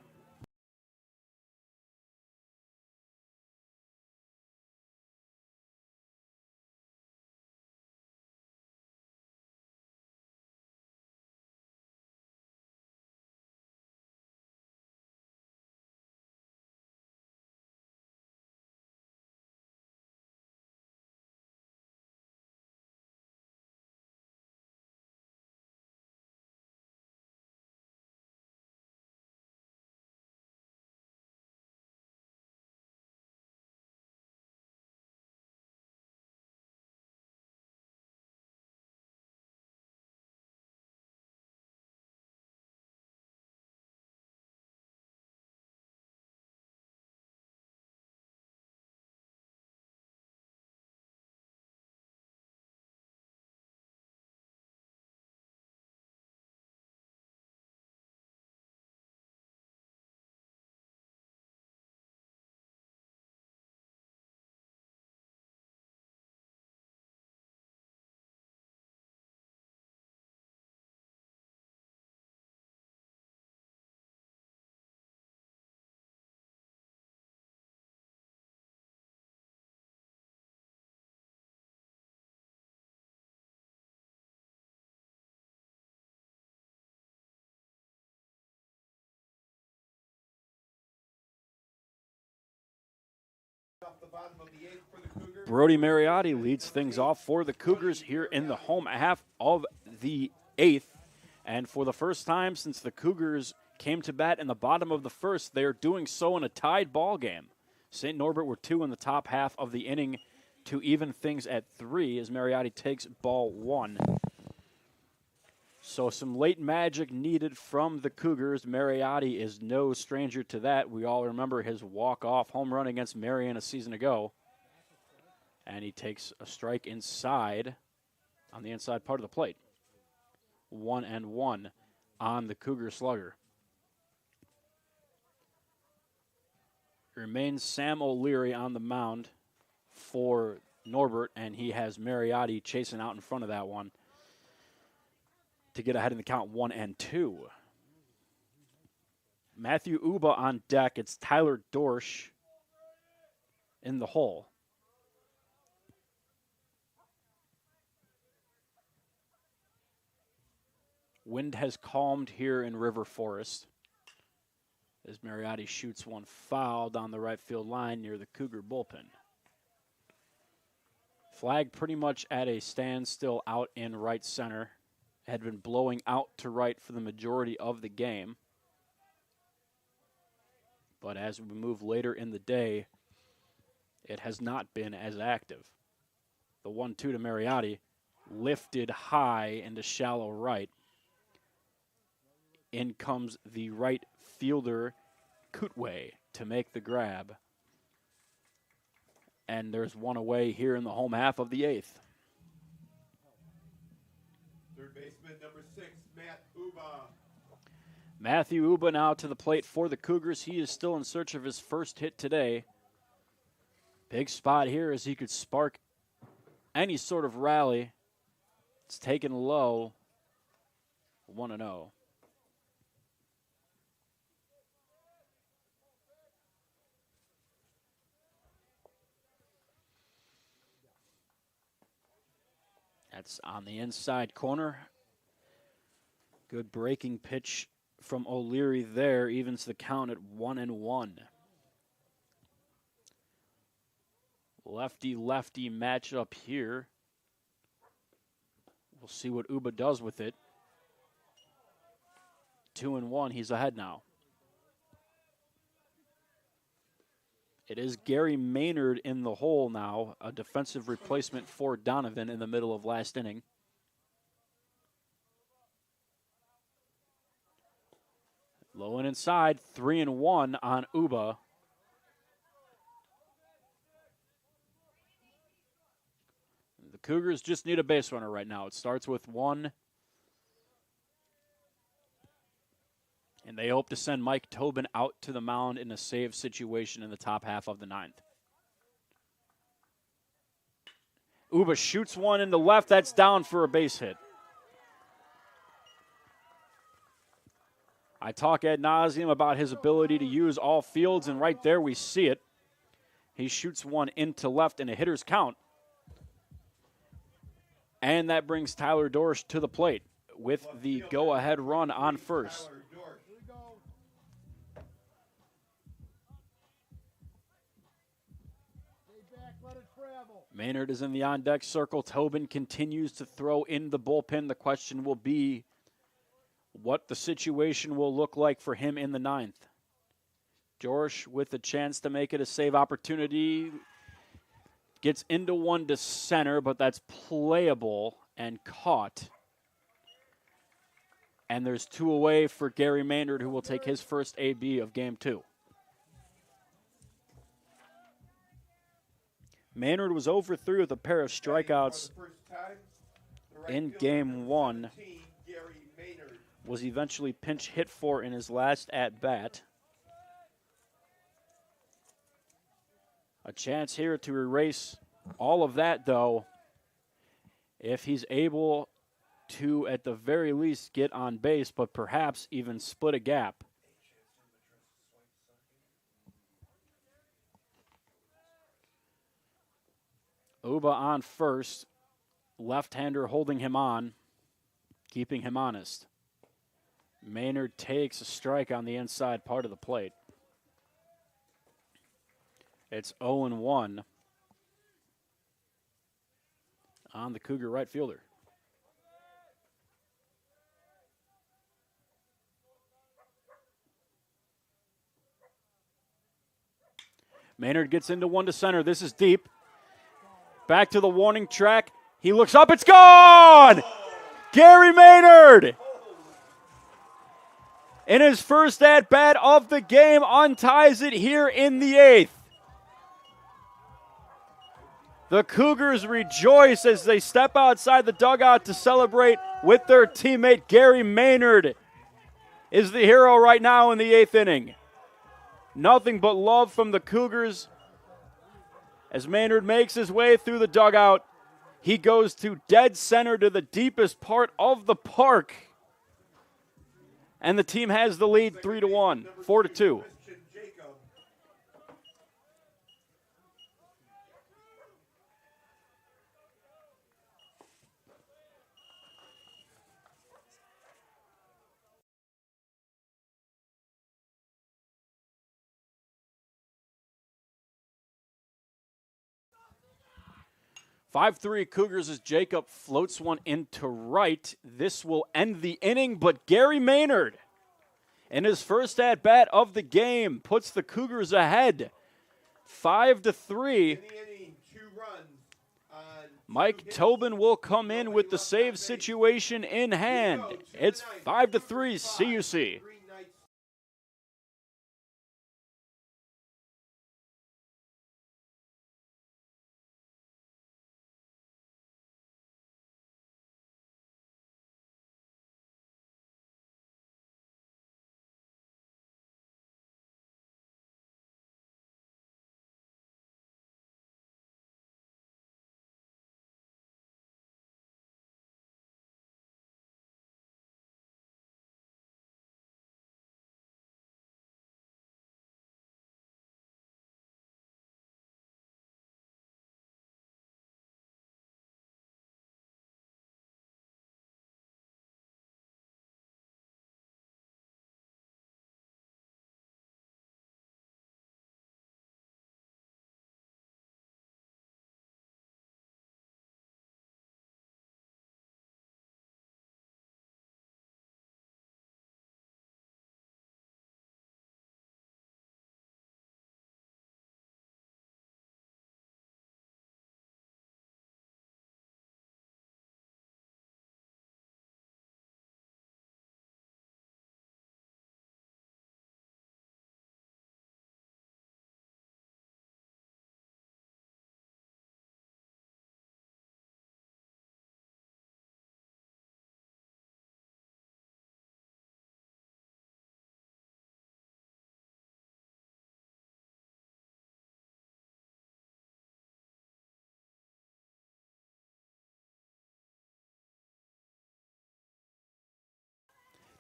Brody Mariotti leads things off for the Cougars here in the home half of the 8th. And for the first time since the Cougars came to bat in the bottom of the first, they are doing so in a tied ball game. St. Norbert were 2 in the top half of the inning to even things at 3 as Mariotti takes ball 1. So some late magic needed from the Cougars. Mariotti is no stranger to that. We all remember his walk-off home run against Marion a season ago. And he takes a strike inside on the inside part of the plate. 1-1 on the Cougar slugger. Remains Sam O'Leary on the mound for Norbert, and he has Mariotti chasing out in front of that one to get ahead in the count 1-2. Matthew Uba on deck. It's Tyler Dorsch in the hole. Wind has calmed here in River Forest as Mariotti shoots one foul down the right field line near the Cougar bullpen. Flag pretty much at a standstill out in right center. Had been blowing out to right for the majority of the game. But as we move later in the day, it has not been as active. The 1-2 to Mariotti, lifted high into shallow right. In comes the right fielder, Kutwe, to make the grab. And there's one away here in the home half of the 8th. Third baseman, number 6, Matt Uba. Matthew Uba now to the plate for the Cougars. He is still in search of his first hit today. Big spot here as he could spark any sort of rally. It's taken low. 1-0. That's on the inside corner. Good breaking pitch from O'Leary there, evens the count at 1-1. Lefty-lefty matchup here. We'll see what Uba does with it. 2-1, he's ahead now. It is Gary Maynard in the hole now, a defensive replacement for Donovan in the middle of last inning. Low and inside, 3-1 on Uba. The Cougars just need a base runner right now. It starts with 1. And they hope to send Mike Tobin out to the mound in a save situation in the top half of the 9th. Uba shoots one in the left. That's down for a base hit. I talk ad nauseum about his ability to use all fields, and right there we see it. He shoots one into left in a hitter's count. And that brings Tyler Dorsch to the plate with the go-ahead run on first. Maynard is in the on-deck circle. Tobin continues to throw in the bullpen. The question will be what the situation will look like for him in the 9th. Dorsch with a chance to make it a save opportunity. Gets into one to center, but that's playable and caught. And there's 2 away for Gary Maynard, who will take his first AB of Game 2. Maynard was over 3 with a pair of strikeouts in Game 1. Was eventually pinch hit for in his last at-bat. A chance here to erase all of that, though, if he's able to, at the very least, get on base, but perhaps even split a gap. Uba on first. Left-hander holding him on, keeping him honest. Maynard takes a strike on the inside part of the plate. It's 0-1 on the Cougar right fielder. Maynard gets into one to center. This is deep. Back to the warning track. He looks up. It's gone! Gary Maynard! In his first at-bat of the game, unties it here in the 8th. The Cougars rejoice as they step outside the dugout to celebrate with their teammate. Gary Maynard is the hero right now in the 8th inning. Nothing but love from the Cougars as Maynard makes his way through the dugout. He goes to dead center to the deepest part of the park. And the team has the lead 3-1, 4-2. 5-3 Cougars as Jacob floats one into right. This will end the inning, but Gary Maynard, in his first at-bat of the game, puts the Cougars ahead 5-3. Mike Tobin will come in with the save situation in hand. It's 5-3 CUC.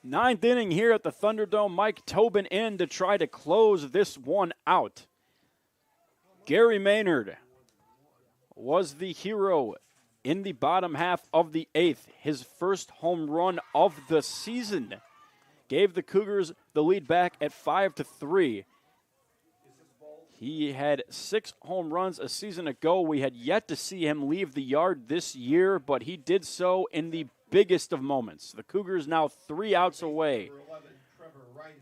Ninth inning here at the Thunderdome. Mike Tobin in to try to close this one out. Gary Maynard was the hero in the bottom half of the eighth. His first home run of the season gave the Cougars the lead back at 5-3. He had 6 home runs a season ago. We had yet to see him leave the yard this year, but he did so in the biggest of moments. The Cougars now 3 outs away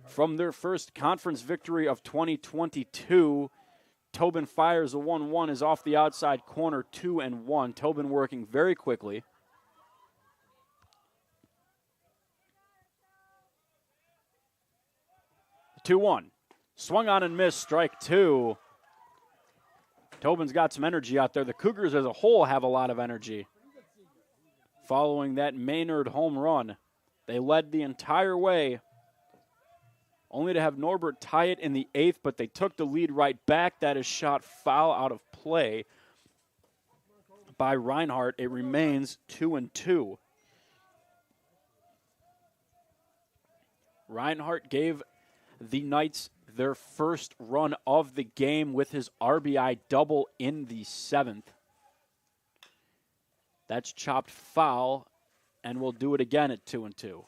from their first conference victory of 2022. Tobin fires a 1-1, is off the outside corner, 2-1. Tobin working very quickly. The 2-1. Swung on and missed, strike 2. Tobin's got some energy out there. The Cougars as a whole have a lot of energy. Following that Maynard home run, they led the entire way, only to have Norbert tie it in the 8th, but they took the lead right back. That is shot foul out of play by Reinhardt. It remains 2-2. Reinhardt gave the Knights their first run of the game with his RBI double in the 7th. That's chopped foul, and we'll do it again at 2-2.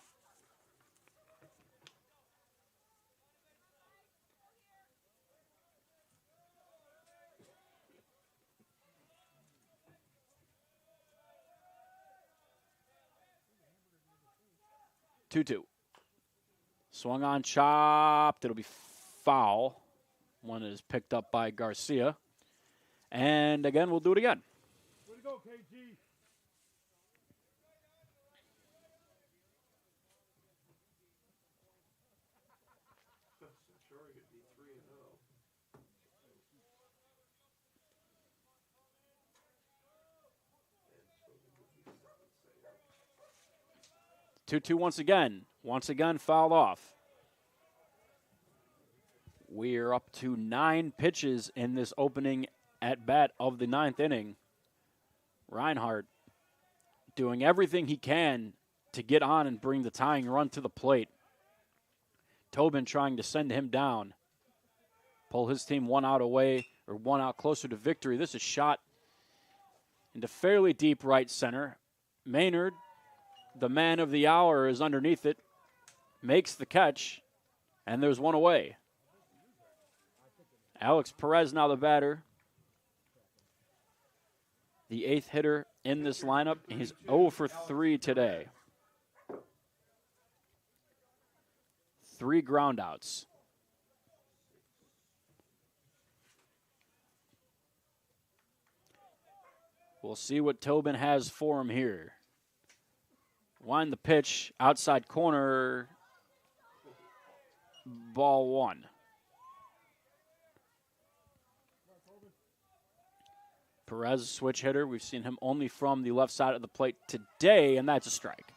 Two. Swung on, chopped. It'll be foul. One is picked up by Garcia. And again, we'll do it again. Way to go, KG. Two once again. Once again, fouled off. We're up to 9 pitches in this opening at bat of the 9th inning. Reinhardt doing everything he can to get on and bring the tying run to the plate. Tobin trying to send him down. Pull his team 1 out away, or 1 out closer to victory. This is shot into fairly deep right center. Maynard, the man of the hour, is underneath it, makes the catch, and there's 1 away. Alex Perez now the batter. The 8th hitter in this lineup. He's 0 for 3 today. 3 groundouts. We'll see what Tobin has for him here. Wind the pitch, outside corner, ball 1. Perez, switch hitter. We've seen him only from the left side of the plate today, and that's a strike.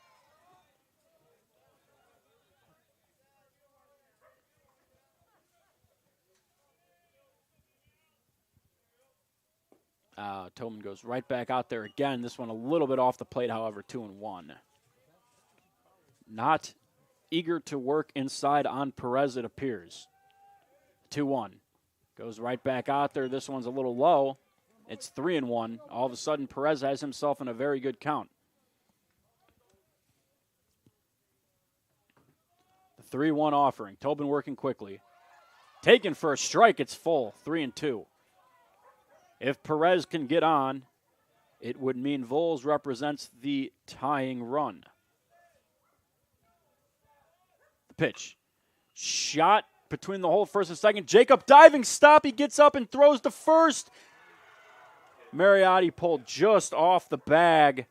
Tobin goes right back out there again. This one a little bit off the plate, however, 2-1. Not eager to work inside on Perez, it appears. 2-1. Goes right back out there. This one's a little low. It's 3-1. All of a sudden, Perez has himself in a very good count. The 3-1 offering. Tobin working quickly. Taken for a strike. It's full. 3-2. If Perez can get on, it would mean Voles represents the tying run. The pitch. Shot between the hole first and second. Jacob diving stop. He gets up and throws to first. Mariotti pulled just off the bag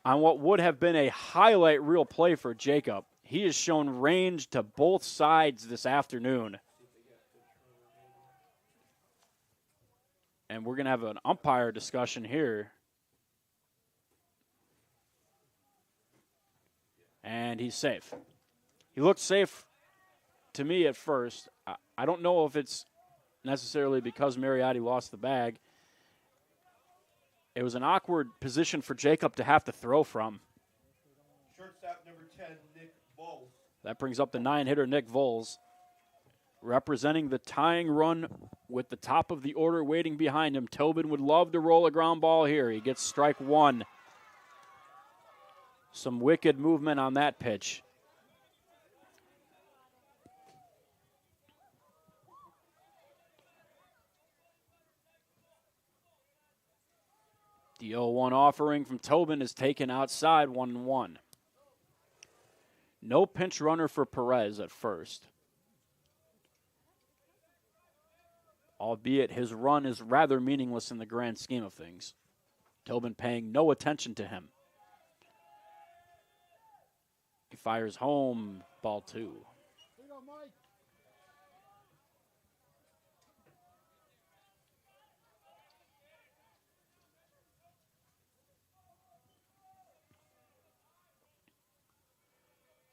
on what would have been a highlight reel play for Jacob. He has shown range to both sides this afternoon. And we're going to have an umpire discussion here. And he's safe. He looked safe to me at first. I don't know if it's necessarily because Mariotti lost the bag. It was an awkward position for Jacob to have to throw from. Shortstop number 10, Nick That brings up the 9-hitter, Nick Voles, representing the tying run with the top of the order waiting behind him. Tobin would love to roll a ground ball here. He gets strike one. Some wicked movement on that pitch. The 0-1 offering from Tobin is taken outside, 1-1. No pinch runner for Perez at first. Albeit his run is rather meaningless in the grand scheme of things. Tobin paying no attention to him. He fires home, ball 2.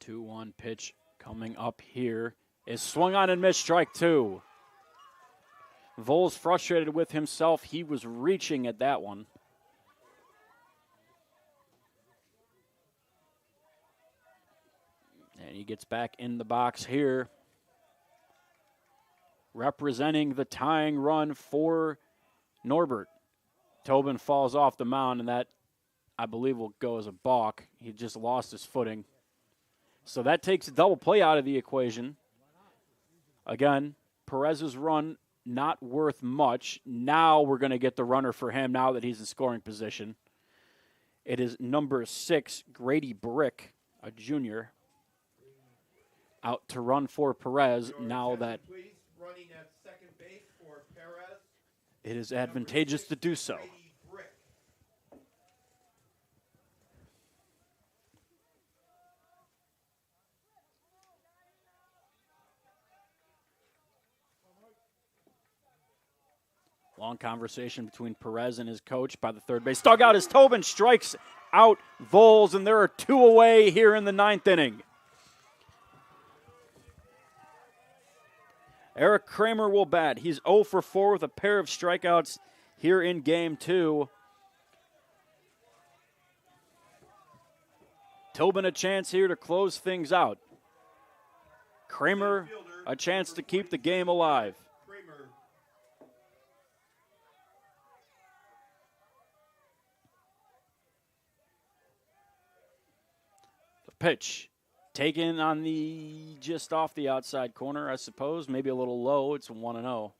2-1 pitch coming up here is swung on and missed, strike 2. Voles frustrated with himself. He was reaching at that one. And he gets back in the box here, representing the tying run for Norbert. Tobin falls off the mound, and that, I believe, will go as a balk. He just lost his footing. So that takes a double play out of the equation. Again, Perez's run not worth much. Now we're going to get the runner for him now that he's in scoring position. It is number 6, Grady Brick, a junior, out to run for Perez now that running at second base for Perez. It is advantageous to do so. Long conversation between Perez and his coach by the third base dugout as Tobin strikes out Voles, and there are 2 away here in the 9th inning. Eric Kramer will bat. He's 0 for 4 with a pair of strikeouts here in game 2. Tobin a chance here to close things out. Kramer a chance to keep the game alive. Pitch taken on the just off the outside corner, I suppose. Maybe a little low. It's 1-0.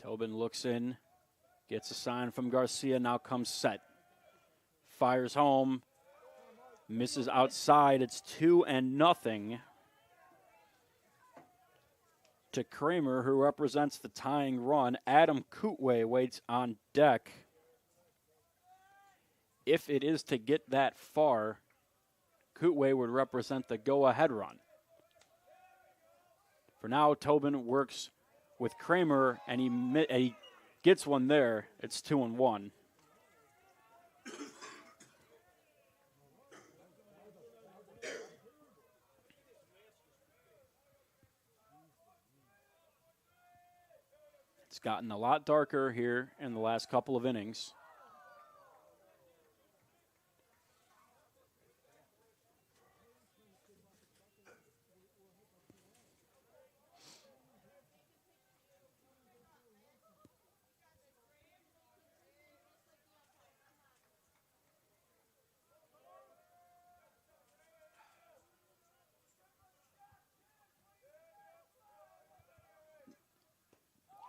Tobin looks in, gets a sign from Garcia, now comes set. Fires home, misses outside. It's 2-0. To Kramer, who represents the tying run. Adam Kootway waits on deck. If it is to get that far, Kootway would represent the go-ahead run. For now, Tobin works with Kramer, and he gets one there. It's 2-1. It's gotten a lot darker here in the last couple of innings.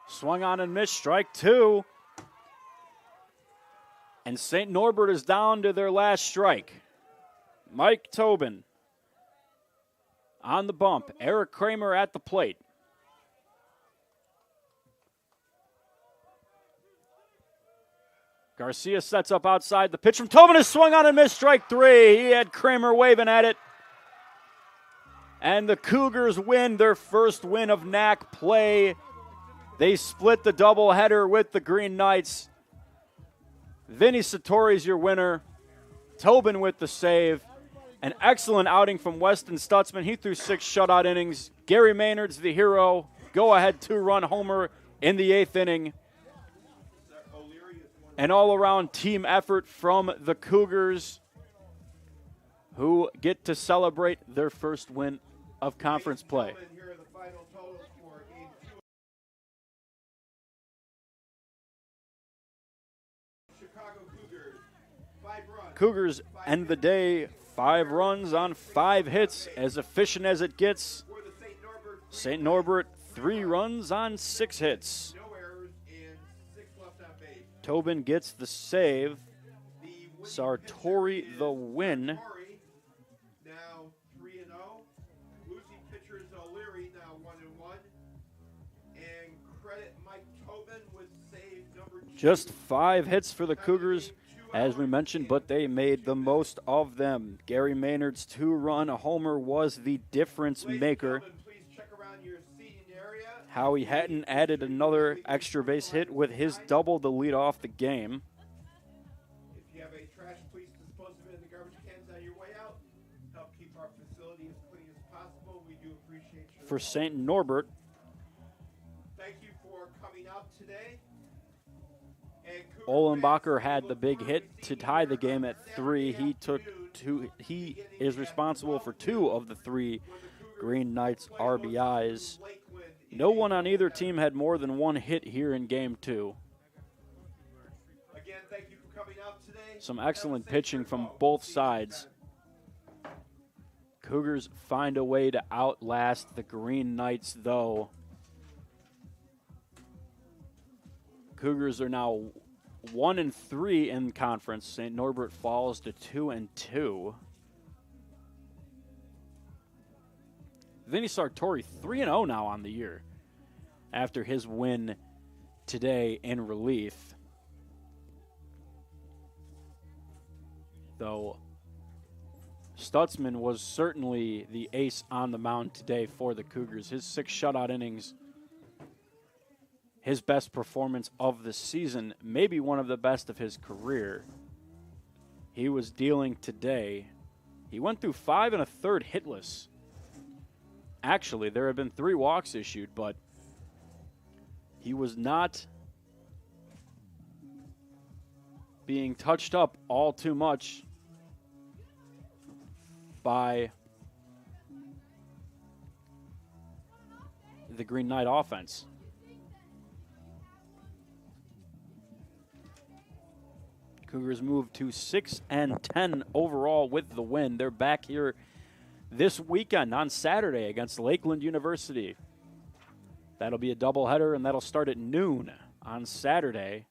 Swung on and missed, strike 2. And St. Norbert is down to their last strike. Mike Tobin on the bump. Eric Kramer at the plate. Garcia sets up outside. The pitch from Tobin is swung on and missed, strike 3. He had Kramer waving at it. And the Cougars win their first win of NAC play. They split the doubleheader with the Green Knights. Vinnie Sartorio's your winner. Tobin with the save. An excellent outing from Weston Stutzman. He threw 6 shutout innings. Gary Maynard's the hero. Go-ahead 2-run homer in the 8th inning. An all-around team effort from the Cougars, who get to celebrate their first win of conference play. Here are the final totals for game 2. Chicago Cougars, 5 runs. Cougars end the day 5 runs on 5 hits, as efficient as it gets. For the St. Norbert, 3 runs on 6 hits. no errors and 6 left on base. Tobin gets the save. The winning Sartori pitcher the is win. Sartori, now 3-0. Losing pitcher is O'Leary, now 1-1. And credit Mike Tobin with save number 2. Just 5 hits for the Cougars, as we mentioned, but they made the most of them. Gary Maynard's 2-run homer was the difference Ladies and maker. gentlemen, please check around your seating area. Howie Hatton added another extra base hit with his double to lead off the game. If you have any trash, please dispose of it in the garbage cans on your way out. Help keep our facility as clean as possible. We do appreciate your For St. Norbert, Thank you for coming out today. And Cougar Olenbacher fans, had we the look big forward hit to to seeing tie you the game on at Saturday 3. He took afternoon, 2. He beginning is at responsible for 12 2 of the 3 when the Cougars Green Knights play host to RBIs. Lakeland in No a one on either doubleheader. team had more than 1 hit here in game 2. Again, thank you for coming out today. Some Have a excellent safe pitching trip from home. both See you sides. Saturday. Cougars find a way to outlast the Green Knights, though. Cougars are now 1-3 in conference. St. Norbert falls to 2-2. Vinnie Sartori 3-0 now on the year after his win today in relief. Though Stutzman was certainly the ace on the mound today for the Cougars. His 6 shutout innings, his best performance of the season, maybe one of the best of his career. He was dealing today. He went through 5 1/3 hitless. Actually, there have been 3 walks issued, but he was not being touched up all too much by the Green Knight offense. Cougars move to 6-10 overall with the win. They're back here this weekend on Saturday against Lakeland University. That'll be a doubleheader, and that'll start at noon on Saturday.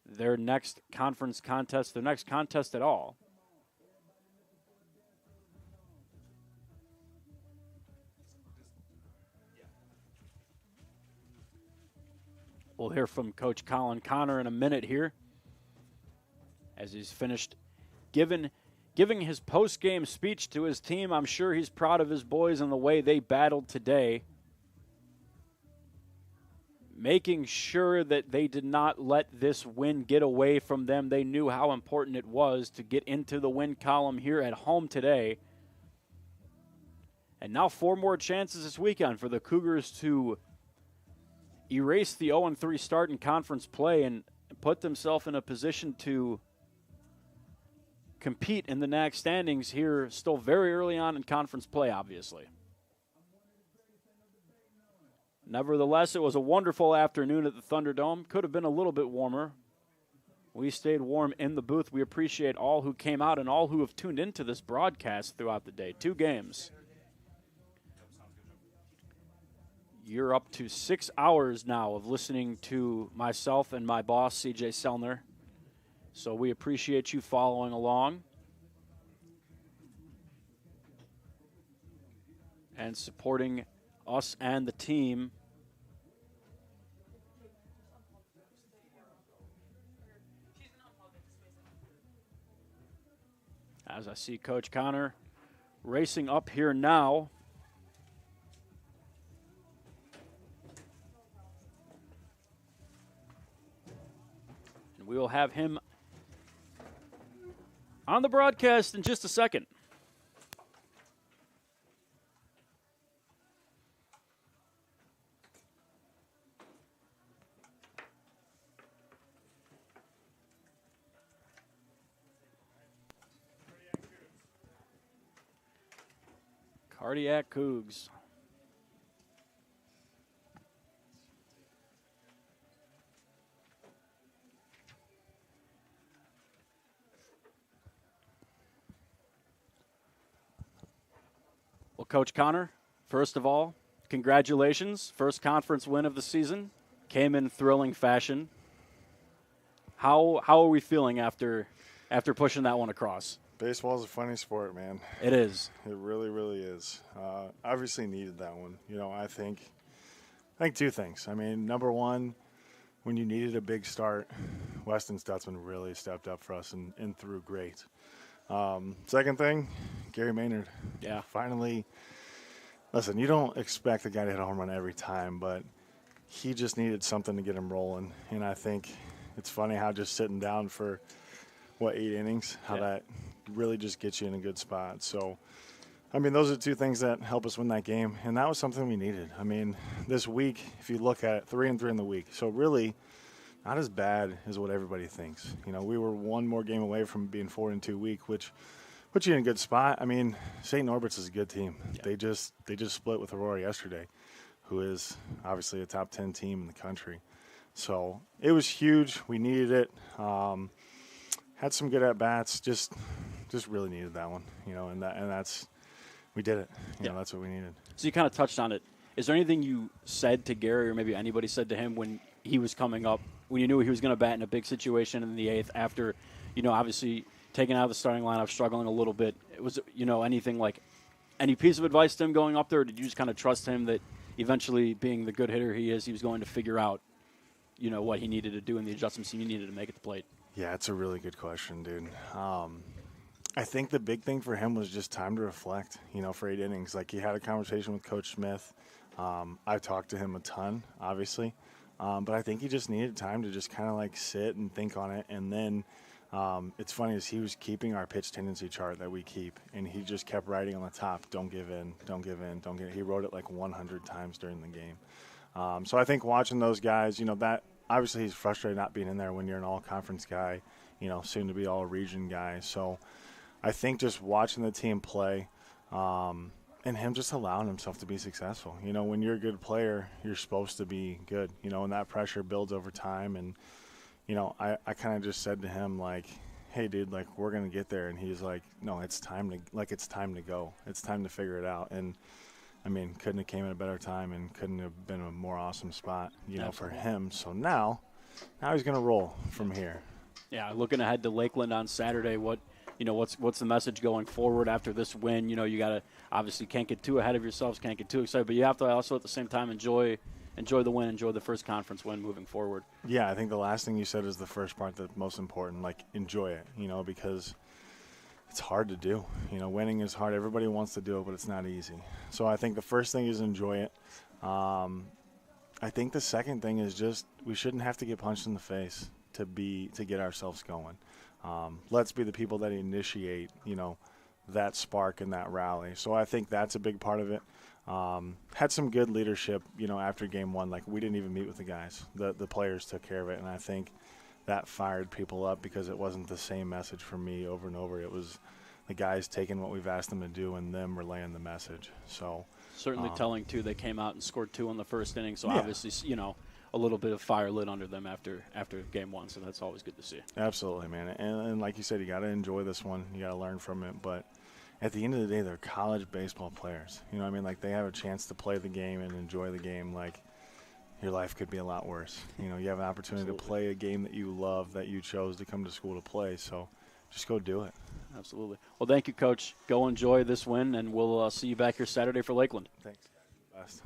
Their next conference contest, their next contest at all. We'll hear from Coach Colin Connor in a minute here, as he's finished giving his post-game speech to his team. I'm sure he's proud of his boys and the way they battled today, making sure that they did not let this win get away from them. They knew how important it was to get into the win column here at home today. And now 4 more chances this weekend for the Cougars to erase the 0-3 start in conference play and put themselves in a position to compete in the NAC standings here still very early on in conference play, obviously. Nevertheless, it was a wonderful afternoon at the Thunderdome. Could have been a little bit warmer. We stayed warm in the booth. We appreciate all who came out and all who have tuned into this broadcast throughout the day. 2 games. You're up to 6 hours now of listening to myself and my boss, CJ Selner. So we appreciate you following along and supporting us and the team. As I see Coach Connor racing up here now. And we will have him on the broadcast in just a second. Cardiac Cougs. Well, Coach Connor, first of all, congratulations. First conference win of the season. Came in thrilling fashion. How are we feeling after pushing that one across? Baseball's a funny sport, man. It is. It really, really is. Obviously needed that one. I think two things. I mean, number one, when you needed a big start, Weston Stutzman really stepped up for us and threw great. Second thing, Gary Maynard. Yeah. Finally, listen, you don't expect the guy to hit a home run every time, but he just needed something to get him rolling. And I think it's funny how just sitting down for, 8 innings, how that really just gets you in a good spot. So, I mean, those are two things that help us win that game, and that was something we needed. I mean, this week, if you look at it, 3-3 in the week. So really not as bad as what everybody thinks. We were one more game away from being 4-2 week, which puts you in a good spot. I mean, St.Norbert's is a good team. Yeah. They just split with Aurora yesterday, who is obviously a top 10 team in the country. So it was huge. We needed it. Had some good at-bats. Just really needed that one, and that's we did it. That's what we needed. So you kind of touched on it. Is there anything you said to Gary or maybe anybody said to him when he was coming up, when you knew he was going to bat in a big situation in the 8th after, obviously taken out of the starting lineup, struggling a little bit? It was, anything like any piece of advice to him going up there, or did you just kind of trust him that eventually, being the good hitter he is, he was going to figure out, what he needed to do and the adjustments he needed to make at the plate? Yeah, it's a really good question, dude. I think the big thing for him was just time to reflect, for 8 innings. Like, he had a conversation with Coach Smith. I talked to him a ton, obviously. But I think he just needed time to just kind of, sit and think on it. And then it's funny is he was keeping our pitch tendency chart that we keep, and he just kept writing on the top, don't give in, don't give in, don't give in. He wrote it 100 times during the game. So I think watching those guys, that obviously he's frustrated not being in there when you're an all-conference guy, soon to be all-region guy. So I think just watching the team play and him just allowing himself to be successful. When you're a good player, you're supposed to be good, and that pressure builds over time. And, I kind of just said to him, hey, dude, we're going to get there. And he's like, no, it's time to go. It's time to figure it out. And, I mean, couldn't have came at a better time and couldn't have been a more awesome spot, for him. So now he's going to roll from here. Yeah, looking ahead to Lakeland on Saturday, what's the message going forward after this win? You got to obviously can't get too ahead of yourselves, can't get too excited, but you have to also at the same time enjoy the win, enjoy the first conference win moving forward. Yeah, I think the last thing you said is the first part that's most important, enjoy it, because it's hard to do. Winning is hard. Everybody wants to do it, but it's not easy. So I think the first thing is enjoy it. I think the second thing is just we shouldn't have to get punched in the face to get ourselves going. Let's be the people that initiate, that spark and that rally. So I think that's a big part of it. Had some good leadership, after game 1. We didn't even meet with the guys. The players took care of it, and I think that fired people up because it wasn't the same message from me over and over. It was the guys taking what we've asked them to do and them relaying the message. So certainly telling, too, they came out and scored 2 in the first inning. So obviously, a little bit of fire lit under them after game 1. So that's always good to see. Absolutely, man. And like you said, you got to enjoy this one. You got to learn from it. But at the end of the day, they're college baseball players. They have a chance to play the game and enjoy the game. Your life could be a lot worse. You have an opportunity to play a game that you love, that you chose to come to school to play. So just go do it. Absolutely. Well, thank you, Coach. Go enjoy this win, and we'll see you back here Saturday for Lakeland. Thanks. Best.